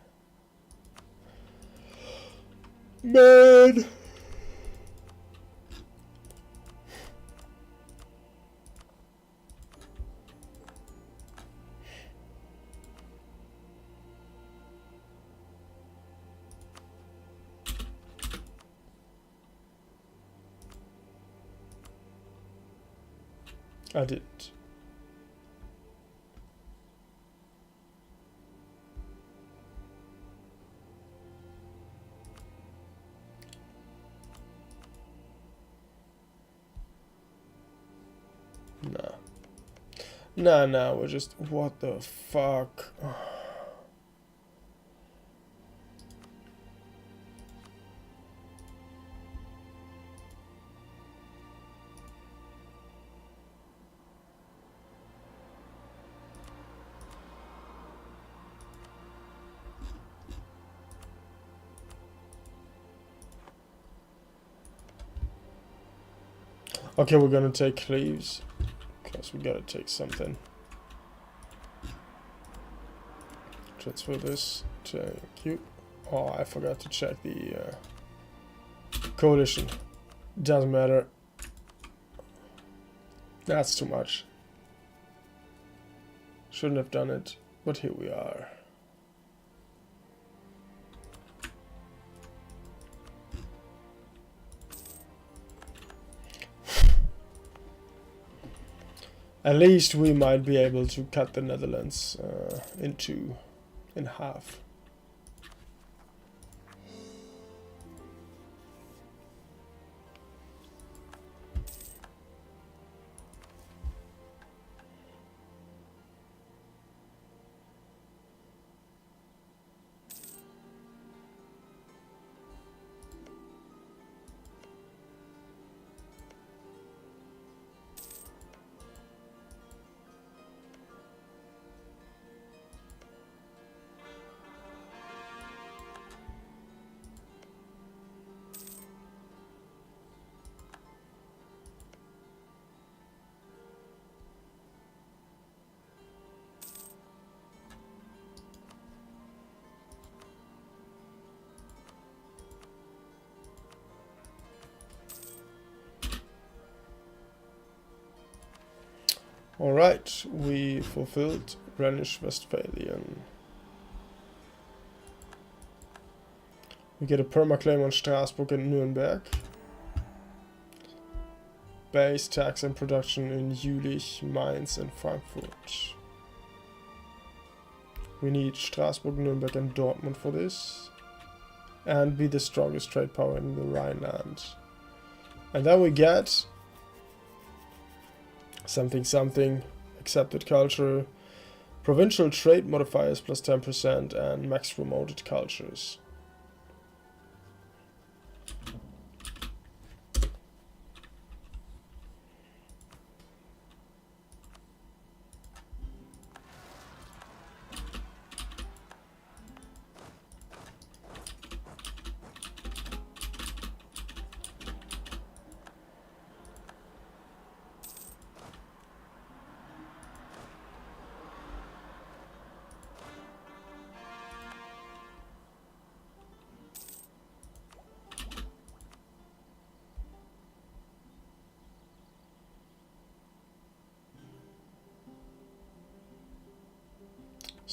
Man! I didn't. Nah, we're just... What the fuck? Okay, we're gonna take Cleaves. Because we gotta take something. Transfer this. Thank you. Oh, I forgot to check the coalition. Doesn't matter. That's too much. Shouldn't have done it, but here we are. At least we might be able to cut the Netherlands in half. Alright, we fulfilled Rhenish Westphalian. We get a permaclaim on Strasbourg and Nuremberg. Base tax and production in Jülich, Mainz and Frankfurt. We need Strasbourg, Nuremberg and Dortmund for this. And be the strongest trade power in the Rhineland. And then we get... something, accepted culture, provincial trade modifiers plus 10% and max promoted cultures.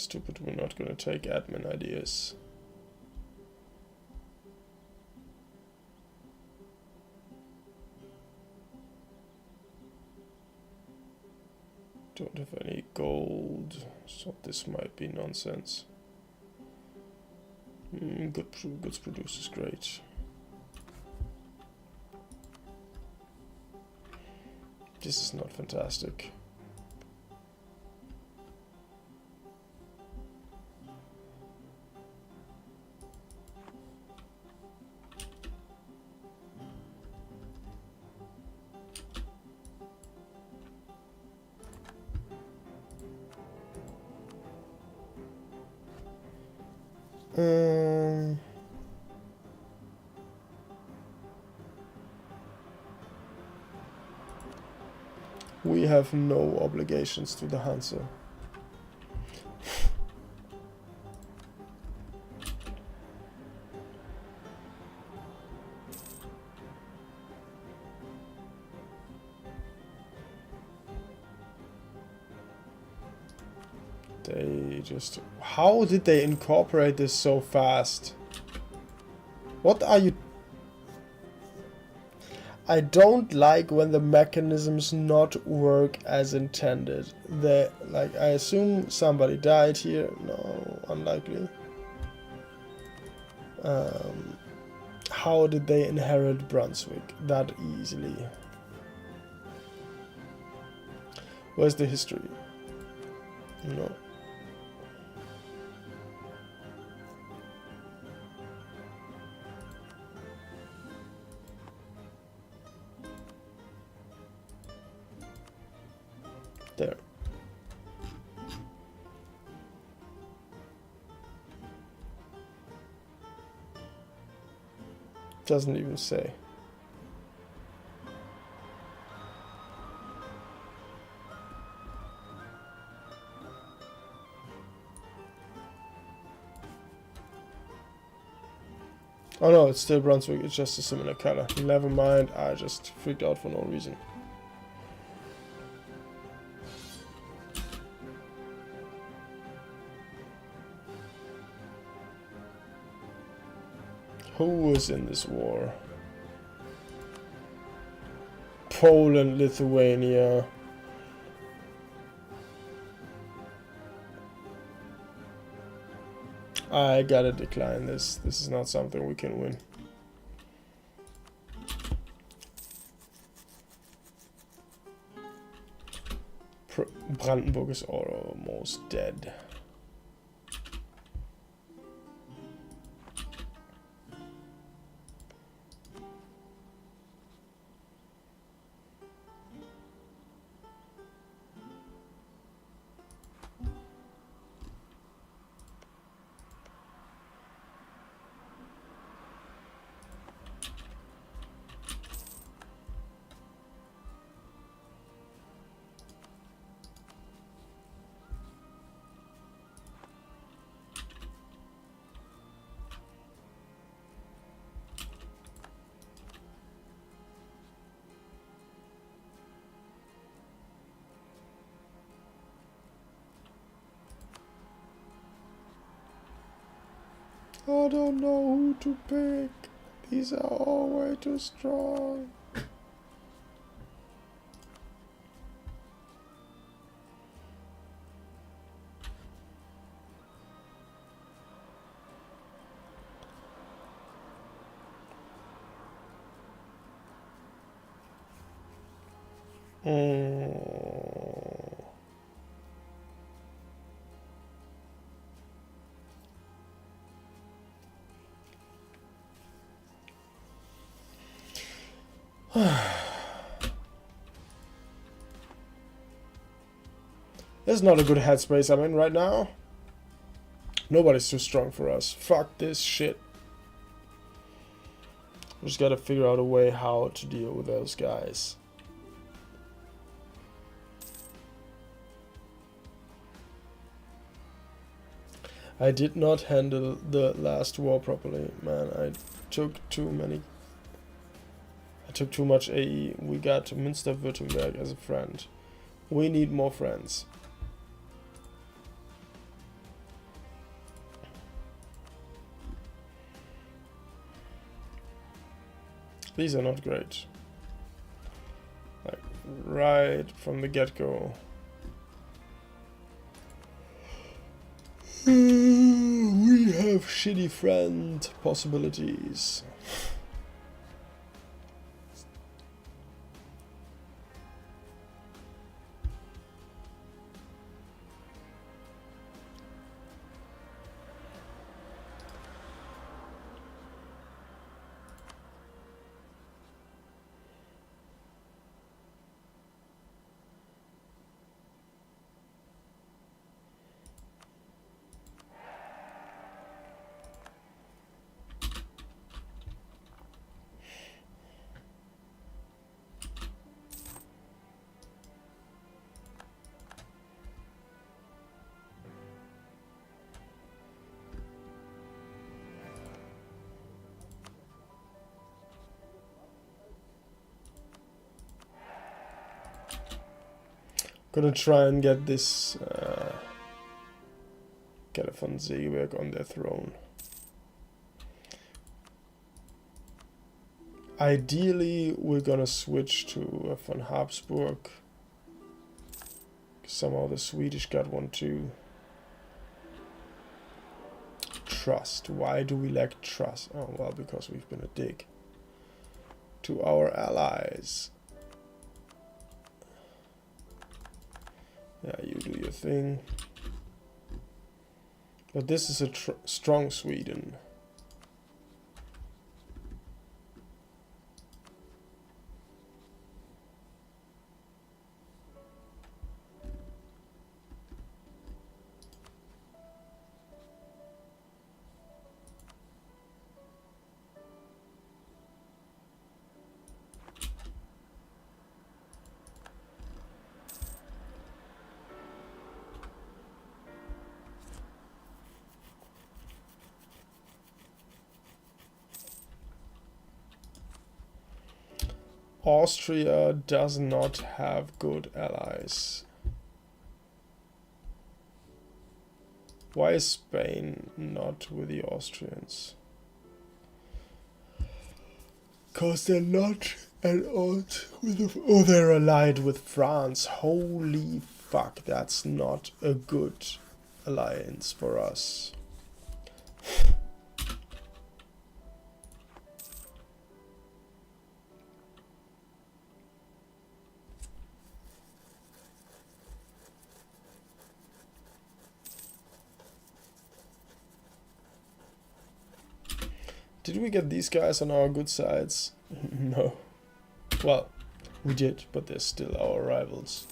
Stupid, we're not gonna take admin ideas. Don't have any gold, so this might be nonsense. Goods produced is great. This is not fantastic. We have no obligations to the Hansa. They just... How did they incorporate this so fast? What are you... I don't like when the mechanisms not work as intended. They, like, I assume somebody died here. No, unlikely. How did they inherit Brunswick that easily? Where's the history? No. There. Doesn't even say. Oh no, it's still Brunswick, it's just a similar color. Never mind, I just freaked out for no reason. Who was in this war? Poland, Lithuania. I gotta decline this. This is not something we can win. Brandenburg is almost dead. I don't know who to pick. These are all way too strong. This is not a good headspace I'm in right now. Nobody's too strong for us. Fuck this shit. We just gotta figure out a way how to deal with those guys. I did not handle the last war properly, man. I took too much AE. We got Münster-Württemberg as a friend. We need more friends. These are not great. Like, right from the get-go. We have shitty friend possibilities. Gonna try and get this Gerda von Segeberg on their throne. Ideally, we're gonna switch to von Habsburg. Somehow the Swedish got one too. Trust. Why do we lack trust? Oh, well, because we've been a dick to our allies. Yeah, you do your thing. But this is a strong Sweden. Austria does not have good allies. Why is Spain not with the Austrians? Because they're not at odds with the... Oh, they're allied with France. Holy fuck, that's not a good alliance for us. Did we get these guys on our good sides? No. Well, we did, but they're still our rivals.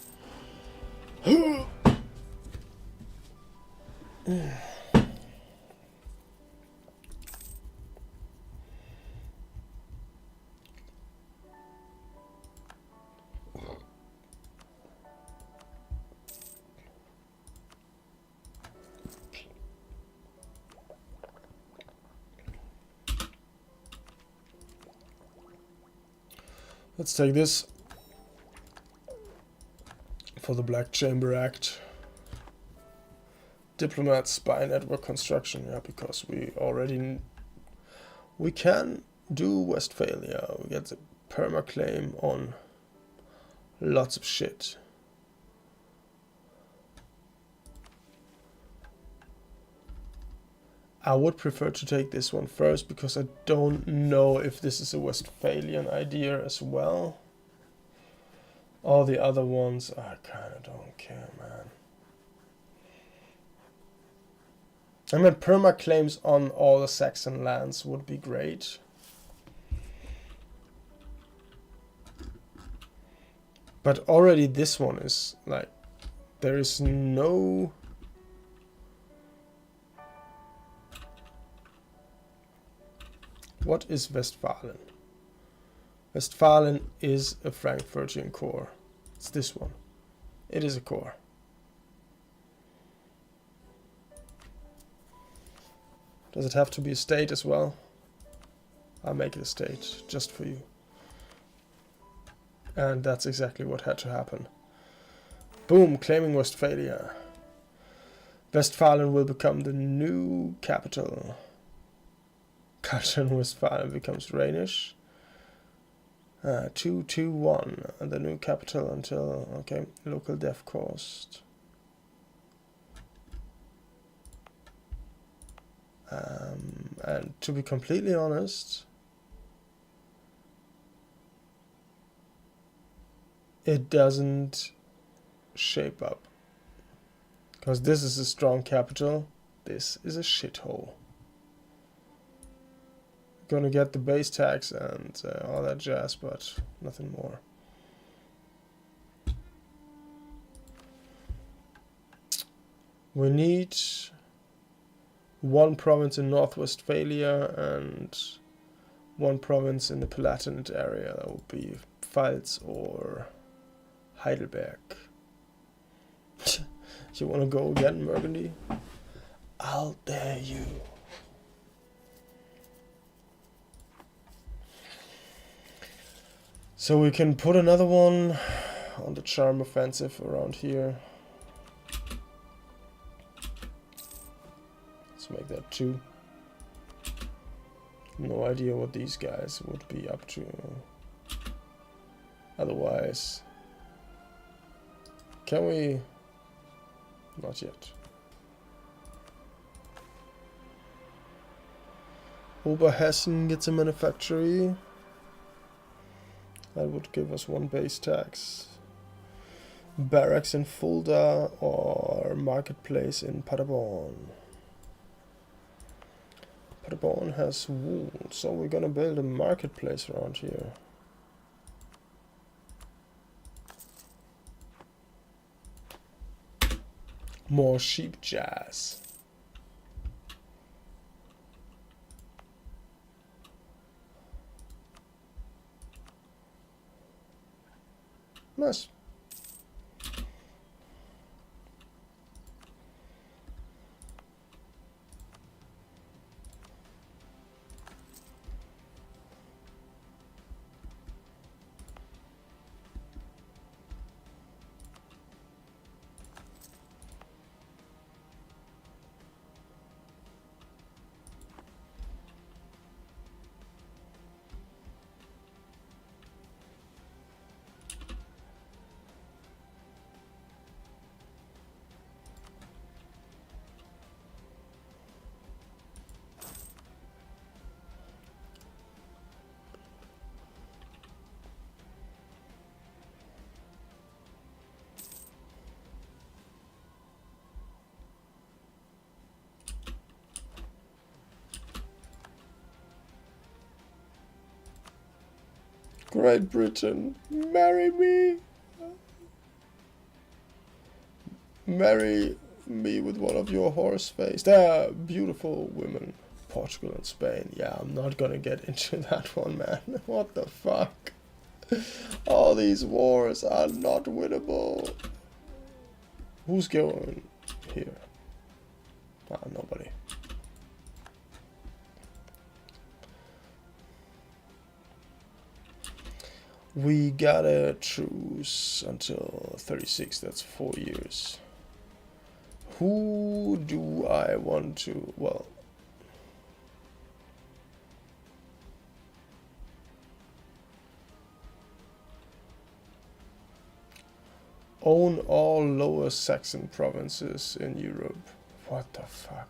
Let's take this for the Black Chamber Act. Diplomat spy network construction, yeah, because we can do Westphalia. We get the perma claim on lots of shit. I would prefer to take this one first because I don't know if this is a Westphalian idea as well. All the other ones, I kind of don't care, man. I mean, perma claims on all the Saxon lands would be great. But already this one is like, there is no... What is Westphalen? Westphalen is a Frankfurtian core. It's this one. It is a core. Does it have to be a state as well? I'll make it a state, just for you. And that's exactly what had to happen. Boom, claiming Westphalia. Westphalen will become the new capital. Culture in Westphalen becomes Rhenish. 221, the new capital until, okay, local dev cost. And to be completely honest, it doesn't shape up. Because this is a strong capital, this is a shithole. Gonna get the base tax and all that jazz, but nothing more. We need one province in North Westphalia and one province in the Palatinate area. That would be Pfalz or Heidelberg. You wanna go again, Burgundy? I'll dare you. So we can put another one on the charm offensive around here. Let's make that 2. No idea what these guys would be up to. Otherwise, can we? Not yet. Oberhessen gets a manufactory. That would give us 1 base tax. Barracks in Fulda or marketplace in Paderborn. Paderborn has wool, so we're gonna build a marketplace around here. More sheep jazz. Nice. Great Britain, marry me. Marry me with one of your horse-faced, beautiful women. Portugal and Spain. Yeah, I'm not gonna get into that one, man. What the fuck? All these wars are not winnable. Who's going here? Nobody. We got a truce until 36, that's 4 years. Who do I want to, well... Own all Lower Saxon provinces in Europe. What the fuck?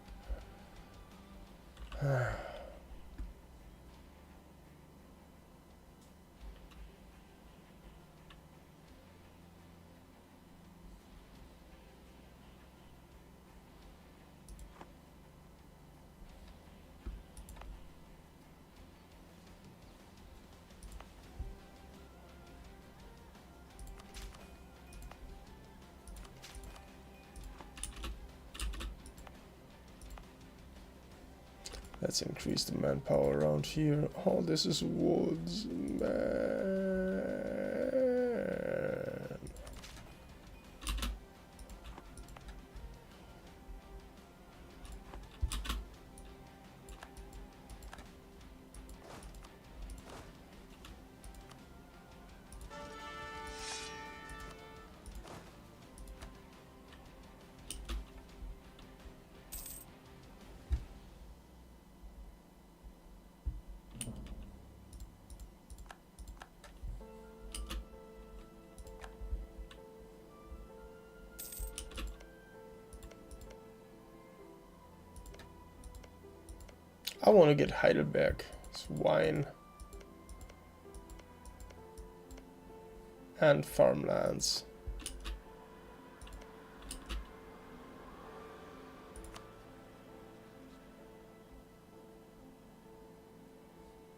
Let's increase the manpower around here. Oh, this is woods, man. I want to get Heidelberg. It's wine. And farmlands.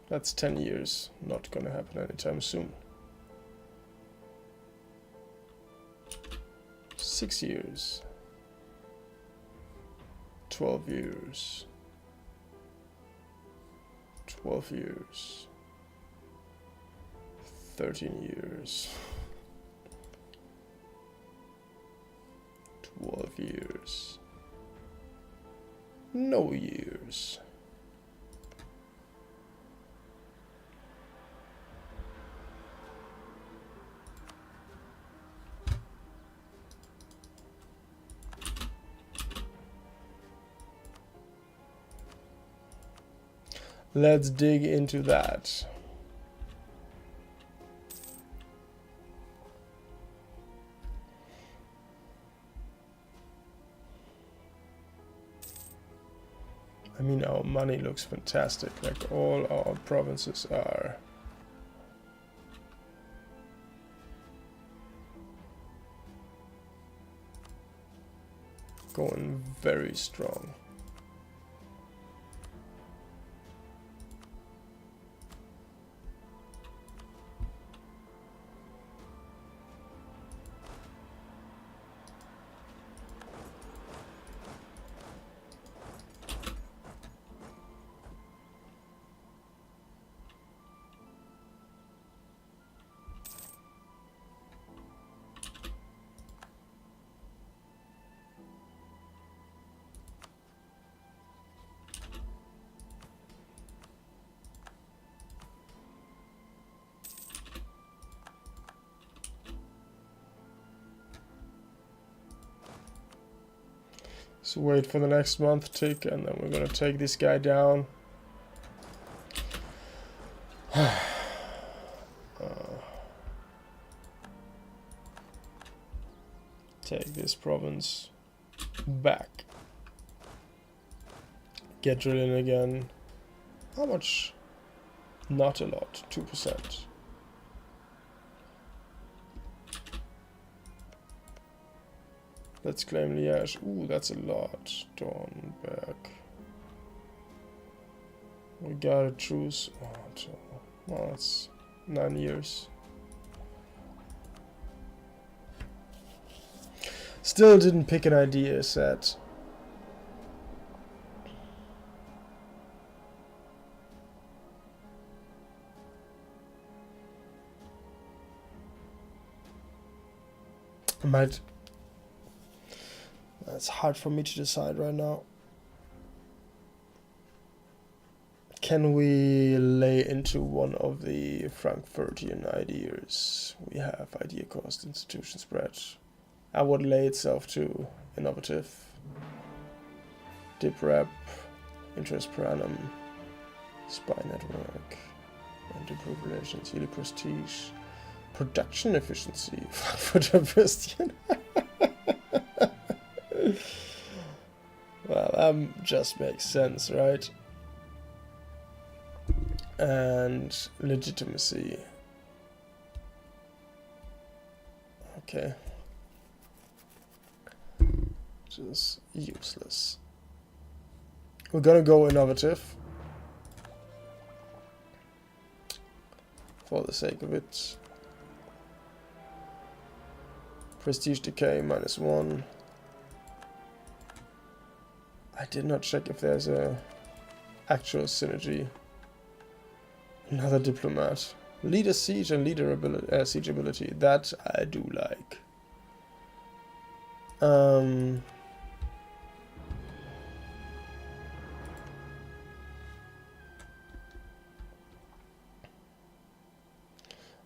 That's 10 years. Not gonna happen anytime soon. 6 years. 12 years. 12 years. 13 years. 12 years. No years. Let's dig into that. I mean, our money looks fantastic, like all our provinces are. Going very strong. So wait for the next month tick, and then we're gonna take this guy down. Take this province back. Get drilling again. How much? Not a lot. 2%. Let's claim Liège. Ooh, that's a lot. Dornberg. We got a truce. Well, that's 9 years. Still didn't pick an idea set. I might. It's hard for me to decide right now. Can we lay into one of the Frankfurtian ideas? We have idea cost, institution spread. I would lay itself to innovative, dip rep, interest per annum, spy network, and improve relations, yearly prestige, production efficiency, Frankfurter Würstchen. Well, that just makes sense, right? And legitimacy. Okay. Just useless. We're gonna go innovative. For the sake of it. Prestige decay -1. I did not check if there's a actual synergy. Another diplomat. Leader siege and leader ability, siege ability. That I do like.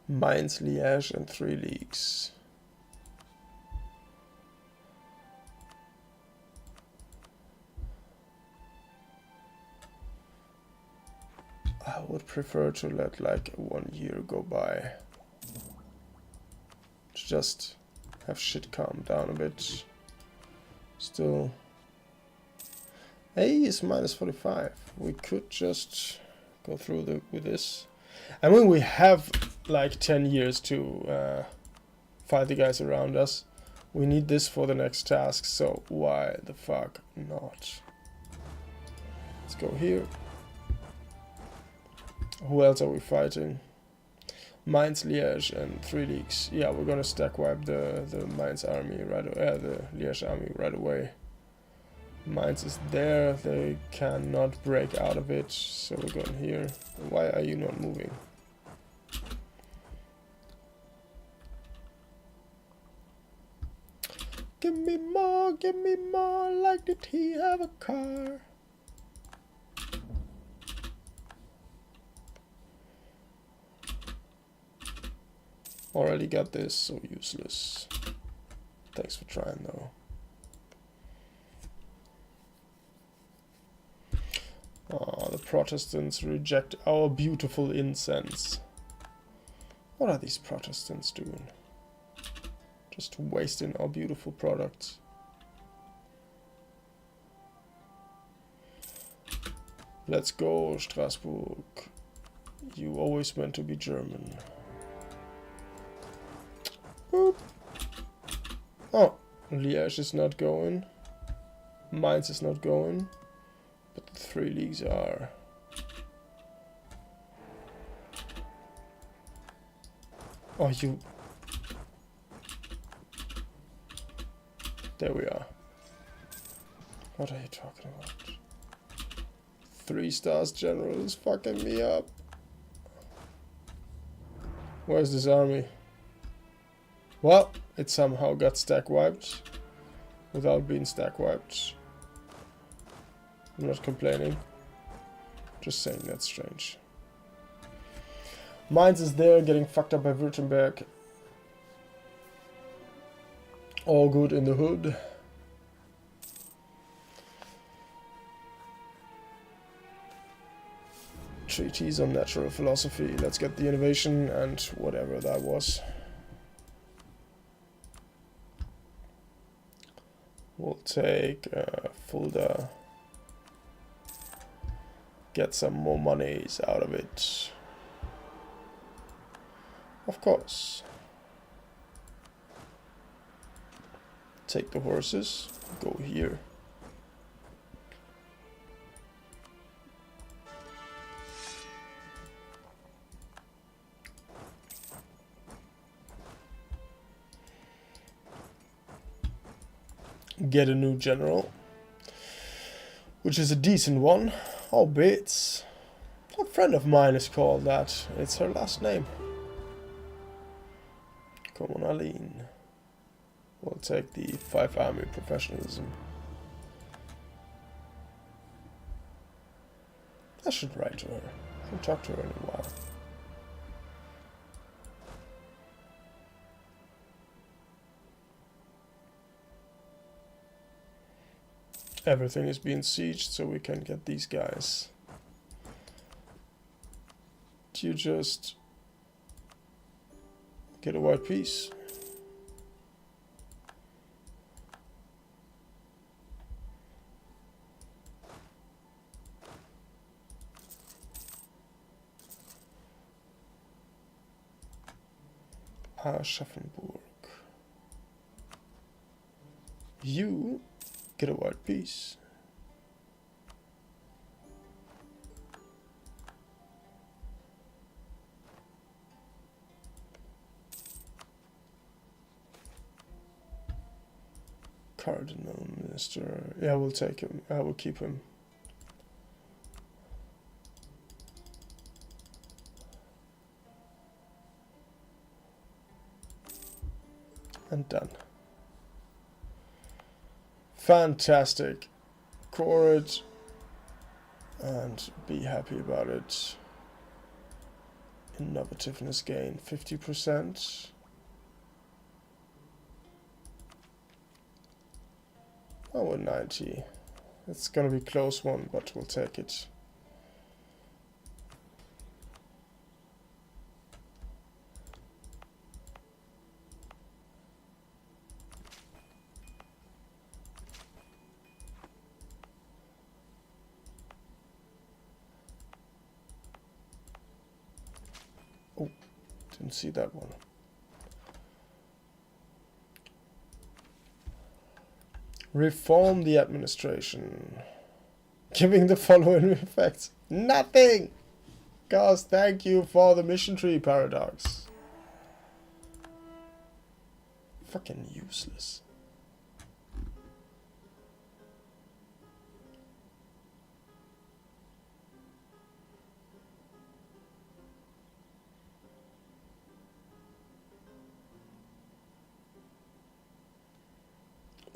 Mainz, Liège, and 3 leagues. I would prefer to let like 1 year go by. To just have shit calm down a bit. Still. A is minus 45. We could just go through with this. I mean, we have like 10 years to fight the guys around us. We need this for the next task, so why the fuck not? Let's go here. Who else are we fighting? Mainz, Liège, and 3 leagues. Yeah, we're gonna stack wipe the Mainz army right away, the Liège army right away. Mainz is there, they cannot break out of it, so we're going here. Why are you not moving? Give me more, like did he have a car? Already got this, so useless. Thanks for trying though. Ah, the Protestants reject our beautiful incense. What are these Protestants doing? Just wasting our beautiful products. Let's go, Strasbourg. You always meant to be German. Boop. Oh, Liège is not going. Mainz is not going. But the 3 leagues are. Oh, you. There we are. What are you talking about? 3 stars general is fucking me up. Where's this army? Well, it somehow got stack wiped. Without being stack wiped. I'm not complaining. Just saying that's strange. Mainz is there, getting fucked up by Württemberg. All good in the hood. Treatise on natural philosophy. Let's get the innovation and whatever that was. We'll take Fulda. Get some more monies out of it. Of course. Take the horses. Go here. Get a new general, which is a decent one. Oh, bits. A friend of mine is called that. It's her last name. Come on, Aline. We'll take the 5 army professionalism. I should write to her. I haven't talked to her in a while. Everything is being sieged, so we can get these guys. You just get a white piece. Aschaffenburg. You get a white piece. Cardinal Minister. Yeah, we'll take him. I will keep him. And done. Fantastic. Core it. And be happy about it. Innovativeness gain 50%. Oh, we're 90. It's gonna be a close one, but we'll take it. didn't see that one. Reform the administration. Giving the following effects. Nothing! Guys, thank you for the mission tree paradox. Fucking useless.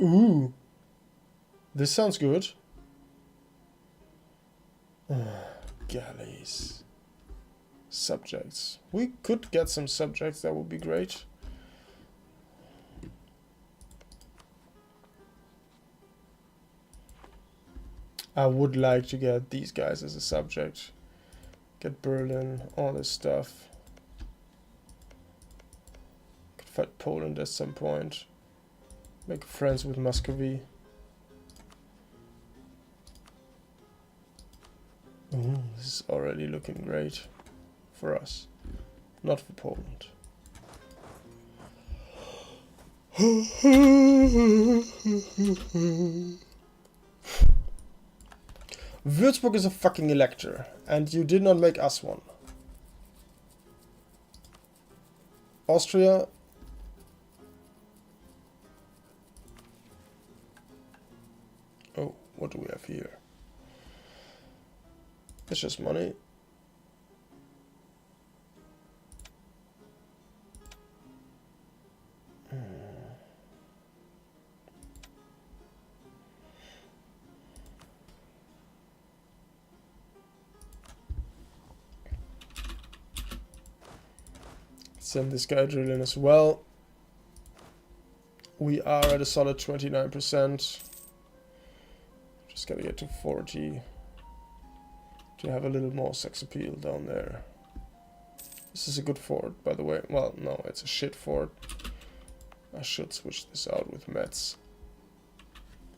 Ooh. This sounds good. Galleys. Subjects. We could get some subjects, that would be great. I would like to get these guys as a subject. Get Berlin, all this stuff. Could fight Poland at some point. Make friends with Muscovy. Ooh, this is already looking great for us, not for Poland. Würzburg is a fucking elector, and you did not make us one. Austria. Oh, what do we have here? It's just money. Send this guy drill in as well. We are at a solid 29%. Just gotta get to 40 to have a little more sex appeal down there. This is a good fort, by the way. Well, no, it's a shit fort. I should switch this out with Metz.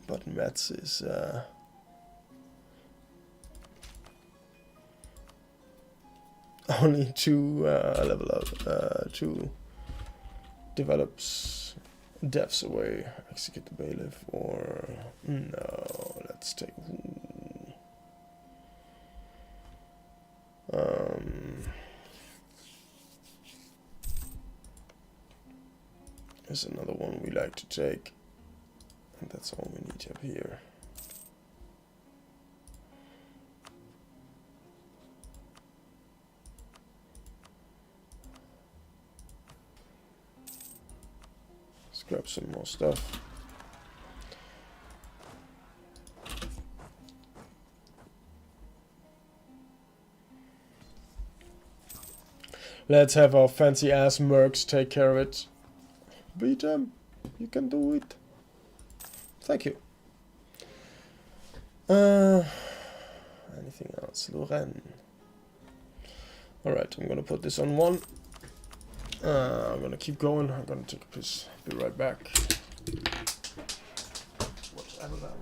But Metz is only 2 level up, 2 develops deaths away. Execute the bailiff, or no, let's take there's another one we like to take, and that's all we need up here. Let's grab some more stuff. Let's have our fancy ass mercs take care of it. Beat them. You can do it. Thank you. Anything else? Lorraine. Alright, I'm gonna put this on 1. I'm gonna keep going. I'm gonna take a piss. Be right back. Whatever that was.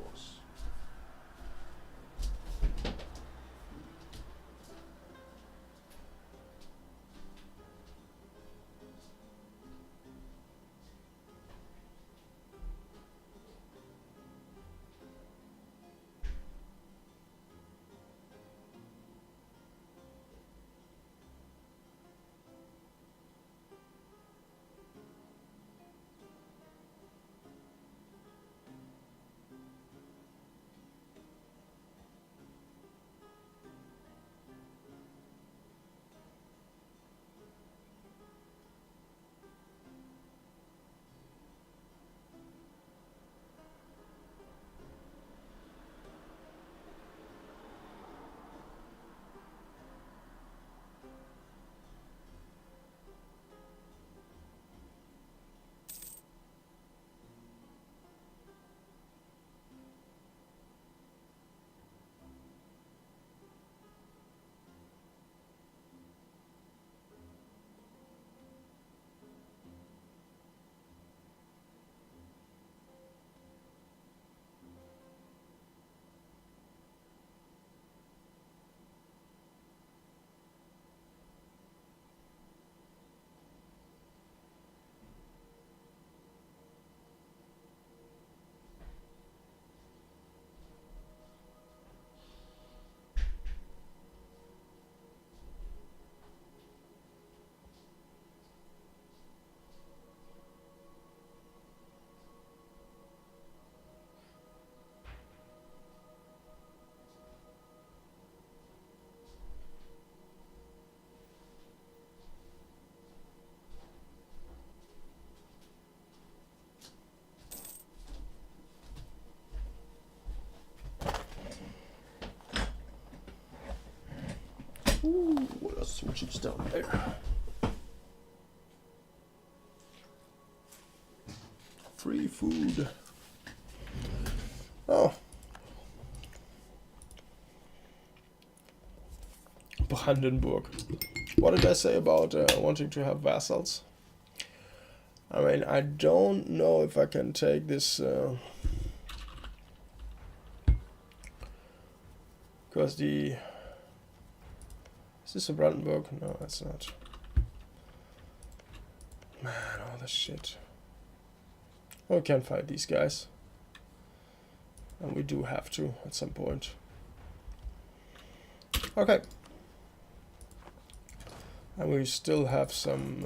Some chips down there. Free food. Oh. Brandenburg. What did I say about wanting to have vassals? I mean, I don't know if I can take this... because the... Is this a Brandenburg? No, it's not. Man, all this shit. Well, we can't fight these guys. And we do have to at some point. Okay. And we still have some...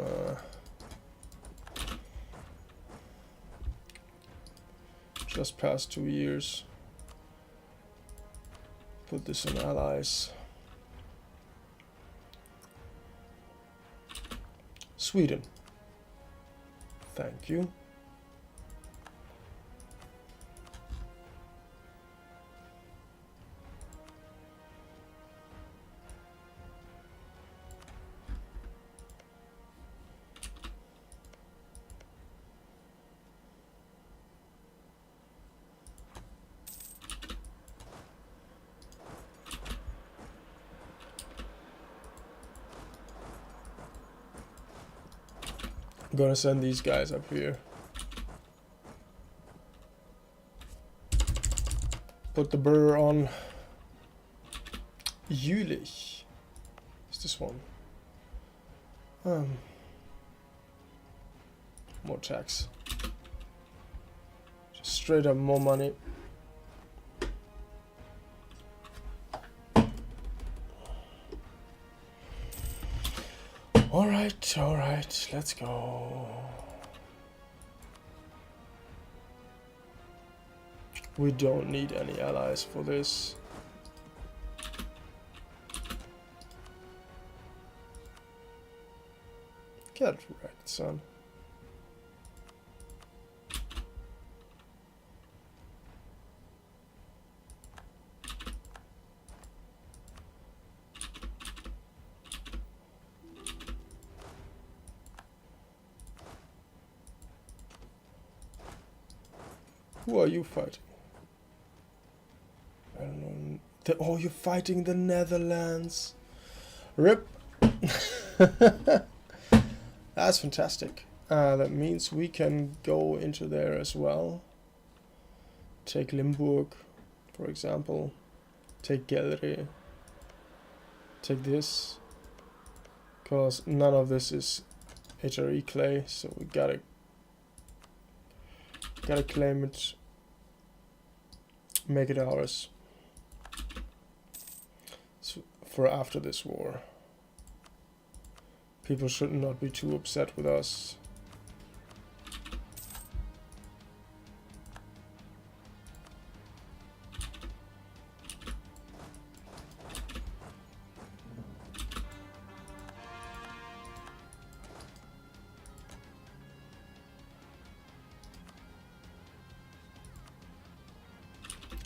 just past 2 years. Put this in allies. Sweden. Thank you. I'm gonna send these guys up here. Put the burr on Jülich. What's this one? More tax. Just straight up more money. Alright, let's go. We don't need any allies for this. Get wrecked, son. Who are you fighting? I don't know. Oh, you're fighting the Netherlands. RIP. That's fantastic. That means we can go into there as well. Take Limburg, for example. Take Gelre. Take this. Because none of this is HRE clay, so we gotta claim it, make it ours. So for after this war. People should not be too upset with us.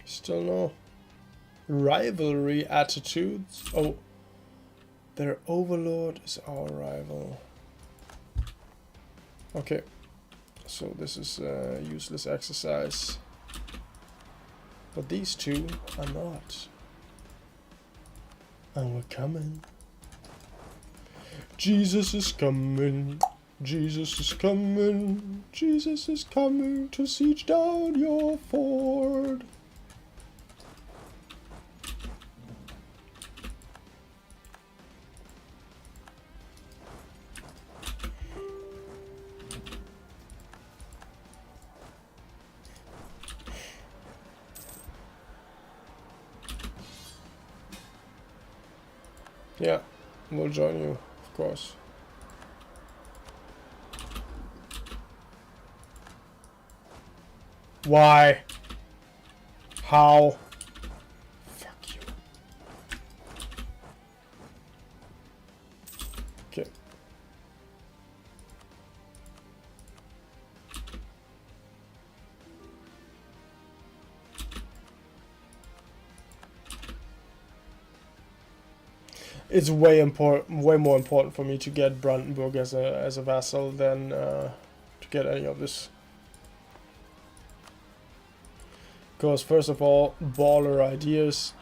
Still no rivalry attitudes. Oh, their overlord is our rival. Okay, so this is a useless exercise. But these two are not. And we're coming. Jesus is coming. Jesus is coming. Jesus is coming to siege down your fort. Yeah, we'll join you, of course. Why? How? Fuck you. Okay. it's way more important for me to get Brandenburg as a vassal than to get any of this. Because first of all, baller ideas.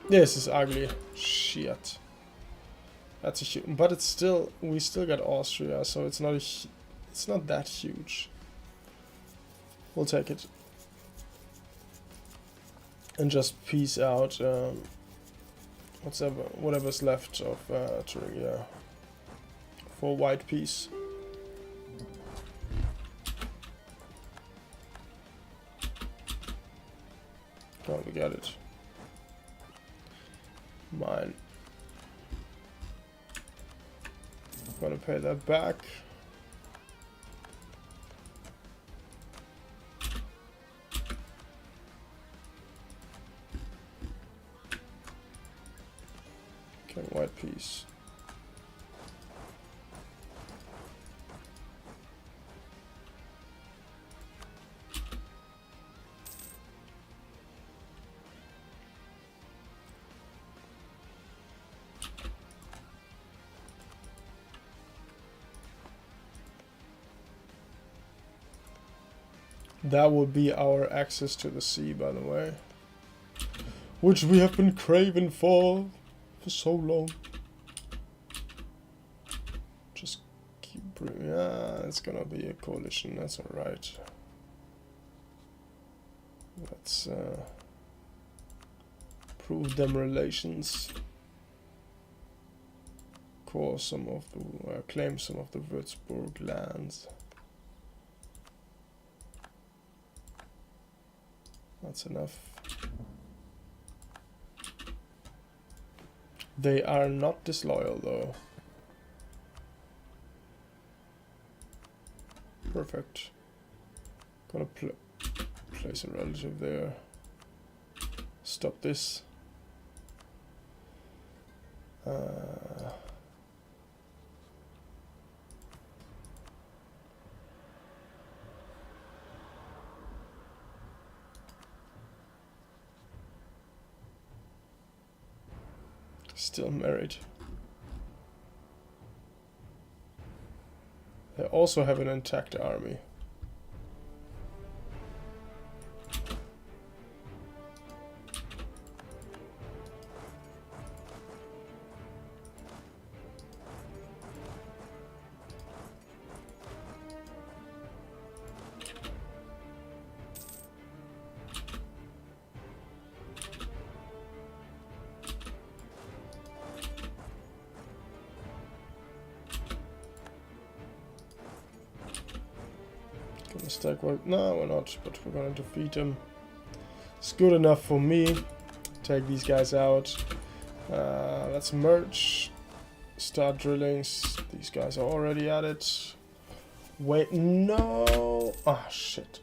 This is ugly. Shit. That's a huge, but it's still, we still got Austria, so it's not it's not that huge. We'll take it. And just peace out whatever's left of Thuringia for white peace. Oh, we got it. Mine. Gonna pay that back. Okay, white piece. That would be our access to the sea, by the way. Which we have been craving for so long. Just keep... Yeah, it's gonna be a coalition, that's alright. Let's prove them relations. Core some of the... claim some of the Würzburg lands. That's enough. They are not disloyal though. Perfect. Gonna place a relative there. Stop this. Still married. They also have an intact army. Stack work. No, we're not, but we're gonna defeat them. It's good enough for me. Take these guys out. Let's merge. Start drilling. These guys are already at it. Wait, no. Ah, shit.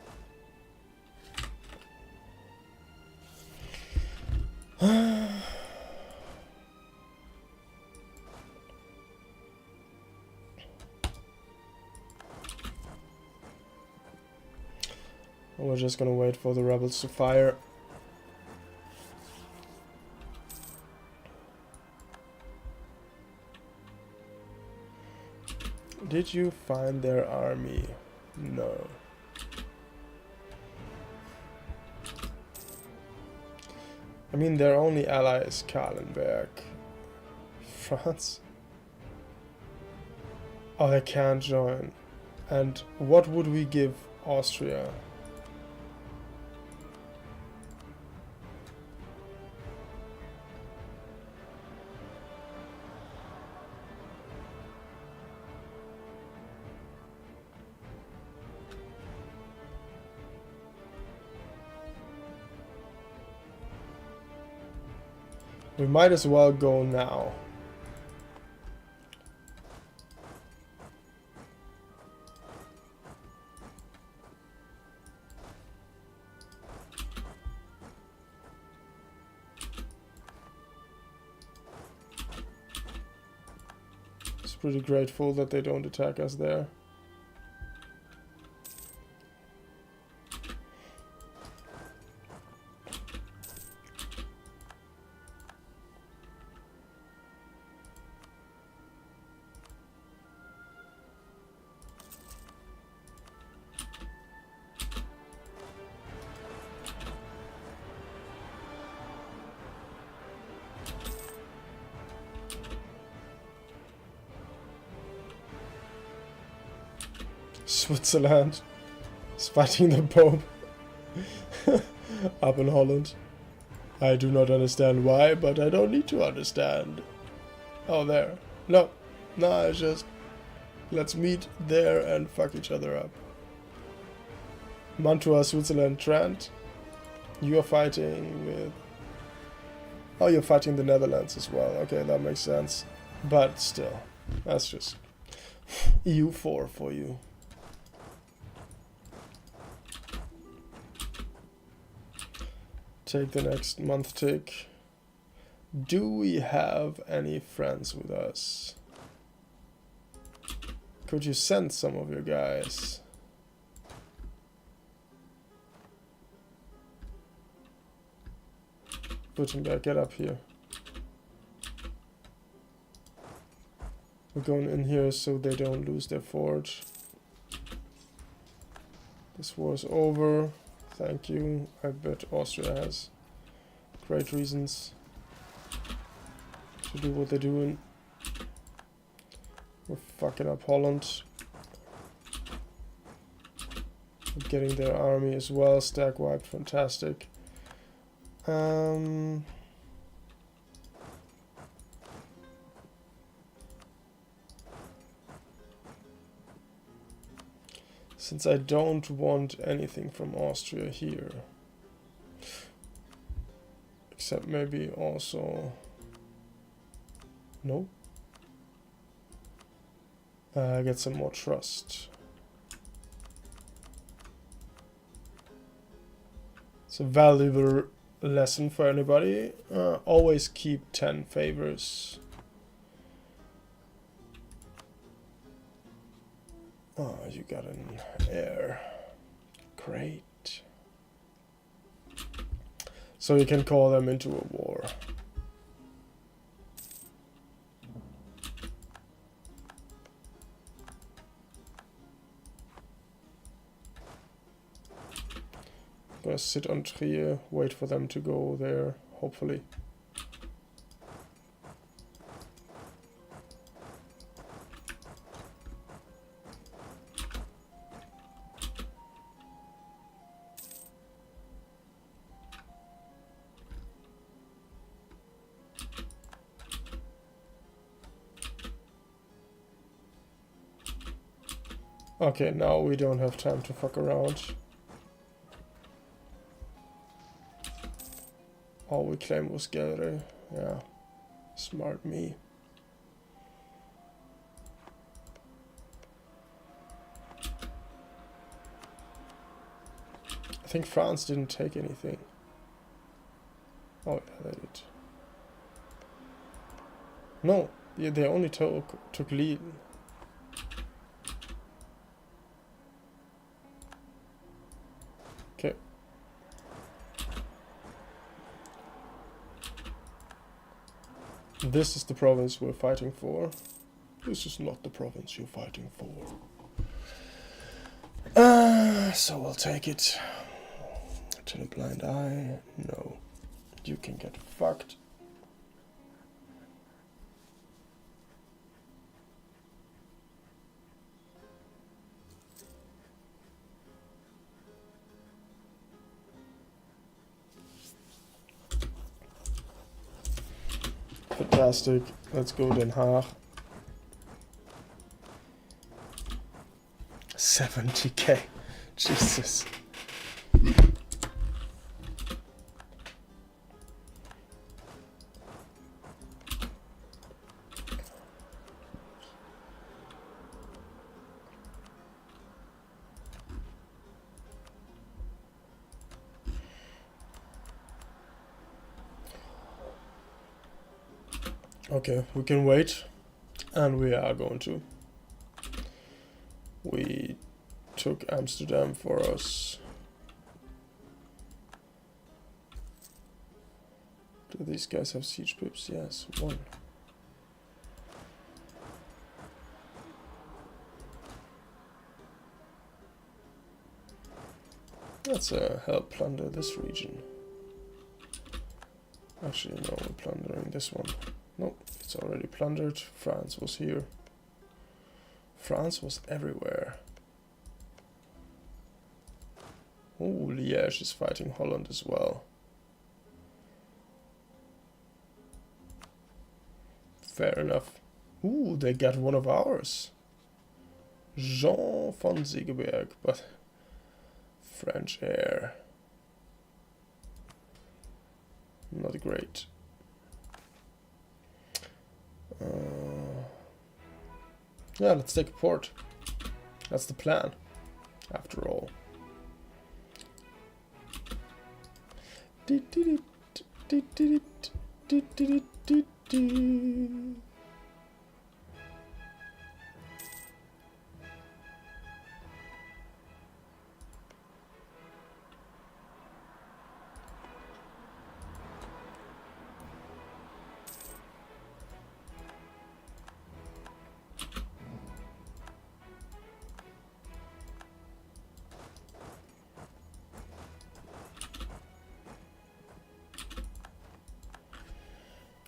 We're just gonna wait for the rebels to fire. Did you find their army? No. I mean, their only ally is Kahlenberg. France? Oh, they can't join. And what would we give Austria? We might as well go now. It's pretty grateful that they don't attack us there. Switzerland is fighting the Pope up in Holland. I do not understand why, but I don't need to understand. Oh, there. No. No, it's just... Let's meet there and fuck each other up. Mantua, Switzerland, Trent. You are fighting with... Oh, you're fighting the Netherlands as well. Okay, that makes sense. But still, that's just EU4 for you. Take the next month tick. Do we have any friends with us? Could you send some of your guys? Württemberg, get up here. We're going in here so they don't lose their fort. This war is over. Thank you. I bet Austria has great reasons to do what they're doing. We're fucking up Holland. We're getting their army as well. Stack wiped. Fantastic. Since I don't want anything from Austria here, except maybe also, no, get some more trust. It's a valuable lesson for anybody. Always keep 10 favors. Oh, you got an heir. Great. So you can call them into a war. Gonna sit on Trier, wait for them to go there, hopefully. Okay, now we don't have time to fuck around. All we claimed was Gelre. Yeah, smart me. I think France didn't take anything. Oh yeah, they did. No, yeah, they only took Lille. Okay. This is the province we're fighting for. This is not the province you're fighting for. So we'll take it. To the blind eye. No. You can get fucked. Fantastic. Let's go Den Haag. 70k. Jesus. Okay, we can wait, and we are going to. We took Amsterdam for us. Do these guys have siege pips? Yes, one. Let's help plunder this region. Actually, no, we're plundering this one. Nope, it's already plundered. France was here. France was everywhere. Oh, Liège is fighting Holland as well. Fair enough. Ooh, they got one of ours. Jean von Segeberg, but French heir. Not great. Yeah, let's take a port. That's the plan, after all.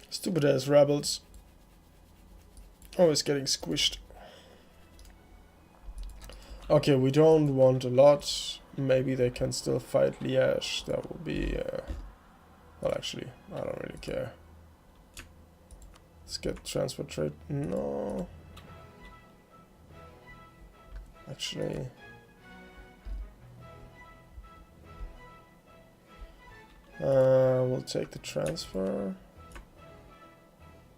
Stupid ass rebels. Always getting squished. Okay, we don't want a lot. Maybe they can still fight Liège. That will be... well, actually, I don't really care. Let's get transfer trade. No. Actually... we'll take the transfer.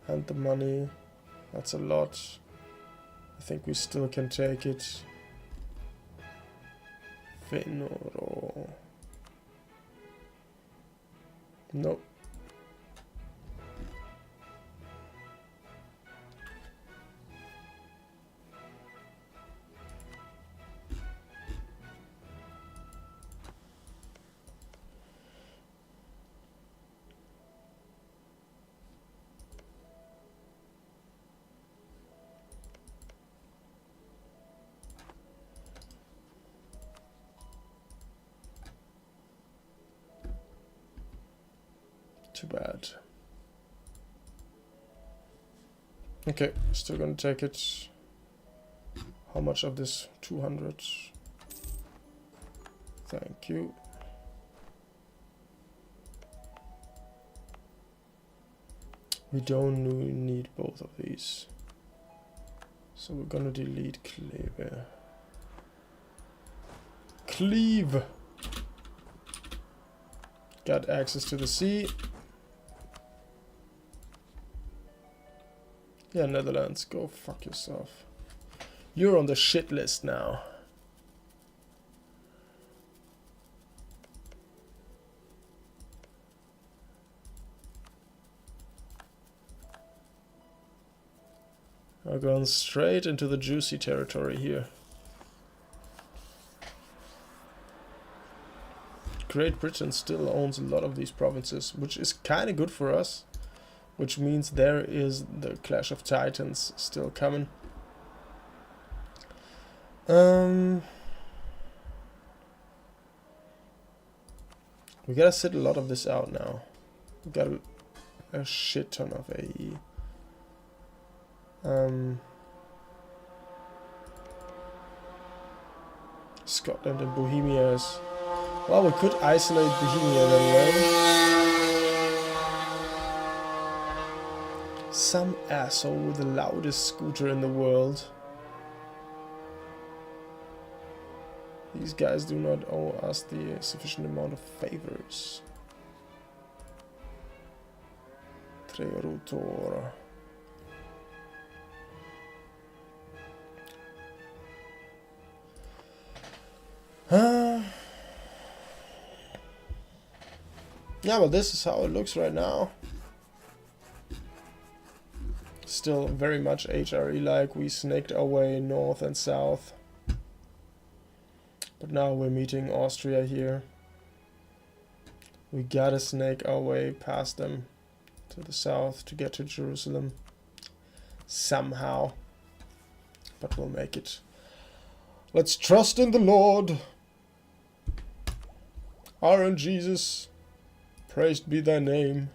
And the money. That's a lot. I think we still can take it. Venoro. Nope. Too bad. Okay, still gonna take it. How much of this? 200. Thank you. We don't need both of these. So we're gonna delete Kleve. Cleave! Got access to the sea. Yeah, Netherlands, go fuck yourself. You're on the shit list now. We're going straight into the juicy territory here. Great Britain still owns a lot of these provinces, which is kind of good for us. Which means there is the Clash of Titans still coming. We gotta sit a lot of this out now. We got a shit ton of AE. Scotland and Bohemia is... Well, we could isolate Bohemia then, well. Some asshole with the loudest scooter in the world. These guys do not owe us the sufficient amount of favors. Trerutor. Yeah, well, this is how it looks right now. Still very much HRE-like. We snaked our way north and south. But now we're meeting Austria here. We gotta snake our way past them to the south to get to Jerusalem. Somehow. But we'll make it. Let's trust in the Lord. Our Jesus. Praised be thy name.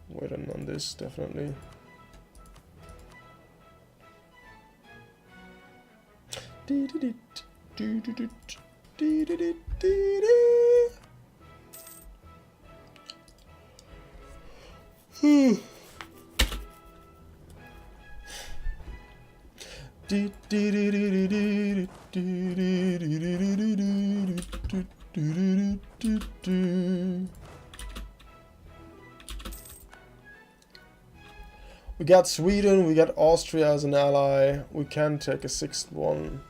Waiting on this, definitely. Do, do, do, do, do, do, do, do. Hmm. Do, do, do, do, do, do, do, do, do, do, do, do, do, do, do. We got Sweden, we got Austria as an ally. We can take a sixth one.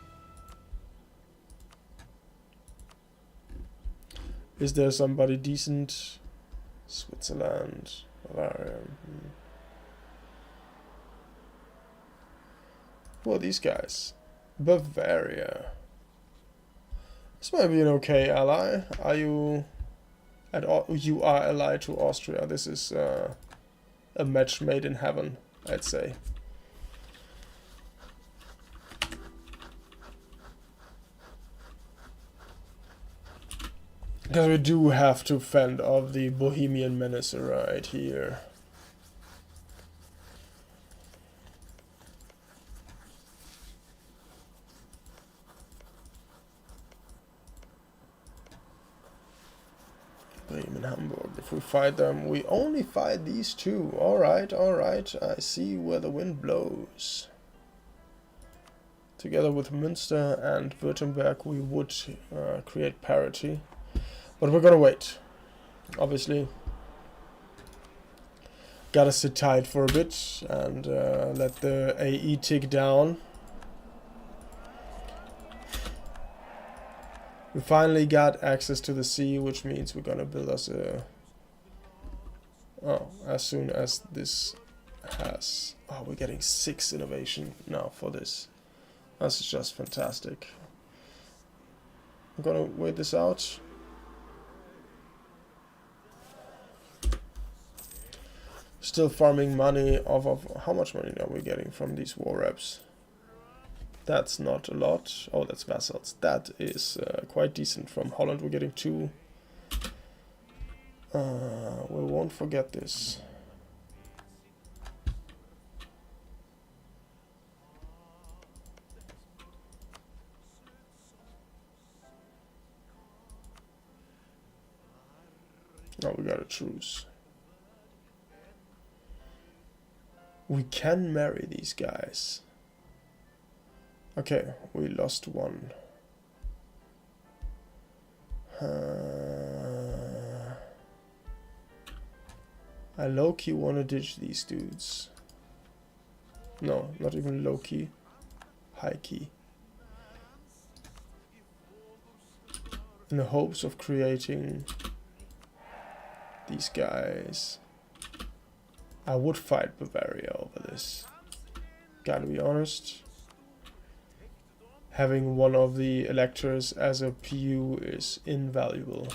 Is there somebody decent? Switzerland, Bavaria. Who are these guys? Bavaria. This might be an okay ally. Are you at all? You are allied to Austria. This is a match made in heaven, I'd say. Because we do have to fend off the Bohemian Menace right here. Bremen, Hamburg. If we fight them, we only fight these two. Alright, alright. I see where the wind blows. Together with Münster and Württemberg, we would create parity. But we're gonna wait. Obviously. Gotta sit tight for a bit and let the AE tick down. We finally got access to the sea, which means we're gonna build us a... Oh, as soon as this has... Oh, we're getting 6 innovation now for this. That's just fantastic. I'm gonna wait this out. Still farming money off of... How much money are we getting from these war reps? That's not a lot. Oh, that's vassals. That is quite decent. From Holland we're getting 2. We won't forget this. Oh, we got a truce. We can marry these guys. Okay, we lost one. I low-key want to ditch these dudes. No, not even low-key. High-key. In the hopes of creating these guys. I would fight Bavaria over this. Gotta be honest. Having one of the electors as a PU is invaluable.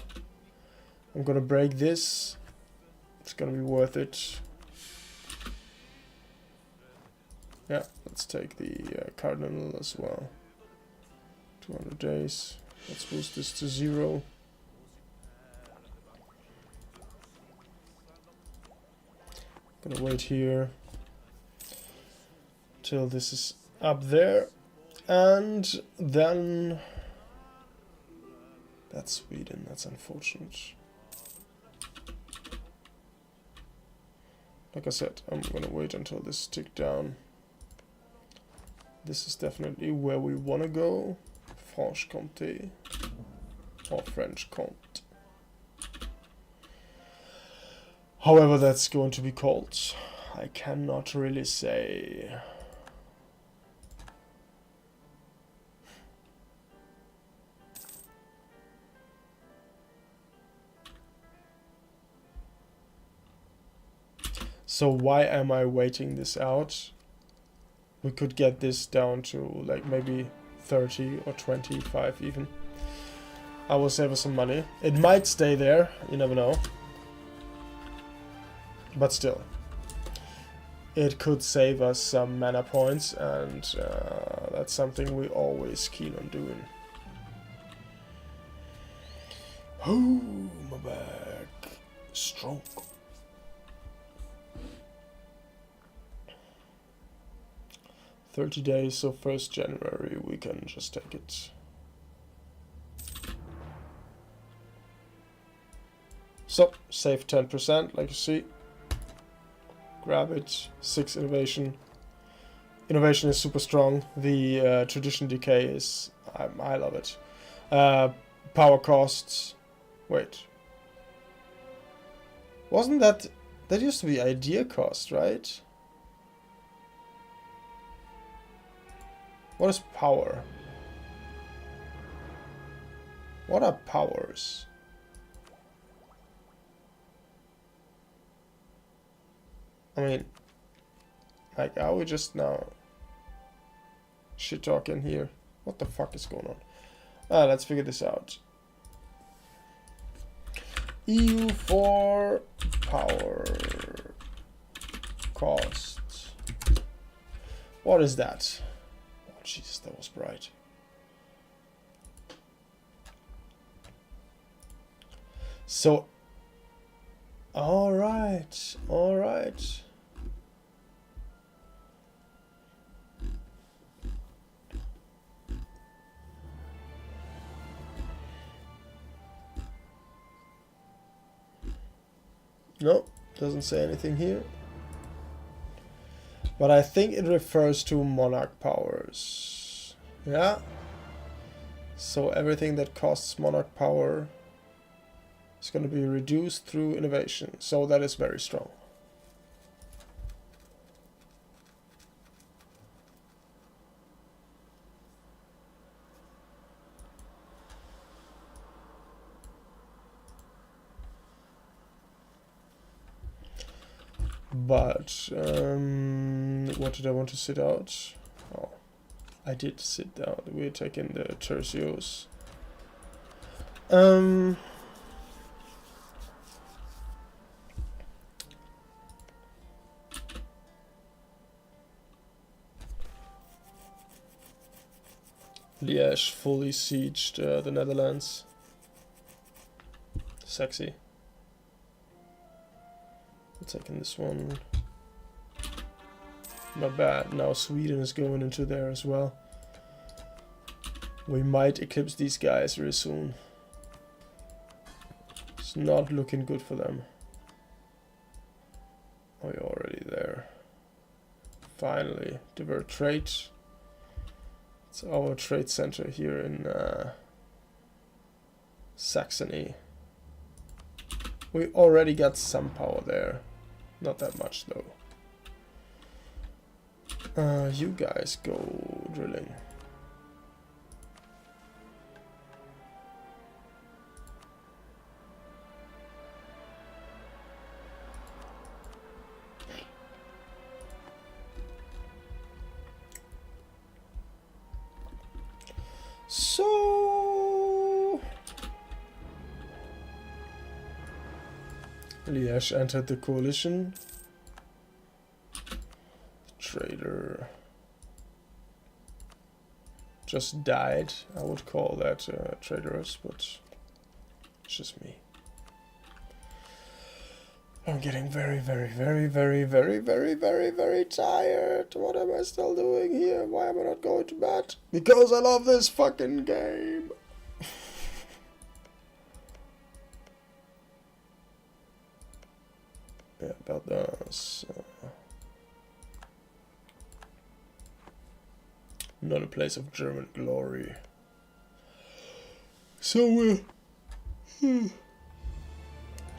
I'm gonna break this. It's gonna be worth it. Yeah, let's take the Cardinal as well. 200 days. Let's boost this to 0. Gonna wait here till this is up there. And then... That's Sweden, that's unfortunate. Like I said, I'm gonna wait until this tick down. This is definitely where we wanna go. Franche-Comté. Or French-Comté. However that's going to be called, I cannot really say. So why am I waiting this out? We could get this down to like maybe 30 or 25 even. I will save us some money. It might stay there, you never know. But still. It could save us some mana points, and that's something we're always keen on doing. Oh, my back. Strong. $30 days, so 1st January we can just take it. So, save 10%, like you see. Grab it. 6 innovation. Innovation is super strong. The tradition decay is... I love it. Power costs... Wait. Wasn't that... That used to be idea cost, right? What is power? What are powers? I mean... Like, are we just now... shit talking here? What the fuck is going on? Let's figure this out. EU for power cost. What is that? Oh Jesus, that was bright. So, all right, all right. No, doesn't say anything here. But I think it refers to monarch powers. Yeah. So everything that costs monarch power is going to be reduced through innovation. So that is very strong. But what did I want to sit out? Oh, I did sit down. We're taking the tertios. Liège fully sieged the Netherlands. Sexy. Taking this one. Not bad. Now Sweden is going into there as well. We might eclipse these guys very soon. It's not looking good for them. Oh, you're already there. Finally, divert trade. It's our trade center here in Saxony. We already got some power there. Not that much though. You guys go drilling. So Liège entered the coalition. Trader just died. I would call that traitorous, but it's just me. I'm getting very, very, very, very, very, very, very, very tired. What am I still doing here? Why am I not going to bed? Because I love this fucking game. Yeah, about this. Not a place of German glory. So we're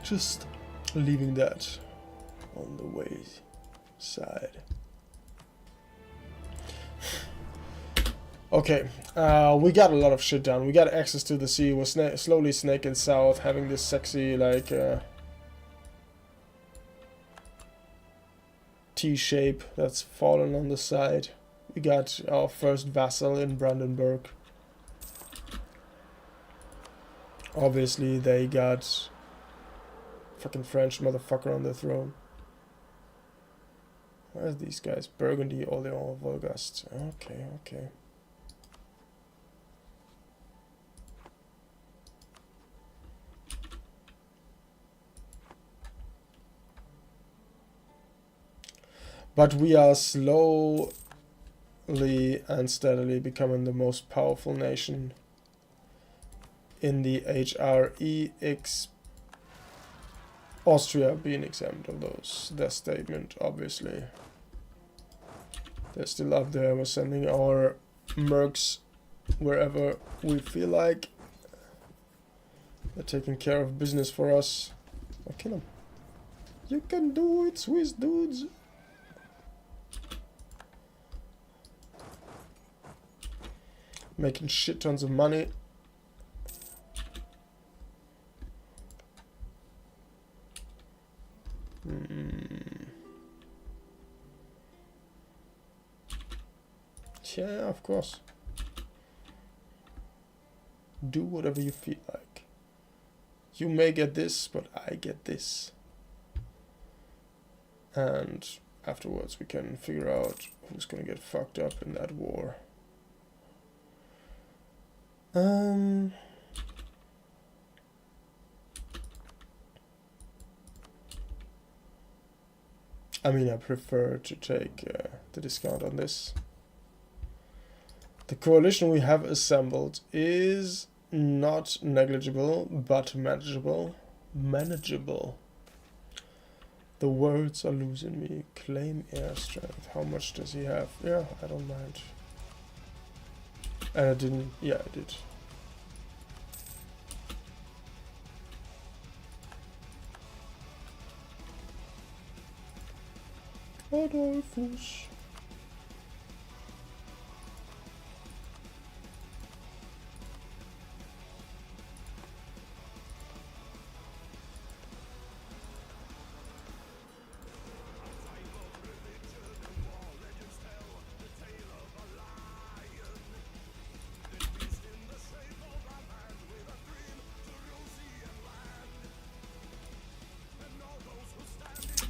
just leaving that on the way side. Okay, we got a lot of shit done. We got access to the sea. We're slowly snaking south, having this sexy like T-shape that's fallen on the side. We got our first vassal in Brandenburg. Obviously, they got fucking French motherfucker on the throne. Where's these guys? Burgundy, Orléans, Volgast. Okay, okay. But we are slowly and steadily becoming the most powerful nation in the HREX Austria being exempt of those. Their statement, obviously. They're still up there. We're sending our mercs wherever we feel like. They're taking care of business for us. I'll kill them. You can do it, Swiss dudes. Making shit tons of money. Yeah, of course. Do whatever you feel like. You may get this, but I get this. And afterwards we can figure out who's gonna get fucked up in that war. I mean, I prefer to take the discount on this. The coalition we have assembled is not negligible, but manageable. Manageable. The words are losing me. Claim air strength. How much does he have? Yeah, I don't mind. And I didn't. Yeah, I did. Adolphus.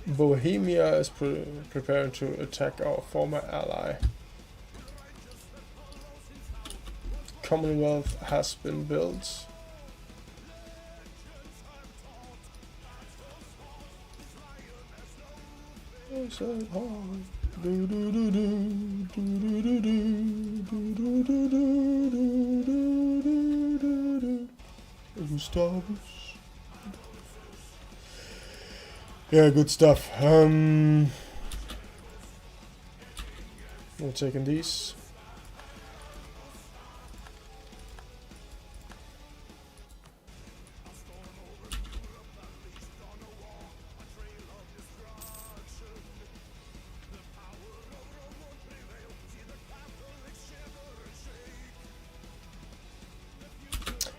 Bohemia is preparing to attack our former ally. Commonwealth has been built. Gustavus. Yeah, good stuff. We're taking these.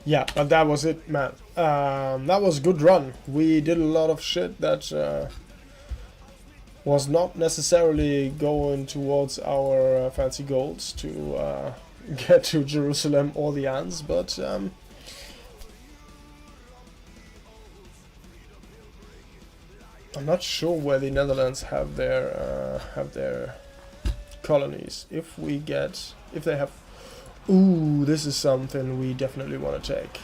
Yeah, but that was it, man. That was a good run. We did a lot of shit that was not necessarily going towards our fancy goals to get to Jerusalem or the Andes, but I'm not sure where the Netherlands have their colonies. If they have. Ooh, this is something we definitely want to take.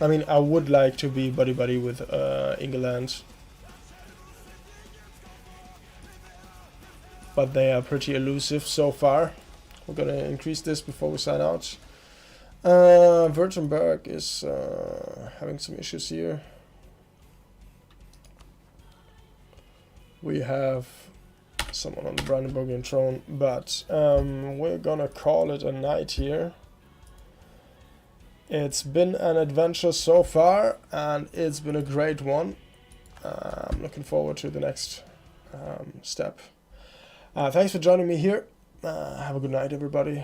I mean, I would like to be buddy-buddy with England. But they are pretty elusive so far. We're gonna increase this before we sign out. Württemberg is having some issues here. We have someone on the Brandenburgian throne, but we're gonna call it a night here. It's been an adventure so far, and it's been a great one. I'm looking forward to the next step. Thanks for joining me here. Have a good night, everybody.